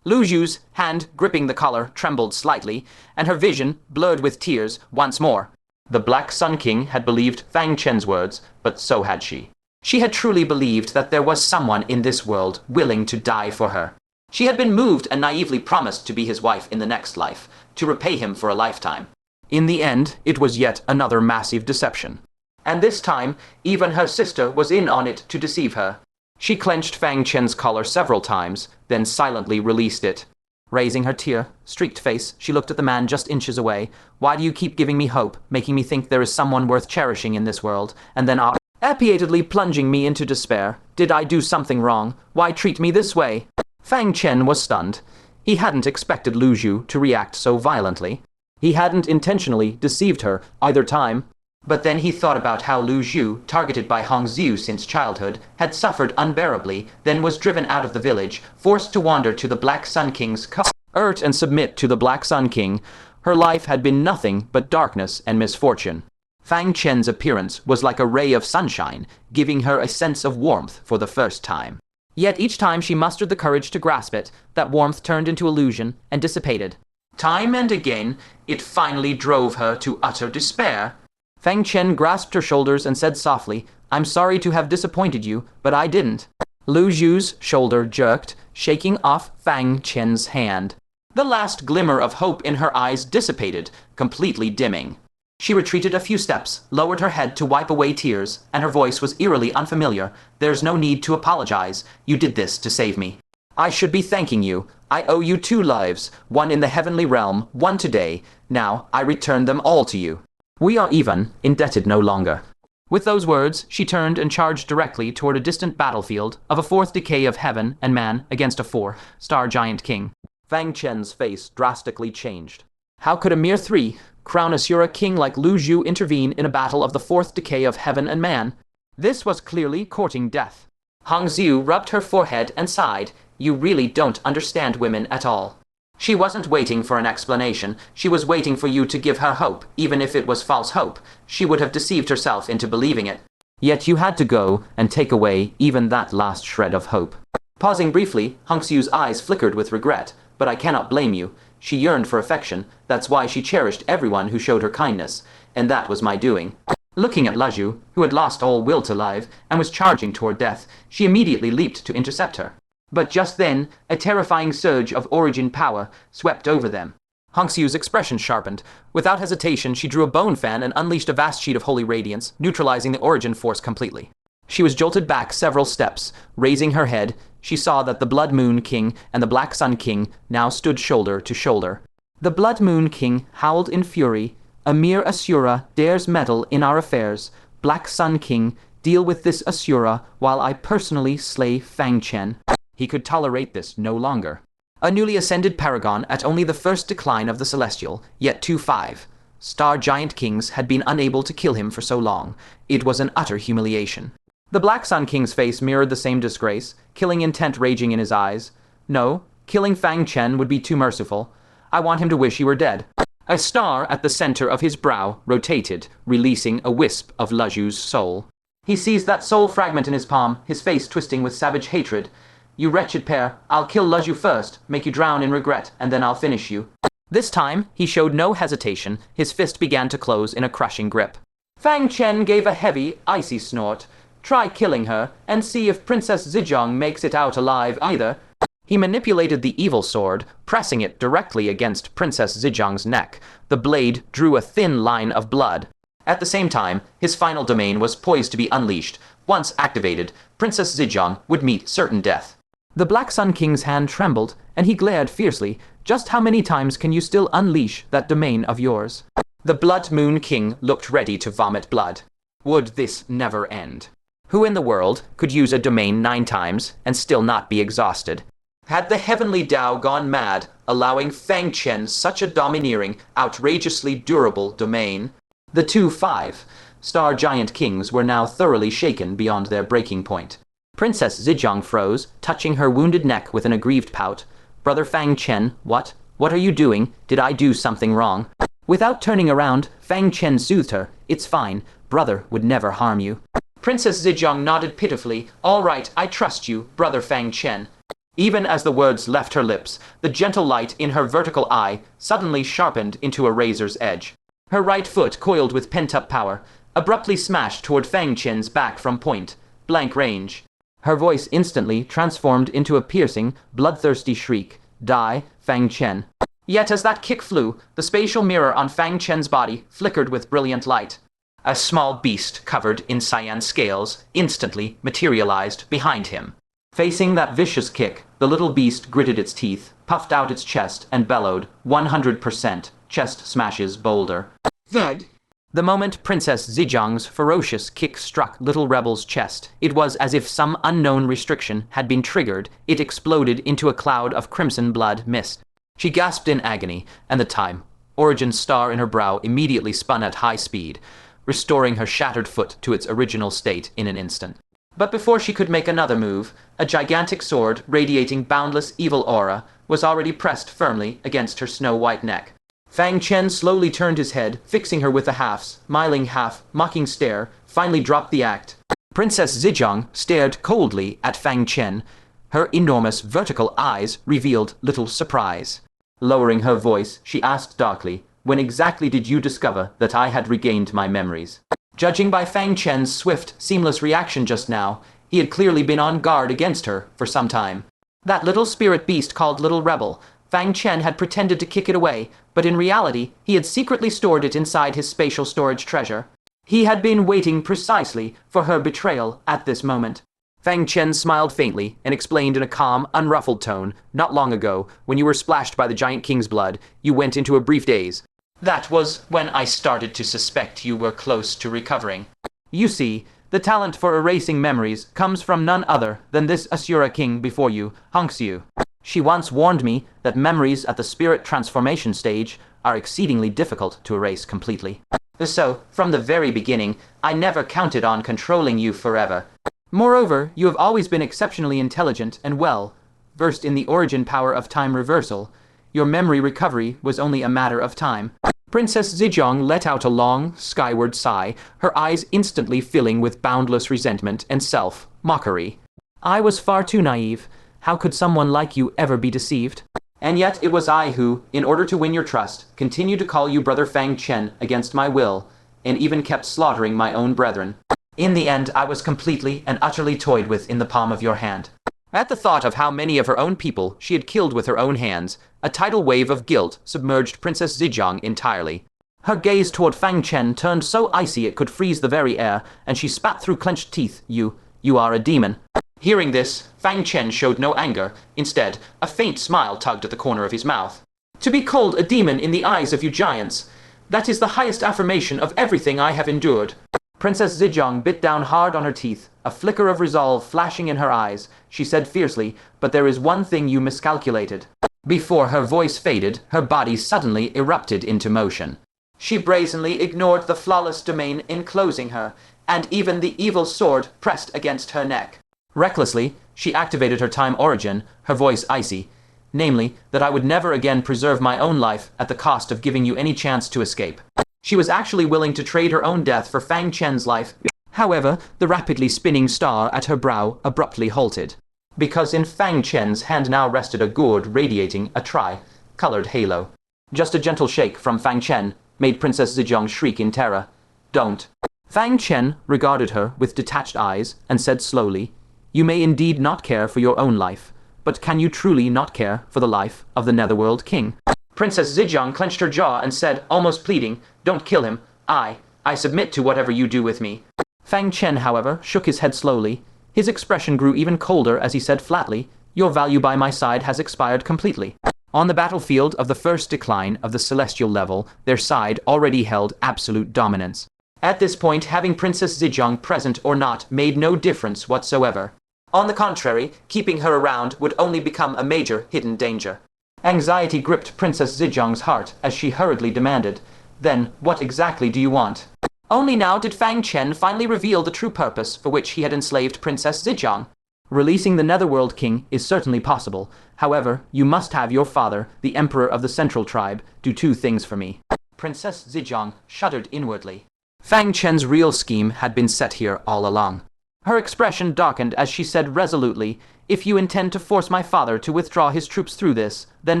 Luzhu's hand gripping the collar trembled slightly, and her vision blurred with tears once more. The Black Sun King had believed Fang Chen's words, but so had she. She had truly believed that there was someone in this world willing to die for her. She had been moved and naively promised to be his wife in the next life, to repay him for a lifetime. In the end, it was yet another massive deception. And this time, even her sister was in on it to deceive her. She clenched Fang Chen's collar several times, then silently released it. Raising her tear-streaked face, she looked at the man just inches away. "Why do you keep giving me hope, making me think there is someone worth cherishing in this world, and then appiatedly plunging me into despair? Did I do something wrong? Why treat me this way?" Fang Chen was stunned. He hadn't expected Luzhu to react so violently. He hadn't intentionally deceived her either time. But then he thought about how Luzhu, targeted by Hongxiu since childhood, had suffered unbearably, then was driven out of the village, forced to wander to the Black Sun King's court and submit to the Black Sun King. Her life had been nothing but darkness and misfortune. Fang Chen's appearance was like a ray of sunshine, giving her a sense of warmth for the first time. Yet each time she mustered the courage to grasp it, that warmth turned into illusion and dissipated. Time and again, it finally drove her to utter despair. Fang Chen grasped her shoulders and said softly, "I'm sorry to have disappointed you, but I didn't." Luzhu's shoulder jerked, shaking off Fang Chen's hand. The last glimmer of hope in her eyes dissipated, completely dimming. She retreated a few steps, lowered her head to wipe away tears, and her voice was eerily unfamiliar. "There's no need to apologize. You did this to save me. I should be thanking you. I owe you 2 lives, one in the heavenly realm, one today. Now I return them all to you. We are even, indebted no longer." With those words, she turned and charged directly toward a distant battlefield of a 4th decay of heaven and man against a 4-star giant king. Fang Chen's face drastically changed. How could a mere 3 crown Asura king like Luzhu intervene in a battle of the 4th decay of heaven and man? This was clearly courting death. Hangxiu rubbed her forehead and sighed. "You really don't understand women at all." She wasn't waiting for an explanation. She was waiting for you to give her hope, even if it was false hope. She would have deceived herself into believing it. Yet you had to go and take away even that last shred of hope. Pausing briefly, Hangxiu's eyes flickered with regret. "But I cannot blame you. She yearned for affection. That's why she cherished everyone who showed her kindness. And that was my doing." Looking at Luzhu, who had lost all will to live and was charging toward death, she immediately leaped to intercept her. But just then, a terrifying surge of origin power swept over them. Hangxiu's expression sharpened. Without hesitation, she drew a bone fan and unleashed a vast sheet of holy radiance, neutralizing the origin force completely. She was jolted back several steps. Raising her head, she saw that the Blood Moon King and the Black Sun King now stood shoulder to shoulder. The Blood Moon King howled in fury. "A mere Asura dares meddle in our affairs. Black Sun King, deal with this Asura while I personally slay Fang Chen." He could tolerate this no longer. A newly ascended paragon at only the first decline of the celestial, yet 2 5-star giant kings had been unable to kill him for so long. It was an utter humiliation. The Black Sun King's face mirrored the same disgrace, killing intent raging in his eyes. "No, killing Fang Chen would be too merciful. I want him to wish he were dead." A star at the center of his brow rotated, releasing a wisp of Luzhu's soul. He seized that soul fragment in his palm, his face twisting with savage hatred. "You wretched pair, I'll kill Luzhu first, make you drown in regret, and then I'll finish you." This time, he showed no hesitation. His fist began to close in a crushing grip. Fang Chen gave a heavy, icy snort. "Try killing her, and see if Princess Zijiang makes it out alive either." He manipulated the evil sword, pressing it directly against Princess Zijiang's neck. The blade drew a thin line of blood. At the same time, his final domain was poised to be unleashed. Once activated, Princess Zijiang would meet certain death. The Black Sun King's hand trembled, and he glared fiercely. "Just how many times can you still unleash that domain of yours?" The Blood Moon King looked ready to vomit blood. Would this never end? Who in the world could use a domain 9 times and still not be exhausted? Had the heavenly Tao gone mad, allowing Fang Chen such a domineering, outrageously durable domain? The 2 5-star giant kings were now thoroughly shaken beyond their breaking point. Princess Zijiang froze, touching her wounded neck with an aggrieved pout. "Brother Fang Chen, what? What are you doing? Did I do something wrong?" Without turning around, Fang Chen soothed her. "It's fine. Brother would never harm you." Princess Zijiang nodded pitifully. "All right, I trust you, Brother Fang Chen." Even as the words left her lips, the gentle light in her vertical eye suddenly sharpened into a razor's edge. Her right foot, coiled with pent-up power, abruptly smashed toward Fang Chen's back from point blank range. Her voice instantly transformed into a piercing, bloodthirsty shriek. "Die, Fang Chen." Yet as that kick flew, the spatial mirror on Fang Chen's body flickered with brilliant light. A small beast covered in cyan scales instantly materialized behind him. Facing that vicious kick, the little beast gritted its teeth, puffed out its chest, and bellowed, 100% chest smashes boulder. "Thud!" The moment Princess Zijiang's ferocious kick struck Little Rebel's chest, it was as if some unknown restriction had been triggered. It exploded into a cloud of crimson blood mist. She gasped in agony, and the time Origin's star in her brow immediately spun at high speed, restoring her shattered foot to its original state in an instant. But before she could make another move, a gigantic sword, radiating boundless evil aura, was already pressed firmly against her snow-white neck. Fang Chen slowly turned his head, fixing her with a half-smiling, half-mocking stare, finally dropped the act. Princess Zijiang stared coldly at Fang Chen. Her enormous vertical eyes revealed little surprise. Lowering her voice, she asked darkly, "When exactly did you discover that I had regained my memories?" Judging by Fang Chen's swift, seamless reaction just now, he had clearly been on guard against her for some time. That little spirit beast called Little Rebel, Fang Chen had pretended to kick it away, but in reality, he had secretly stored it inside his spatial storage treasure. He had been waiting precisely for her betrayal at this moment. Fang Chen smiled faintly and explained in a calm, unruffled tone, "Not long ago, when you were splashed by the Giant King's blood, you went into a brief daze. That was when I started to suspect you were close to recovering. You see, the talent for erasing memories comes from none other than this Asura king before you, Hongxiu. She once warned me that memories at the spirit transformation stage are exceedingly difficult to erase completely. So, from the very beginning, I never counted on controlling you forever. Moreover, you have always been exceptionally intelligent and well-versed in the origin power of time reversal. Your memory recovery was only a matter of time." Princess Zijiang let out a long, skyward sigh, her eyes instantly filling with boundless resentment and self-mockery. "I was far too naive. How could someone like you ever be deceived? And yet it was I who, in order to win your trust, continued to call you Brother Fang Chen against my will, and even kept slaughtering my own brethren. In the end, I was completely and utterly toyed with in the palm of your hand." At the thought of how many of her own people she had killed with her own hands, a tidal wave of guilt submerged Princess Zijiang entirely. Her gaze toward Fang Chen turned so icy it could freeze the very air, and she spat through clenched teeth, You are a demon." Hearing this, Fang Chen showed no anger. Instead, a faint smile tugged at the corner of his mouth. "To be called a demon in the eyes of you giants, that is the highest affirmation of everything I have endured." Princess Zijiang bit down hard on her teeth, a flicker of resolve flashing in her eyes. She said fiercely, "But there is one thing you miscalculated." Before her voice faded, her body suddenly erupted into motion. She brazenly ignored the flawless domain enclosing her, and even the evil sword pressed against her neck. Recklessly, she activated her time origin, her voice icy, namely, that I would never again preserve my own life at the cost of giving you any chance to escape. She was actually willing to trade her own death for Fang Chen's life. However, the rapidly spinning star at her brow abruptly halted, because in Fang Chen's hand now rested a gourd radiating a tri-colored halo. Just a gentle shake from Fang Chen made Princess Zijiang shriek in terror. "Don't." Fang Chen regarded her with detached eyes and said slowly, "You may indeed not care for your own life, but can you truly not care for the life of the Netherworld King?" Princess Zijiang clenched her jaw and said, almost pleading, "Don't kill him. I submit to whatever you do with me." Fang Chen, however, shook his head slowly. His expression grew even colder as he said flatly, "Your value by my side has expired completely." On the battlefield of the first decline of the celestial level, their side already held absolute dominance. At this point, having Princess Zijiang present or not made no difference whatsoever. On the contrary, keeping her around would only become a major hidden danger. Anxiety gripped Princess Zijiang's heart as she hurriedly demanded, "Then, what exactly do you want?" Only now did Fang Chen finally reveal the true purpose for which he had enslaved Princess Zijiang. "Releasing the Netherworld King is certainly possible. However, you must have your father, the Emperor of the Central Tribe, do two things for me." Princess Zijiang shuddered inwardly. Fang Chen's real scheme had been set here all along. Her expression darkened as she said resolutely, "If you intend to force my father to withdraw his troops through this, then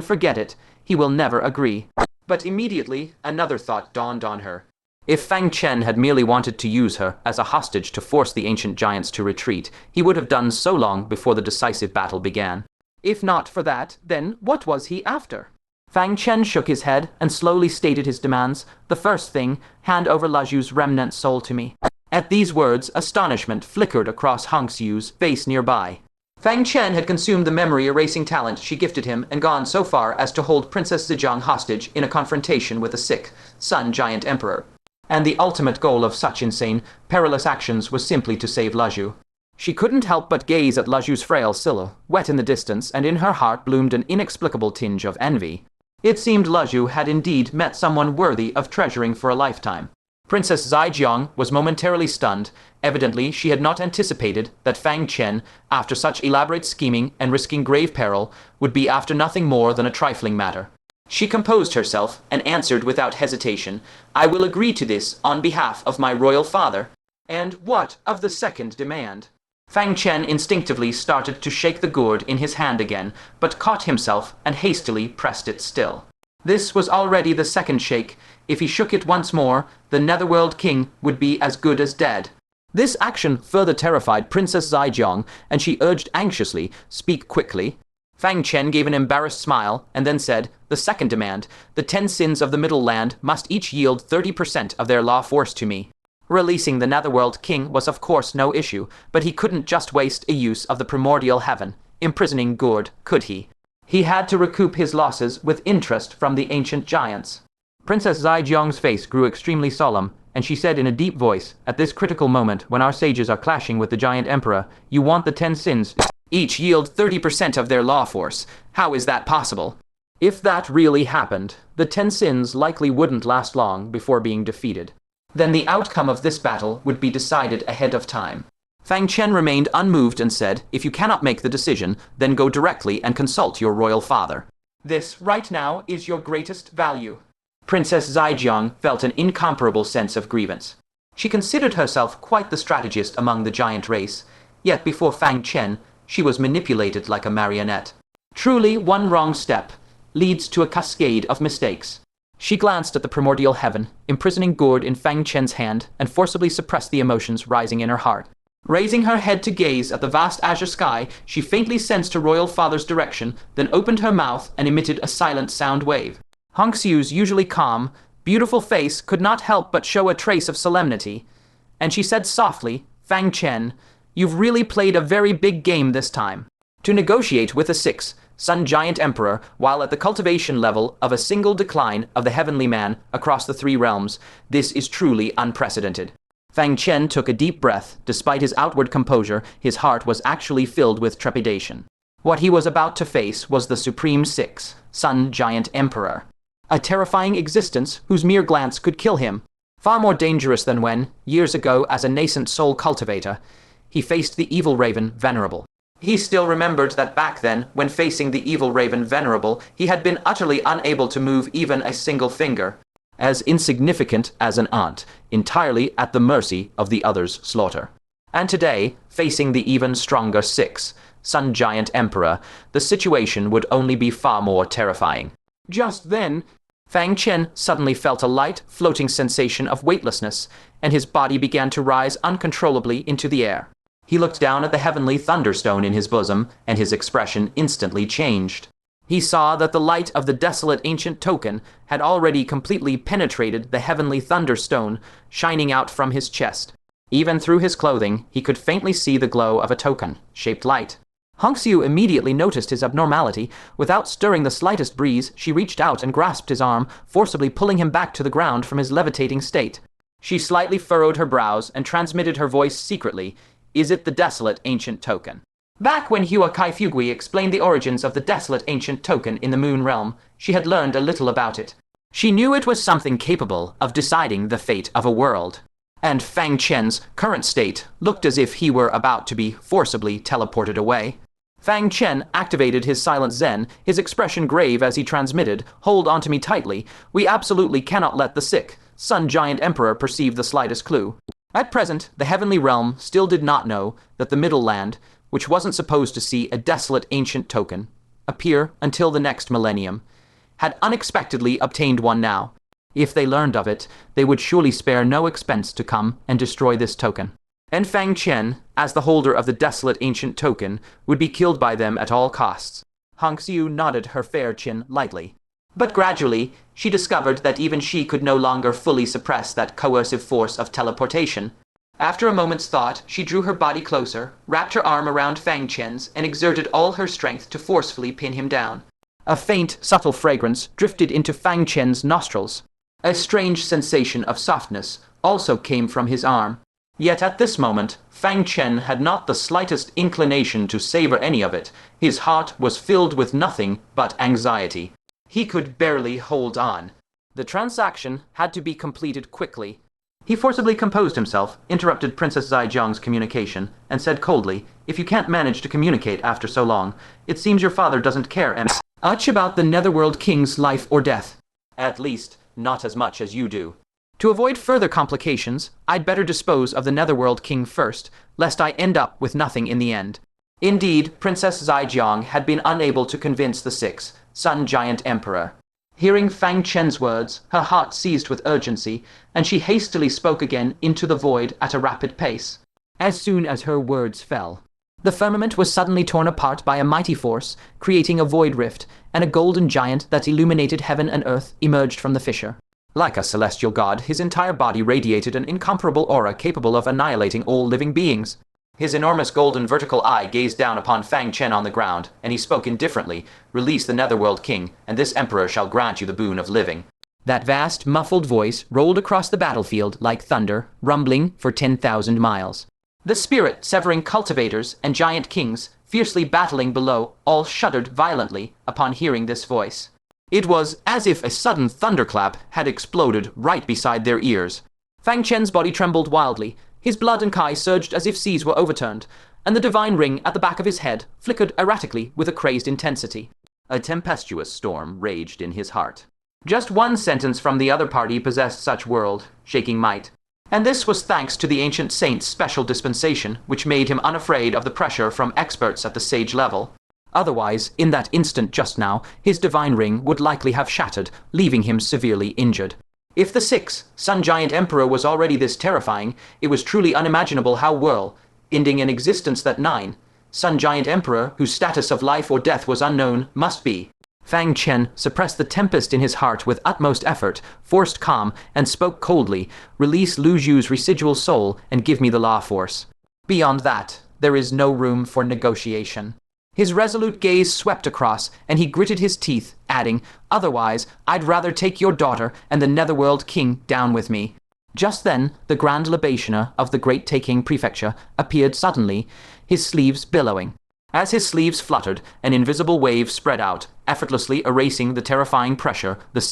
forget it. He will never agree." But immediately, another thought dawned on her. If Fang Chen had merely wanted to use her as a hostage to force the ancient giants to retreat, he would have done so long before the decisive battle began. If not for that, then what was he after? Fang Chen shook his head and slowly stated his demands. "The first thing, hand over Luzhu's remnant soul to me." At these words, astonishment flickered across Hongxiu's face nearby. Fang Chen had consumed the memory-erasing talent she gifted him and gone so far as to hold Princess Zijiang hostage in a confrontation with a sick, sun-giant emperor. And the ultimate goal of such insane, perilous actions was simply to save Luzhu. She couldn't help but gaze at Luzhu's frail silhouette in the distance, and in her heart bloomed an inexplicable tinge of envy. It seemed Luzhu had indeed met someone worthy of treasuring for a lifetime. Princess Zijiang was momentarily stunned. Evidently, she had not anticipated that Fang Chen, after such elaborate scheming and risking grave peril, would be after nothing more than a trifling matter. She composed herself and answered without hesitation, "I will agree to this on behalf of my royal father." "And what of the second demand?" Fang Chen instinctively started to shake the gourd in his hand again, but caught himself and hastily pressed it still. This was already the second shake. If he shook it once more, the Netherworld King would be as good as dead. This action further terrified Princess Zijiang, and she urged anxiously, "Speak quickly." Fang Chen gave an embarrassed smile, and then said, "The second demand, the 10 sins of the Middle Land must each yield 30% of their law force to me." Releasing the Netherworld King was of course no issue, but he couldn't just waste a use of the primordial heaven, imprisoning Gourd, could he? He had to recoup his losses with interest from the ancient giants. Princess Zijiang's face grew extremely solemn, and she said in a deep voice, "At this critical moment, when our sages are clashing with the giant emperor, you want the 10 sins each yield 30% of their law force. How is that possible?" If that really happened, the 10 sins likely wouldn't last long before being defeated. Then the outcome of this battle would be decided ahead of time. Fang Chen remained unmoved and said, "If you cannot make the decision, then go directly and consult your royal father. This, right now, is your greatest value." Princess Zijiang felt an incomparable sense of grievance. She considered herself quite the strategist among the giant race, yet before Fang Chen, she was manipulated like a marionette. Truly, one wrong step leads to a cascade of mistakes. She glanced at the primordial heaven, imprisoning Gourd in Fang Chen's hand, and forcibly suppressed the emotions rising in her heart. Raising her head to gaze at the vast azure sky, she faintly sensed her royal father's direction, then opened her mouth and emitted a silent sound wave. Hong Xiu's usually calm, beautiful face could not help but show a trace of solemnity, and she said softly, "Fang Chen, you've really played a very big game this time. To negotiate with a 6 Sun Giant Emperor while at the cultivation level of a single decline of the Heavenly Man across the 3 realms, this is truly unprecedented." Fang Chen took a deep breath. Despite his outward composure, his heart was actually filled with trepidation. What he was about to face was the Supreme 6 Sun Giant Emperor. A terrifying existence whose mere glance could kill him. Far more dangerous than when, years ago as a nascent soul cultivator, he faced the evil raven Venerable. He still remembered that back then, when facing the evil raven Venerable, he had been utterly unable to move even a single finger. As insignificant as an ant, entirely at the mercy of the other's slaughter. And today, facing the even stronger 6 Sun Giant Emperor, the situation would only be far more terrifying. Just then, Fang Chen suddenly felt a light, floating sensation of weightlessness, and his body began to rise uncontrollably into the air. He looked down at the heavenly thunderstone in his bosom, and his expression instantly changed. He saw that the light of the desolate ancient token had already completely penetrated the heavenly thunderstone, shining out from his chest. Even through his clothing, he could faintly see the glow of a token-shaped light. Hong Xiu immediately noticed his abnormality. Without stirring the slightest breeze, she reached out and grasped his arm, forcibly pulling him back to the ground from his levitating state. She slightly furrowed her brows and transmitted her voice secretly. "Is it the desolate ancient token?" Back when Hua Kaifugui explained the origins of the desolate ancient token in the Moon Realm, she had learned a little about it. She knew it was something capable of deciding the fate of a world. And Fang Chen's current state looked as if he were about to be forcibly teleported away. Fang Chen activated his silent zen, his expression grave as he transmitted, "Hold onto me tightly. We absolutely cannot let the sick Sun Giant Emperor perceive the slightest clue." At present, the Heavenly Realm still did not know that the Middle Land, which wasn't supposed to see a desolate ancient token appear until the next millennium, had unexpectedly obtained one now. If they learned of it, they would surely spare no expense to come and destroy this token. And Fang Chen, as the holder of the desolate ancient token, would be killed by them at all costs. Hong Xiu nodded her fair chin lightly. But gradually, she discovered that even she could no longer fully suppress that coercive force of teleportation. After a moment's thought, she drew her body closer, wrapped her arm around Fang Chen's, and exerted all her strength to forcefully pin him down. A faint, subtle fragrance drifted into Fang Chen's nostrils. A strange sensation of softness also came from his arm. Yet at this moment, Fang Chen had not the slightest inclination to savor any of it. His heart was filled with nothing but anxiety. He could barely hold on. The transaction had to be completed quickly. He forcibly composed himself, interrupted Princess Zijiang's communication, and said coldly, "If you can't manage to communicate after so long, it seems your father doesn't care much about the Netherworld King's life or death. At least, not as much as you do. To avoid further complications, I'd better dispose of the Netherworld King first, lest I end up with nothing in the end. Indeed, Princess Zijiang had been unable to convince the Sun Giant Emperor. Hearing Fang Chen's words, her heart seized with urgency, and she hastily spoke again into the void at a rapid pace. As soon as her words fell, the firmament was suddenly torn apart by a mighty force, creating a void rift, and a golden giant that illuminated heaven and earth emerged from the fissure. Like a celestial god, his entire body radiated an incomparable aura capable of annihilating all living beings. His enormous golden vertical eye gazed down upon Fang Chen on the ground, and he spoke indifferently, "Release the Netherworld King, and this emperor shall grant you the boon of living." That vast, muffled voice rolled across the battlefield like thunder, rumbling for 10,000 miles. The spirit severing cultivators and giant kings, fiercely battling below, all shuddered violently upon hearing this voice. It was as if a sudden thunderclap had exploded right beside their ears. Fang Chen's body trembled wildly. His blood and Kai surged as if seas were overturned, and the divine ring at the back of his head flickered erratically with a crazed intensity. A tempestuous storm raged in his heart. Just one sentence from the other party possessed such world-shaking might, and this was thanks to the ancient saint's special dispensation, which made him unafraid of the pressure from experts at the sage level. Otherwise, in that instant just now, his divine ring would likely have shattered, leaving him severely injured. If the Sun Giant Emperor was already this terrifying, it was truly unimaginable how ending an existence that Sun Giant Emperor, whose status of life or death was unknown, must be. Fang Chen suppressed the tempest in his heart with utmost effort, forced calm, and spoke coldly, "Release Luzhu's residual soul and give me the law force. Beyond that, there is no room for negotiation." His resolute gaze swept across, and he gritted his teeth, adding, "Otherwise, I'd rather take your daughter and the Netherworld King down with me." Just then, the Grand Libationer of the Great Taking Prefecture appeared suddenly, his sleeves billowing. As his sleeves fluttered, an invisible wave spread out, effortlessly erasing the terrifying pressure the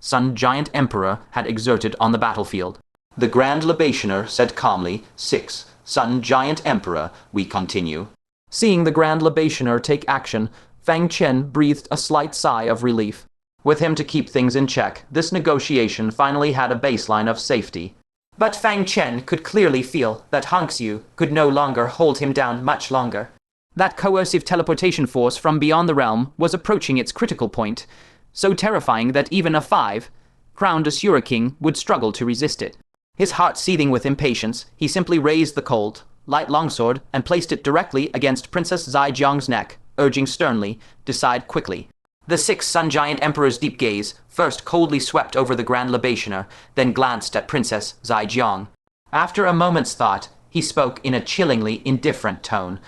Sun Giant Emperor had exerted on the battlefield. The Grand Libationer said calmly, Sun Giant Emperor, we continue." Seeing the Grand Libationer take action, Fang Chen breathed a slight sigh of relief. With him to keep things in check, this negotiation finally had a baseline of safety. But Fang Chen could clearly feel that Hangxiu could no longer hold him down much longer. That coercive teleportation force from beyond the realm was approaching its critical point, so terrifying that even a 5-crowned Asura King would struggle to resist it. His heart seething with impatience, he simply raised the cold, light longsword and placed it directly against Princess Zijiang's neck, urging sternly, "Decide quickly." The Sun Giant Emperor's deep gaze first coldly swept over the Grand Libationer, then glanced at Princess Zijiang. After a moment's thought, he spoke in a chillingly indifferent tone.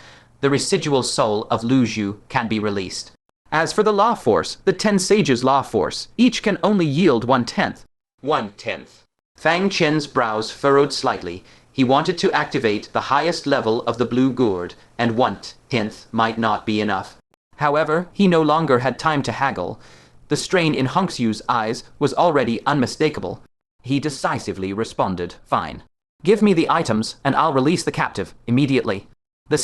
"The residual soul of Luzhu can be released. As for the law force, the 10 sages' law force, each can only yield 1/10. 1/10. Fang Chen's brows furrowed slightly. He wanted to activate the highest level of the blue gourd, and 1/10 might not be enough. However, he no longer had time to haggle. The strain in Hangxiu's eyes was already unmistakable. He decisively responded, "Fine. Give me the items, and I'll release the captive immediately." The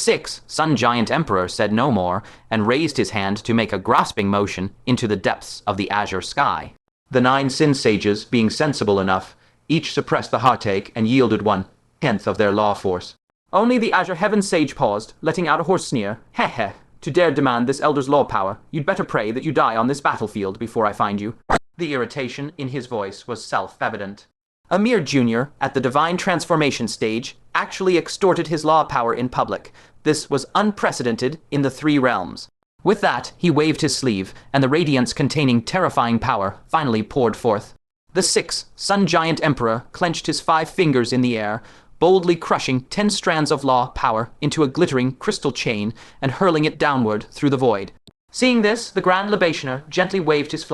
Sun Giant Emperor said no more, and raised his hand to make a grasping motion into the depths of the azure sky. The 9 Sin Sages, being sensible enough, each suppressed the heartache and yielded 1/10 of their law force. Only the Azure Heaven Sage paused, letting out a hoarse sneer. "Heh. To dare demand this Elder's law power, you'd better pray that you die on this battlefield before I find you." The irritation in his voice was self-evident. A mere junior, at the divine transformation stage, actually extorted his law power in public. This was unprecedented in the 3 realms. With that, he waved his sleeve, and the radiance containing terrifying power finally poured forth. The Sun Giant Emperor clenched his 5 fingers in the air, boldly crushing 10 strands of law power into a glittering crystal chain and hurling it downward through the void. Seeing this, the Grand Libationer gently waved his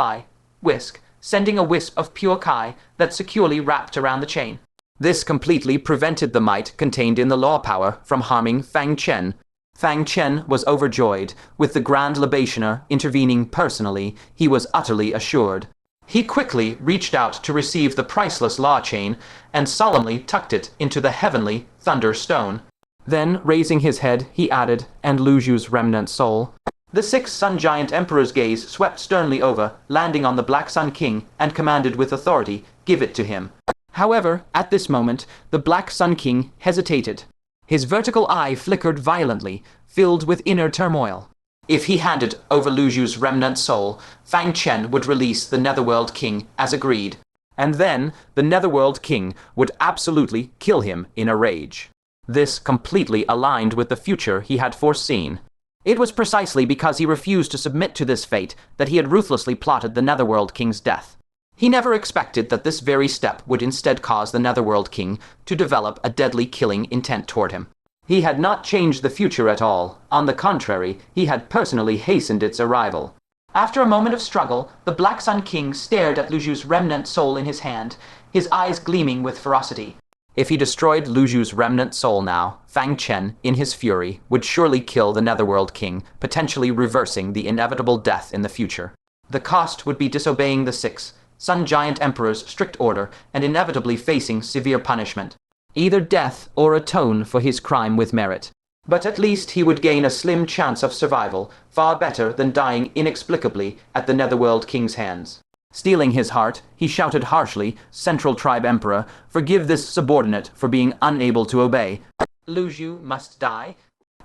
whisk, sending a wisp of pure Kai that securely wrapped around the chain. This completely prevented the might contained in the law power from harming Fang Chen. Fang Chen was overjoyed. With the Grand Libationer intervening personally, he was utterly assured. He quickly reached out to receive the priceless law chain and solemnly tucked it into the heavenly thunder stone. Then, raising his head, he added, "And Luzhu's remnant soul." The 6 Sun Giant Emperor's gaze swept sternly over, landing on the Black Sun King, and commanded with authority, "Give it to him." However, at this moment, the Black Sun King hesitated. His vertical eye flickered violently, filled with inner turmoil. If he handed over Luzhu's remnant soul, Fang Chen would release the Netherworld King as agreed. And then, the Netherworld King would absolutely kill him in a rage. This completely aligned with the future he had foreseen. It was precisely because he refused to submit to this fate that he had ruthlessly plotted the Netherworld King's death. He never expected that this very step would instead cause the Netherworld King to develop a deadly killing intent toward him. He had not changed the future at all. On the contrary, he had personally hastened its arrival. After a moment of struggle, the Black Sun King stared at Luzhu's remnant soul in his hand, his eyes gleaming with ferocity. If he destroyed Luzhu's remnant soul now, Fang Chen, in his fury, would surely kill the Netherworld King, potentially reversing the inevitable death in the future. The cost would be disobeying the 6 Sun Giant Emperor's strict order and inevitably facing severe punishment. Either death or atone for his crime with merit. But at least he would gain a slim chance of survival, far better than dying inexplicably at the Netherworld King's hands. Steeling his heart, he shouted harshly, "Central Tribe Emperor, forgive this subordinate for being unable to obey. Luzhu must die."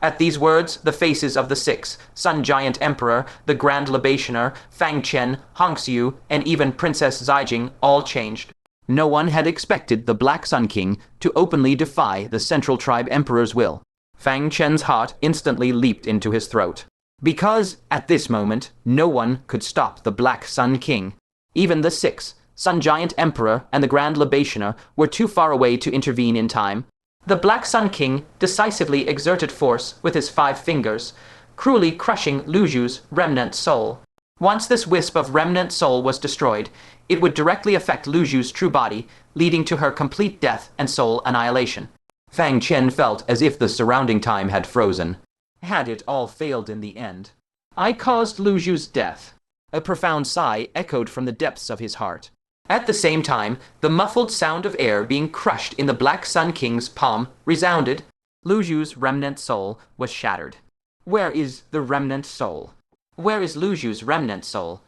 At these words, the faces of the 6 Sun Giant Emperor, the Grand Libationer, Fang Chen, Hongxiu, and even Princess Zijiang all changed. No one had expected the Black Sun King to openly defy the Central Tribe Emperor's will. Fang Chen's heart instantly leaped into his throat. Because, at this moment, no one could stop the Black Sun King. Even the 6 Sun Giant Emperor and the Grand Libationer were too far away to intervene in time. The Black Sun King decisively exerted force with his 5 fingers, cruelly crushing Luzhu's remnant soul. Once this wisp of remnant soul was destroyed, it would directly affect Luzhu's true body, leading to her complete death and soul annihilation. Fang Chen felt as if the surrounding time had frozen. Had it all failed in the end? I caused Luzhu's death. A profound sigh echoed from the depths of his heart. At the same time, the muffled sound of air being crushed in the Black Sun King's palm resounded. Luzhu's remnant soul was shattered. Where is the remnant soul? Where is Luzhu's remnant soul?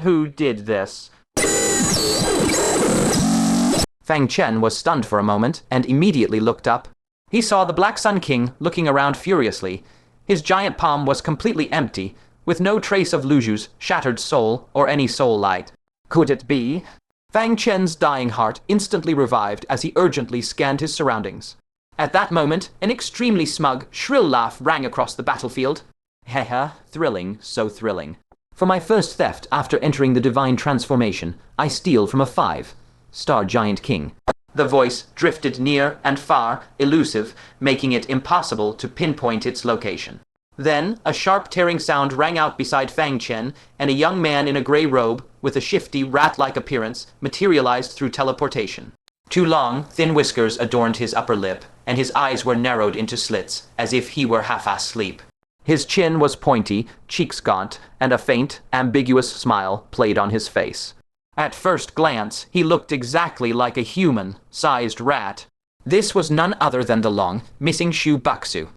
Who did this? Fang Chen was stunned for a moment and immediately looked up. He saw the Black Sun King looking around furiously. His giant palm was completely empty, with no trace of Luzhu's shattered soul or any soul light. Could it be? Fang Chen's dying heart instantly revived as he urgently scanned his surroundings. At that moment, an extremely smug, shrill laugh rang across the battlefield. Hehe, thrilling, so thrilling. For my first theft after entering the divine transformation, I steal from a 5-star giant king. The voice drifted near and far, elusive, making it impossible to pinpoint its location. Then, a sharp tearing sound rang out beside Fang Chen, and a young man in a gray robe, with a shifty, rat-like appearance, materialized through teleportation. 2 long, thin whiskers adorned his upper lip, and his eyes were narrowed into slits, as if he were half asleep. His chin was pointy, cheeks gaunt, and a faint, ambiguous smile played on his face. At first glance, he looked exactly like a human-sized rat. This was none other than the long, missing Shu Baksu.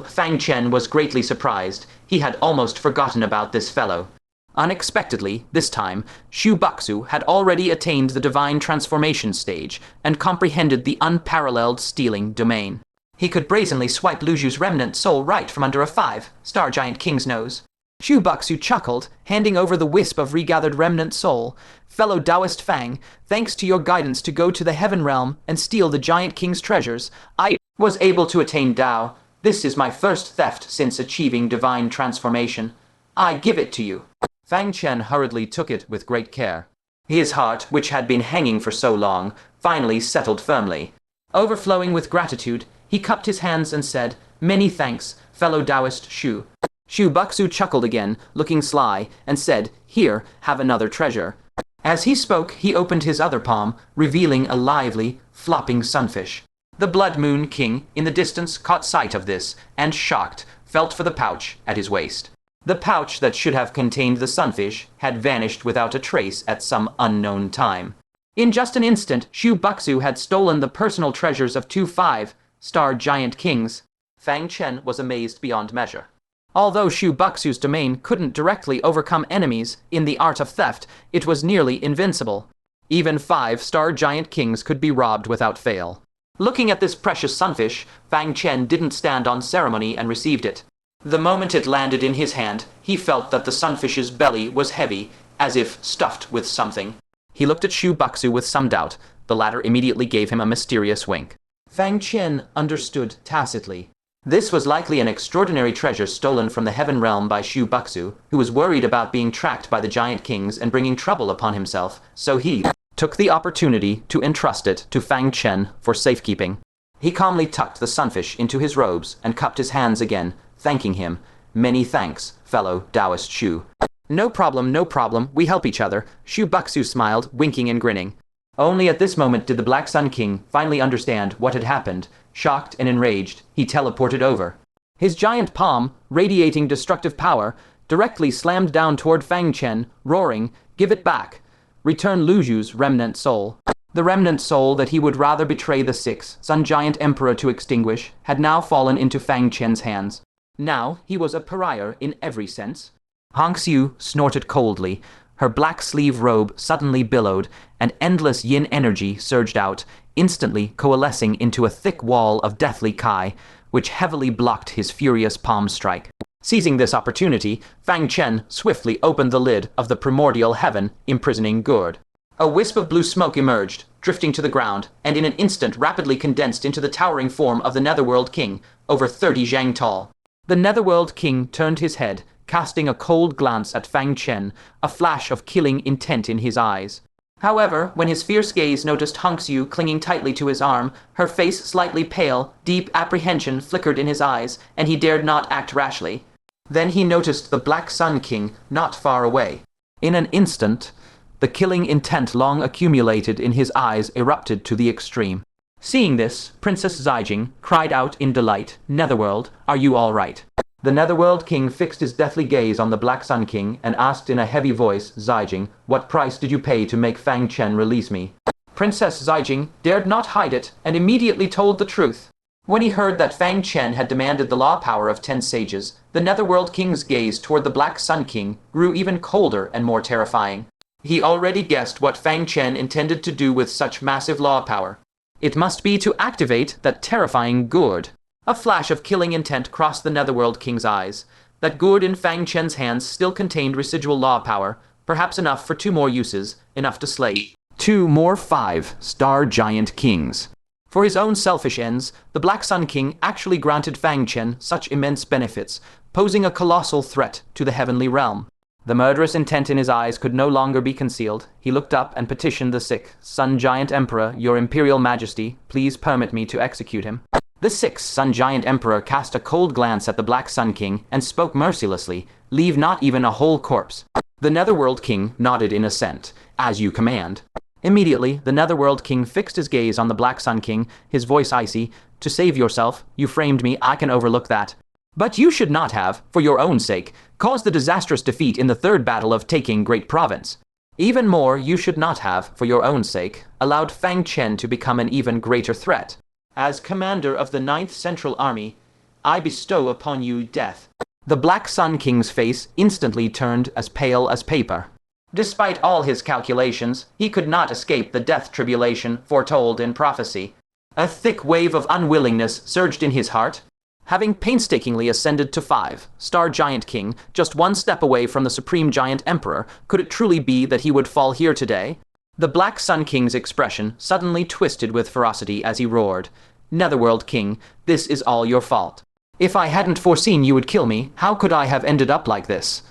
Fang Chen was greatly surprised. He had almost forgotten about this fellow. Unexpectedly, this time, Shu Baksu had already attained the divine transformation stage and comprehended the unparalleled stealing domain. He could brazenly swipe Luzhu's remnant soul right from under a 5-star giant king's nose. Shu Baksu chuckled, handing over the wisp of regathered remnant soul. "Fellow Taoist Fang, thanks to your guidance to go to the heaven realm and steal the giant king's treasures, I was able to attain Tao. This is my first theft since achieving divine transformation. I give it to you." Fang Chen hurriedly took it with great care. His heart, which had been hanging for so long, finally settled firmly. Overflowing with gratitude, he cupped his hands and said, "Many thanks, fellow Taoist Shu." Shu Baksu chuckled again, looking sly, and said, "Here, have another treasure." As he spoke, he opened his other palm, revealing a lively, flopping sunfish. The Blood Moon King, in the distance, caught sight of this, and, shocked, felt for the pouch at his waist. The pouch that should have contained the sunfish had vanished without a trace at some unknown time. In just an instant, Shu Baksu had stolen the personal treasures of 2 5-star giant kings. Fang Chen was amazed beyond measure. Although Shu Buxu's domain couldn't directly overcome enemies in the art of theft, it was nearly invincible. Even 5-star giant kings could be robbed without fail. Looking at this precious sunfish, Fang Chen didn't stand on ceremony and received it. The moment it landed in his hand, he felt that the sunfish's belly was heavy, as if stuffed with something. He looked at Shu Buxu with some doubt. The latter immediately gave him a mysterious wink. Fang Chen understood tacitly. This was likely an extraordinary treasure stolen from the heaven realm by Shu Buxu, who was worried about being tracked by the giant kings and bringing trouble upon himself, so he took the opportunity to entrust it to Fang Chen for safekeeping. He calmly tucked the sunfish into his robes and cupped his hands again, thanking him. Many thanks, fellow Taoist Shu. No problem, we help each other, Shu Buxu smiled, winking and grinning. Only at this moment did the Black Sun King finally understand what had happened. Shocked and enraged, he teleported over. His giant palm, radiating destructive power, directly slammed down toward Fang Chen, roaring, "Give it back! Return Luzhu's remnant soul." The remnant soul that he would rather betray the 6th Sun Giant Emperor to extinguish had now fallen into Fang Chen's hands. Now he was a pariah in every sense. Hong Xiu snorted coldly. Her black sleeve robe suddenly billowed, and endless yin energy surged out, instantly coalescing into a thick wall of deathly Kai, which heavily blocked his furious palm strike. Seizing this opportunity, Fang Chen swiftly opened the lid of the primordial heaven imprisoning gourd. A wisp of blue smoke emerged, drifting to the ground, and in an instant rapidly condensed into the towering form of the Netherworld King, over 30 zhang tall. The Netherworld King turned his head, casting a cold glance at Fang Chen, a flash of killing intent in his eyes. However, when his fierce gaze noticed Hong Xiu clinging tightly to his arm, her face slightly pale, deep apprehension flickered in his eyes, and he dared not act rashly. Then he noticed the Black Sun King not far away. In an instant, the killing intent long accumulated in his eyes erupted to the extreme. Seeing this, Princess Zijiang cried out in delight, "Netherworld, are you all right?" The Netherworld King fixed his deathly gaze on the Black Sun King and asked in a heavy voice, "Zijiang, what price did you pay to make Fang Chen release me?" Princess Zijiang dared not hide it and immediately told the truth. When he heard that Fang Chen had demanded the law power of 10 sages, the Netherworld King's gaze toward the Black Sun King grew even colder and more terrifying. He already guessed what Fang Chen intended to do with such massive law power. It must be to activate that terrifying gourd. A flash of killing intent crossed the Netherworld King's eyes. That gourd in Fang Chen's hands still contained residual law power, perhaps enough for 2 more uses, enough to slay 2 more 5-star giant kings. For his own selfish ends, the Black Sun King actually granted Fang Chen such immense benefits, posing a colossal threat to the heavenly realm. The murderous intent in his eyes could no longer be concealed. He looked up and petitioned the 6th Sun Giant Emperor, "Your Imperial Majesty, please permit me to execute him." The 6th Sun Giant Emperor cast a cold glance at the Black Sun King and spoke mercilessly, "Leave not even a whole corpse." The Netherworld King nodded in assent. "As you command." Immediately, the Netherworld King fixed his gaze on the Black Sun King, his voice icy. "To save yourself, you framed me, I can overlook that. But you should not have, for your own sake, caused the disastrous defeat in the 3rd battle of taking Great Province. Even more, you should not have, for your own sake, allowed Fang Chen to become an even greater threat. As commander of the 9th Central Army, I bestow upon you death." The Black Sun King's face instantly turned as pale as paper. Despite all his calculations, he could not escape the death tribulation foretold in prophecy. A thick wave of unwillingness surged in his heart. Having painstakingly ascended to 5-star Giant King, just 1 step away from the Supreme Giant Emperor, could it truly be that he would fall here today? The Black Sun King's expression suddenly twisted with ferocity as he roared, "Netherworld King, this is all your fault. If I hadn't foreseen you would kill me, how could I have ended up like this?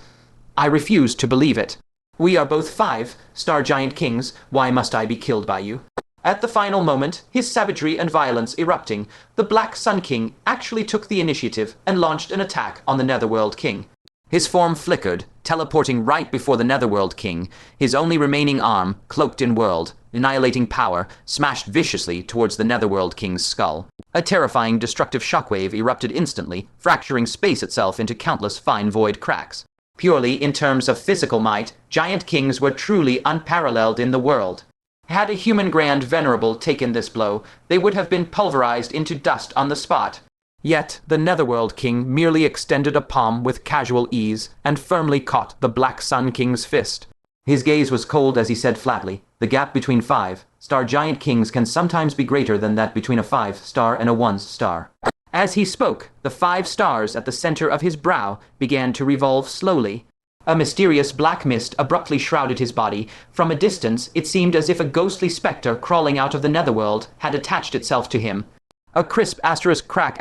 I refuse to believe it. We are both 5-star Giant Kings, why must I be killed by you?" At the final moment, his savagery and violence erupting, the Black Sun King actually took the initiative and launched an attack on the Netherworld King. His form flickered, teleporting right before the Netherworld King, his only remaining arm, cloaked in world, annihilating power, smashed viciously towards the Netherworld King's skull. A terrifying destructive shockwave erupted instantly, fracturing space itself into countless fine void cracks. Purely in terms of physical might, Giant Kings were truly unparalleled in the world. Had a human Grand Venerable taken this blow, they would have been pulverized into dust on the spot. Yet the Netherworld King merely extended a palm with casual ease and firmly caught the Black Sun King's fist. His gaze was cold as he said flatly, "The gap between 5-star giant kings can sometimes be greater than that between a 5-star and a 1-star. As he spoke, the 5 stars at the center of his brow began to revolve slowly. A mysterious black mist abruptly shrouded his body. From a distance, it seemed as if a ghostly specter crawling out of the netherworld had attached itself to him. A crisp crack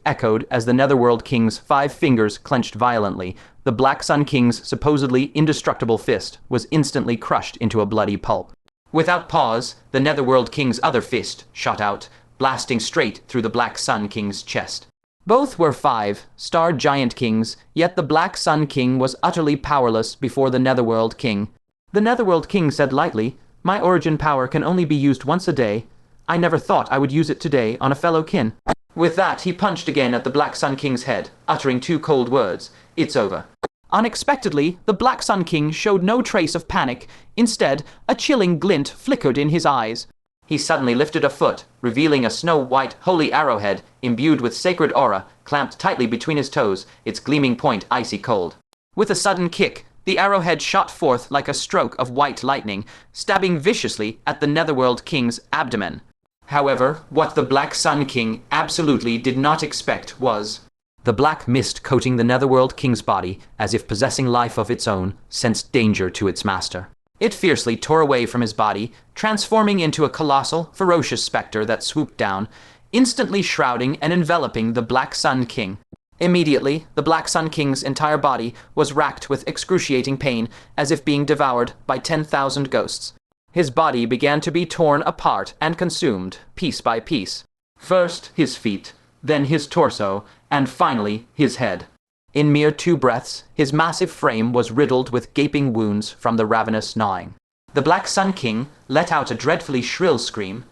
echoed as the Netherworld King's 5 fingers clenched violently. The Black Sun King's supposedly indestructible fist was instantly crushed into a bloody pulp. Without pause, the Netherworld King's other fist shot out, blasting straight through the Black Sun King's chest. Both were 5-star giant kings, yet the Black Sun King was utterly powerless before the Netherworld King. The Netherworld King said lightly, "My origin power can only be used once a day. I never thought I would use it today on a fellow kin." With that, he punched again at the Black Sun King's head, uttering 2 cold words, "It's over." Unexpectedly, the Black Sun King showed no trace of panic. Instead, a chilling glint flickered in his eyes. He suddenly lifted a foot, revealing a snow-white holy arrowhead imbued with sacred aura, clamped tightly between his toes, its gleaming point icy cold. With a sudden kick, the arrowhead shot forth like a stroke of white lightning, stabbing viciously at the Netherworld King's abdomen. However, what the Black Sun King absolutely did not expect was the black mist coating the Netherworld King's body, as if possessing life of its own, sensed danger to its master. It fiercely tore away from his body, transforming into a colossal, ferocious specter that swooped down, instantly shrouding and enveloping the Black Sun King. Immediately, the Black Sun King's entire body was racked with excruciating pain, as if being devoured by 10,000 ghosts. His body began to be torn apart and consumed, piece by piece. First his feet, then his torso, and finally his head. In mere 2 breaths, his massive frame was riddled with gaping wounds from the ravenous gnawing. The Black Sun King let out a dreadfully shrill scream.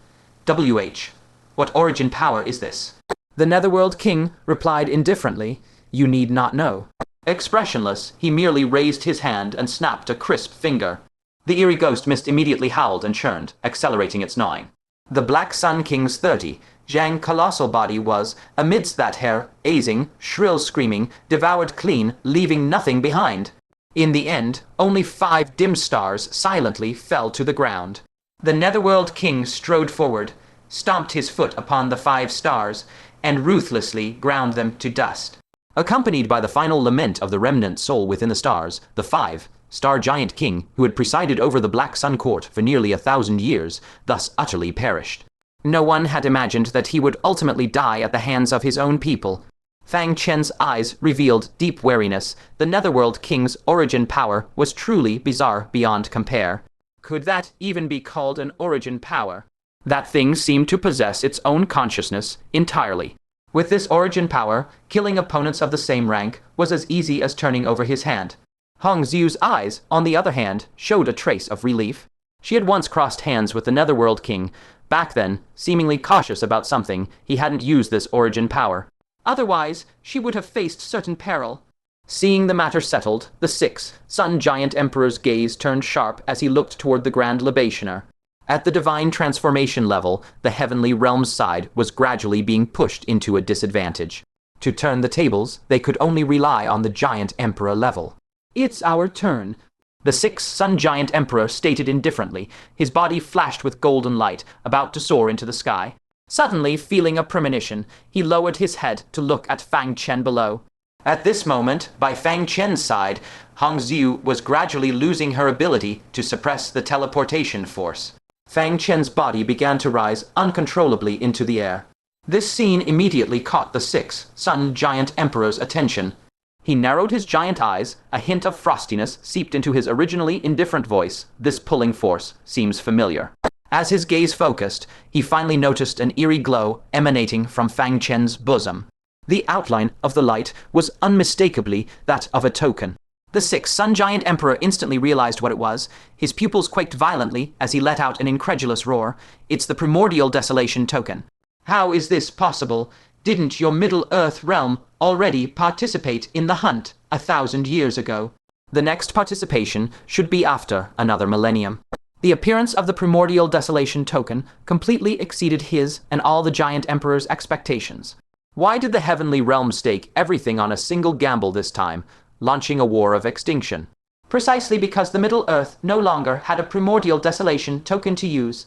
"WH, what origin power is this?" The Netherworld King replied indifferently, "You need not know." Expressionless, he merely raised his hand and snapped a crisp finger. The eerie ghost mist immediately howled and churned, accelerating its gnawing. The Black Sun King's 30 Zhang colossal body was, amidst that hair-azing, shrill screaming, devoured clean, leaving nothing behind. In the end, only 5 dim stars silently fell to the ground. The Netherworld King strode forward, stomped his foot upon the 5 stars, and ruthlessly ground them to dust. Accompanied by the final lament of the remnant soul within the stars, the 5-star giant king, who had presided over the Black Sun Court for nearly 1,000 years, thus utterly perished. No one had imagined that he would ultimately die at the hands of his own people. Fang Chen's eyes revealed deep wariness. The Netherworld King's origin power was truly bizarre beyond compare. Could that even be called an origin power? That thing seemed to possess its own consciousness entirely. With this origin power, killing opponents of the same rank was as easy as turning over his hand. Hongxiu's eyes, on the other hand, showed a trace of relief. She had once crossed hands with the Netherworld King. Back then, seemingly cautious about something, he hadn't used this origin power. Otherwise, she would have faced certain peril. Seeing the matter settled, the 6-Sun Giant Emperor's gaze turned sharp as he looked toward the Grand Libationer. At the divine transformation level, the heavenly realm's side was gradually being pushed into a disadvantage. To turn the tables, they could only rely on the Giant Emperor level. "It's our turn," the 6-Sun Giant Emperor stated indifferently. His body flashed with golden light, about to soar into the sky. Suddenly, feeling a premonition, he lowered his head to look at Fang Chen below. At this moment, by Fang Chen's side, Hongxiu was gradually losing her ability to suppress the teleportation force. Fang Chen's body began to rise uncontrollably into the air. This scene immediately caught the 6-Sun Giant Emperor's attention. He narrowed his giant eyes, a hint of frostiness seeped into his originally indifferent voice. "This pulling force seems familiar." As his gaze focused, he finally noticed an eerie glow emanating from Fang Chen's bosom. The outline of the light was unmistakably that of a token. The 6-Sun Giant Emperor instantly realized what it was. His pupils quaked violently as he let out an incredulous roar. "It's the primordial Desolation Token." "How is this possible? Didn't your Middle-earth realm already participate in the hunt 1,000 years ago?" The next participation should be after another millennium. The appearance of the primordial Desolation Token completely exceeded his and all the Giant Emperor's expectations. Why did the Heavenly Realm stake everything on a single gamble this time, launching a war of extinction? Precisely because the Middle Earth no longer had a primordial desolation token to use,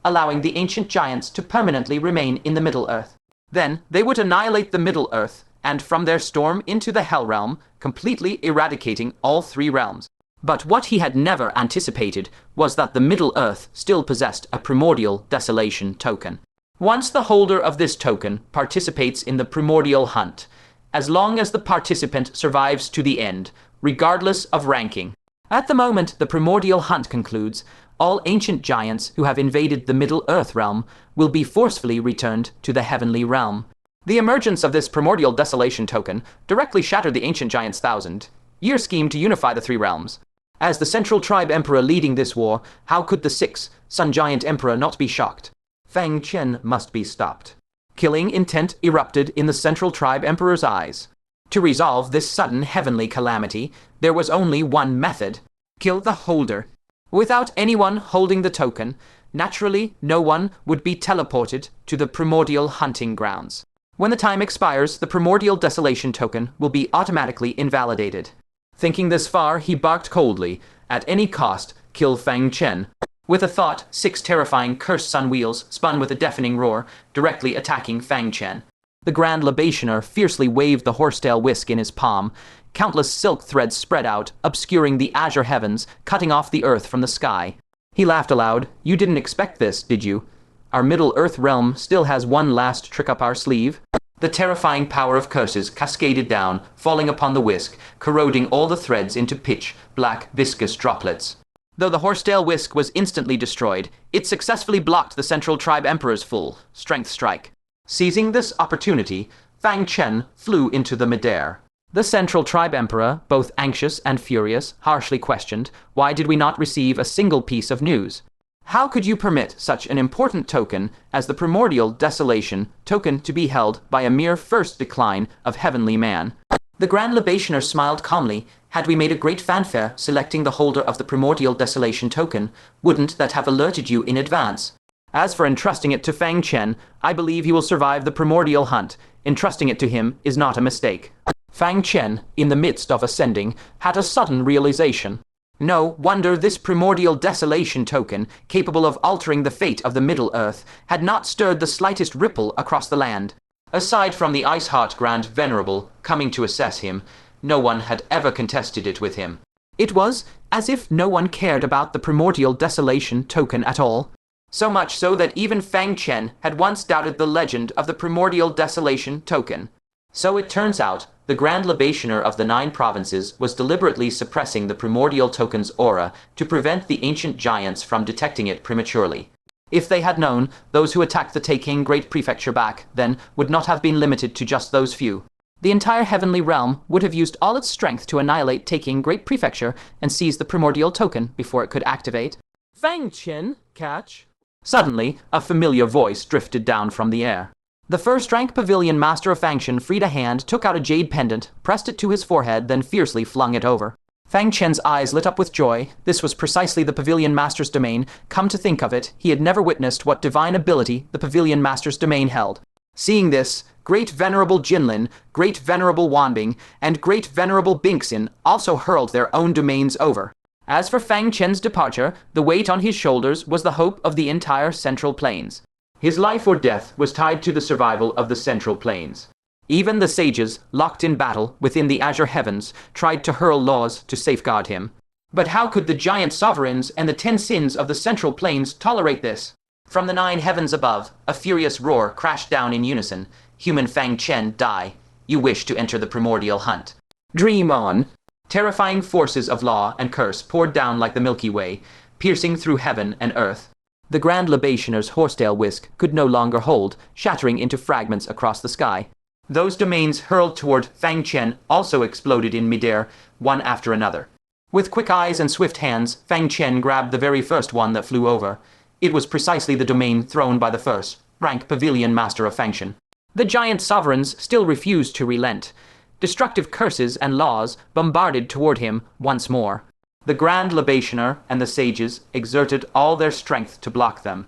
allowing the ancient giants to permanently remain in the Middle Earth. Then they would annihilate the Middle Earth, and from their storm into the Hell Realm, completely eradicating all three realms. But what he had never anticipated was that the Middle Earth still possessed a primordial desolation token. Once the holder of this token participates in the primordial hunt, as long as the participant survives to the end, regardless of ranking. At the moment the primordial hunt concludes, all ancient giants who have invaded the Middle Earth realm will be forcefully returned to the Heavenly Realm. The emergence of this primordial desolation token directly shattered the ancient giants' thousand-year scheme to unify the three realms. As the Central Tribe Emperor leading this war, how could the sixth Sun Giant Emperor not be shocked? Fang Chen must be stopped. Killing intent erupted in the Central Tribe Emperor's eyes. To resolve this sudden heavenly calamity, there was only one method: kill the holder. Without anyone holding the token, naturally no one would be teleported to the primordial hunting grounds. When the time expires, the primordial desolation token will be automatically invalidated. Thinking this far, he barked coldly, at any cost, kill Fang Chen. With a thought, 6 terrifying cursed sun wheels spun with a deafening roar, directly attacking Fang Chen. The Grand Libationer fiercely waved the horsetail whisk in his palm. Countless silk threads spread out, obscuring the azure heavens, cutting off the earth from the sky. He laughed aloud. You didn't expect this, did you? Our Middle Earth realm still has one last trick up our sleeve. The terrifying power of curses cascaded down, falling upon the whisk, corroding all the threads into pitch, black, viscous droplets. Though the horsetail whisk was instantly destroyed, it successfully blocked the Central Tribe Emperor's full strength strike. Seizing this opportunity, Fang Chen flew into the midair. The Central Tribe Emperor, both anxious and furious, harshly questioned, why did we not receive a single piece of news? How could you permit such an important token as the primordial desolation token to be held by a mere first decline of heavenly man? The Grand Libationer smiled calmly. Had we made a great fanfare selecting the holder of the primordial desolation token, wouldn't that have alerted you in advance? As for entrusting it to Fang Chen, I believe he will survive the primordial hunt. Entrusting it to him is not a mistake. Fang Chen, in the midst of ascending, had a sudden realization. No wonder this primordial desolation token, capable of altering the fate of the Middle Earth, had not stirred the slightest ripple across the land. Aside from the ice-hot Grand Venerable coming to assess him, no one had ever contested it with him. It was as if no one cared about the primordial desolation token at all. So much so that even Fang Chen had once doubted the legend of the primordial desolation token. So it turns out, the Grand Libationer of the 9 provinces was deliberately suppressing the primordial token's aura to prevent the ancient giants from detecting it prematurely. If they had known, those who attacked the Taking Great Prefecture back then would not have been limited to just those few. The entire heavenly realm would have used all its strength to annihilate Taking Great Prefecture and seize the primordial token before it could activate. Fang Chen, catch. Suddenly, a familiar voice drifted down from the air. The first-rank pavilion master of Fang Chen freed a hand, took out a jade pendant, pressed it to his forehead, then fiercely flung it over. Fang Chen's eyes lit up with joy. This was precisely the pavilion master's domain. Come to think of it, he had never witnessed what divine ability the pavilion master's domain held. Seeing this, Great Venerable Jinlin, Great Venerable Wanbing, and Great Venerable Bingxin also hurled their own domains over. As for Fang Chen's departure, the weight on his shoulders was the hope of the entire Central Plains. His life or death was tied to the survival of the Central Plains. Even the sages, locked in battle within the azure heavens, tried to hurl laws to safeguard him. But how could the giant sovereigns and the 10 sins of the Central Plains tolerate this? From the 9 heavens above, a furious roar crashed down in unison. Human Fang Chen, die. You wish to enter the primordial hunt. Dream on. Terrifying forces of law and curse poured down like the Milky Way, piercing through heaven and earth. The Grand Libationer's horsetail whisk could no longer hold, shattering into fragments across the sky. Those domains hurled toward Fang Chen also exploded in midair, one after another. With quick eyes and swift hands, Fang Chen grabbed the very first one that flew over. It was precisely the domain thrown by the first-rank pavilion master of Fang Chen. The giant sovereigns still refused to relent. Destructive curses and laws bombarded toward him once more. The Grand Libationer and the sages exerted all their strength to block them,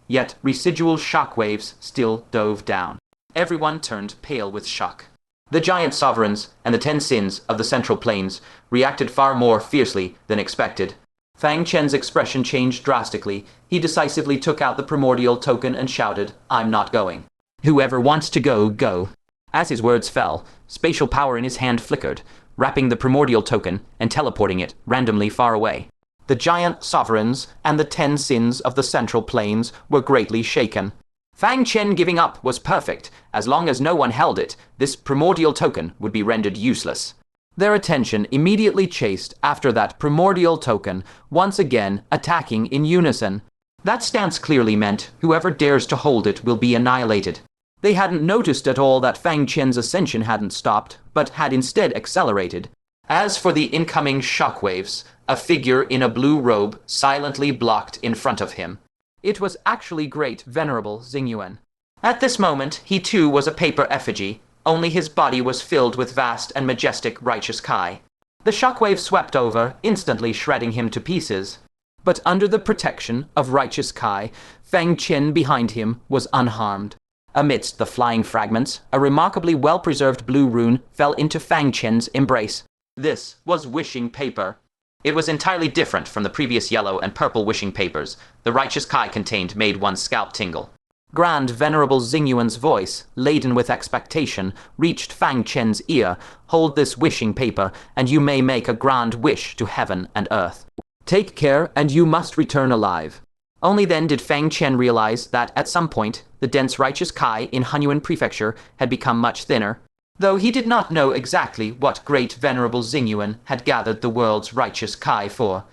yet residual shockwaves still dove down. everyone turned pale with shock. The giant sovereigns and the 10 sins of the Central Plains reacted far more fiercely than expected. Fang Chen's expression changed drastically. He decisively took out the primordial token and shouted, "I'm not going. Whoever wants to go, go." As his words fell, spatial power in his hand flickered, wrapping the primordial token and teleporting it randomly far away. The giant sovereigns and the 10 sins of the Central Plains were greatly shaken. Fang Chen giving up was perfect. As long as no one held it, this primordial token would be rendered useless. Their attention immediately chased after that primordial token, once again attacking in unison. That stance clearly meant whoever dares to hold it will be annihilated. They hadn't noticed at all that Fang Chen's ascension hadn't stopped, but had instead accelerated. As for the incoming shockwaves, a figure in a blue robe silently blocked in front of him. It was actually Great Venerable Zijiang. At this moment, he too was a paper effigy, only his body was filled with vast and majestic righteous Kai. The shockwave swept over, instantly shredding him to pieces. But under the protection of righteous Kai, Fang Chen behind him was unharmed. Amidst the flying fragments, a remarkably well-preserved blue rune fell into Fang Chen's embrace. This was wishing paper. It was entirely different from the previous yellow and purple wishing papers the righteous Kai contained made one's scalp tingle. Grand Venerable Zijiang's voice, laden with expectation, reached Fang Chen's ear. "Hold this wishing paper, and you may make a grand wish to heaven and earth. Take care, and you must return alive." Only then did Fang Chen realize that, at some point, the dense righteous Kai in Hunyuan Prefecture had become much thinner. Though he did not know exactly what Great Venerable Zijiang had gathered the world's righteous Kai for,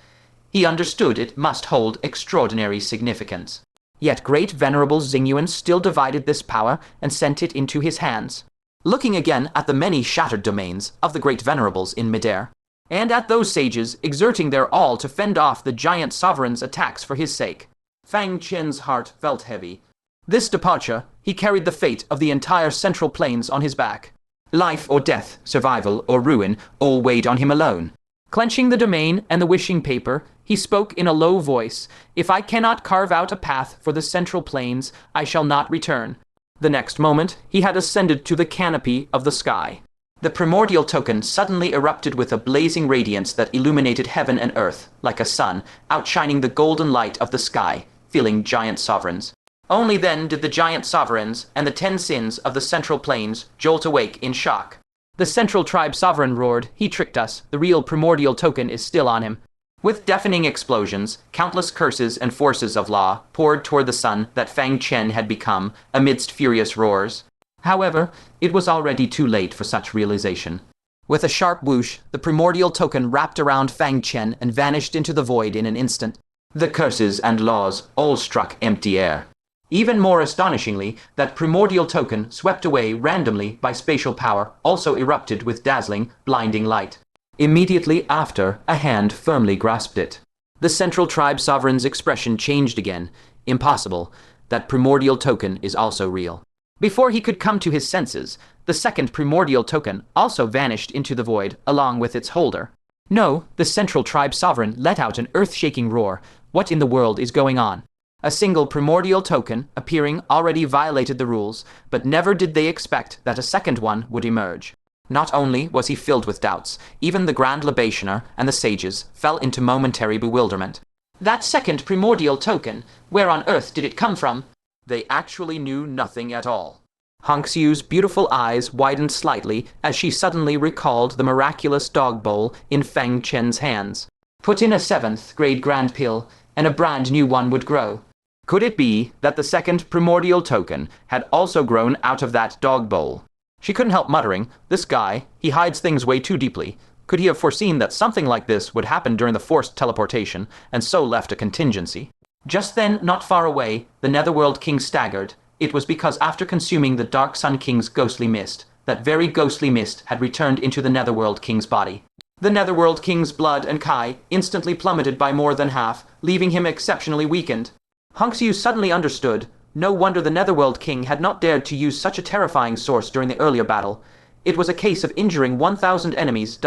he understood it must hold extraordinary significance. Yet Great Venerable Zijiang still divided this power and sent it into his hands. Looking again at the many shattered domains of the Great Venerables in midair, and at those sages exerting their all to fend off the giant sovereign's attacks for his sake, Fang Chen's heart felt heavy. This departure, he carried the fate of the entire Central Plains on his back. Life or death, survival or ruin, all weighed on him alone. Clenching the domain and the wishing paper, he spoke in a low voice, "If I cannot carve out a path for the Central Plains, I shall not return." The next moment, he had ascended to the canopy of the sky. The primordial token suddenly erupted with a blazing radiance that illuminated heaven and earth, like a sun, outshining the golden light of the sky, filling giant sovereigns. Only then did the giant sovereigns and the 10 sins of the Central Plains jolt awake in shock. The Central Tribe sovereign roared, "He tricked us. The real primordial token is still on him." With deafening explosions, countless curses and forces of law poured toward the sun that Fang Chen had become amidst furious roars. However, it was already too late for such realization. With a sharp whoosh, the primordial token wrapped around Fang Chen and vanished into the void in an instant. The curses and laws all struck empty air. Even more astonishingly, that primordial token, swept away randomly by spatial power, also erupted with dazzling, blinding light. Immediately after, a hand firmly grasped it. The Central Tribe Sovereign's expression changed again. "Impossible. That primordial token is also real." Before he could come to his senses, the second primordial token also vanished into the void along with its holder. No, the Central Tribe Sovereign let out an earth-shaking roar. What in the world is going on? A single primordial token appearing already violated the rules, but never did they expect that a second one would emerge. Not only was he filled with doubts, even the Grand Libationer and the sages fell into momentary bewilderment. That second primordial token, where on earth did it come from? They actually knew nothing at all. Hongxiu's beautiful eyes widened slightly as she suddenly recalled the miraculous dog bowl in Fang Chen's hands. Put in a 7th grade grand pill, and a brand new one would grow. Could it be that the second primordial token had also grown out of that dog bowl? She couldn't help muttering, "This guy, he hides things way too deeply. Could he have foreseen that something like this would happen during the forced teleportation, and so left a contingency?" Just then, not far away, the Netherworld King staggered. It was because after consuming the Dark Sun King's ghostly mist, that very ghostly mist had returned into the Netherworld King's body. The Netherworld King's blood and Kai instantly plummeted by more than half, leaving him exceptionally weakened. Hongxiu suddenly understood. No wonder the Netherworld King had not dared to use such a terrifying source during the earlier battle. It was a case of injuring 1,000 enemies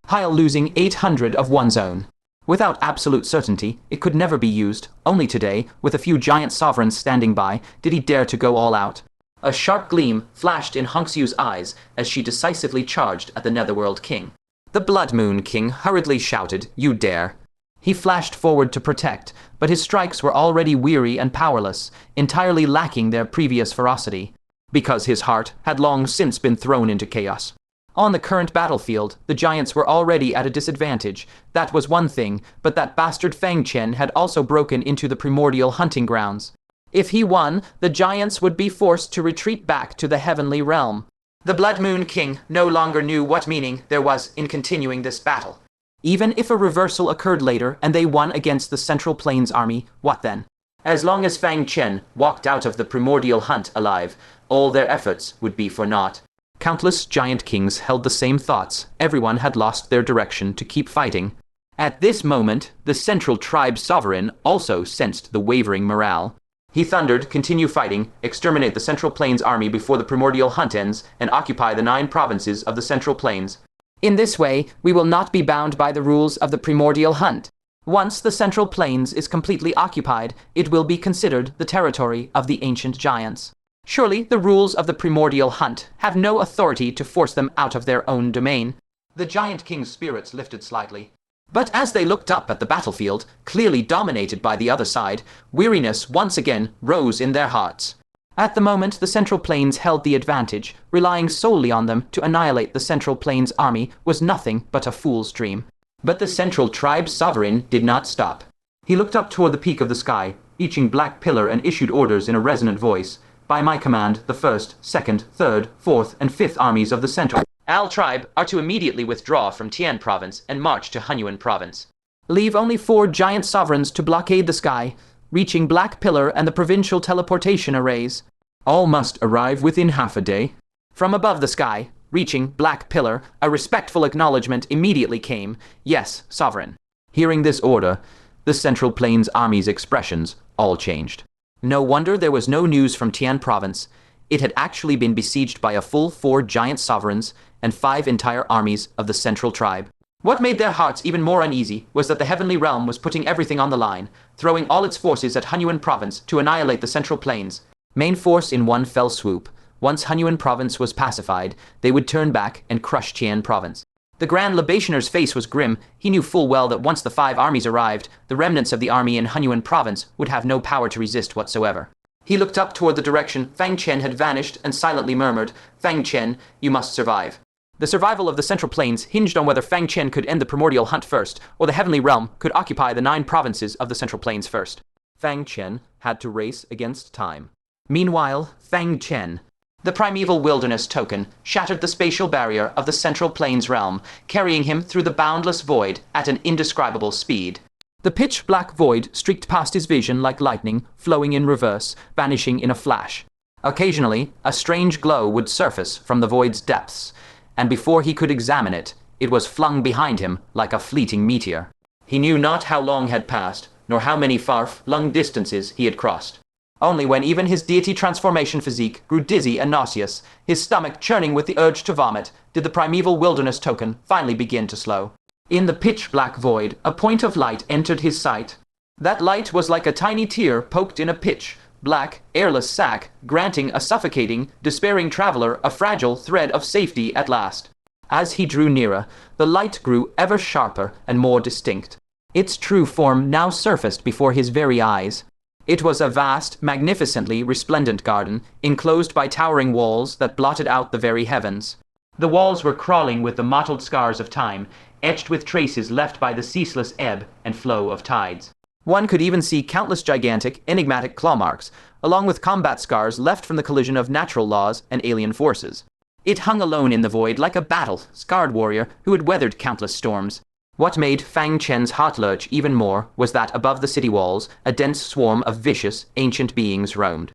while losing 800 of one's own. Without absolute certainty, it could never be used. Only today, with a few giant sovereigns standing by, did he dare to go all out. A sharp gleam flashed in Hongxiu's eyes as she decisively charged at the Netherworld King. The Blood Moon King hurriedly shouted, "You dare!" He flashed forward to protect, but his strikes were already weary and powerless, entirely lacking their previous ferocity, because his heart had long since been thrown into chaos. On the current battlefield, the giants were already at a disadvantage. That was one thing, but that bastard Fang Chen had also broken into the primordial hunting grounds. If he won, the giants would be forced to retreat back to the heavenly realm. The Blood Moon King no longer knew what meaning there was in continuing this battle. Even if a reversal occurred later and they won against the Central Plains army, what then? As long as Fang Chen walked out of the primordial hunt alive, all their efforts would be for naught. Countless giant kings held the same thoughts. Everyone had lost their direction to keep fighting. At this moment, the Central Tribe Sovereign also sensed the wavering morale. He thundered, "Continue fighting, exterminate the Central Plains army before the primordial hunt ends, and occupy the 9 provinces of the Central Plains." In this way, we will not be bound by the rules of the primordial hunt. Once the Central Plains is completely occupied, it will be considered the territory of the ancient giants. Surely the rules of the primordial hunt have no authority to force them out of their own domain. The giant king's spirits lifted slightly. But as they looked up at the battlefield, clearly dominated by the other side, weariness once again rose in their hearts. At the moment, the Central Plains held the advantage. Relying solely on them to annihilate the Central Plains army was nothing but a fool's dream. But the Central Tribe Sovereign did not stop. He looked up toward the peak of the sky, reaching Black Pillar, and issued orders in a resonant voice. "By my command, the 1st, 2nd, 3rd, 4th, and 5th armies of the Central Al tribe are to immediately withdraw from Tian province and march to Hunyuan province. Leave only 4 giant sovereigns to blockade the sky, reaching Black Pillar and the provincial teleportation arrays. All must arrive within half a day." From above the sky, reaching Black Pillar, a respectful acknowledgement immediately came. "Yes, sovereign." Hearing this order, the Central Plains army's expressions all changed. No wonder there was no news from Tian province. It had actually been besieged by a full 4 giant sovereigns and 5 entire armies of the Central Tribe. What made their hearts even more uneasy was that the Heavenly Realm was putting everything on the line, throwing all its forces at Hunyuan province to annihilate the Central Plains. Main force in one fell swoop. Once Hunyuan province was pacified, they would turn back and crush Tian province. The Grand Libationer's face was grim. He knew full well that once the 5 armies arrived, the remnants of the army in Hunyuan province would have no power to resist whatsoever. He looked up toward the direction Fang Chen had vanished and silently murmured, "Fang Chen, you must survive." The survival of the Central Plains hinged on whether Fang Chen could end the primordial hunt first, or the Heavenly Realm could occupy the 9 provinces of the Central Plains first. Fang Chen had to race against time. Meanwhile, Fang Chen, the primeval wilderness token, shattered the spatial barrier of the Central Plains realm, carrying him through the boundless void at an indescribable speed. The pitch-black void streaked past his vision like lightning, flowing in reverse, vanishing in a flash. Occasionally, a strange glow would surface from the void's depths, and before he could examine it, it was flung behind him like a fleeting meteor. He knew not how long had passed, nor how many far-flung distances he had crossed. Only when even his deity transformation physique grew dizzy and nauseous, his stomach churning with the urge to vomit, did the primeval wilderness token finally begin to slow. In the pitch-black void, a point of light entered his sight. That light was like a tiny tear poked in a pitch-black, airless sack, granting a suffocating, despairing traveler a fragile thread of safety at last. As he drew nearer, the light grew ever sharper and more distinct. Its true form now surfaced before his very eyes. It was a vast, magnificently resplendent garden, enclosed by towering walls that blotted out the very heavens. The walls were crawling with the mottled scars of time, etched with traces left by the ceaseless ebb and flow of tides. One could even see countless gigantic, enigmatic claw marks, along with combat scars left from the collision of natural laws and alien forces. It hung alone in the void like a battle-scarred warrior who had weathered countless storms. What made Fang Chen's heart lurch even more was that above the city walls, a dense swarm of vicious, ancient beings roamed.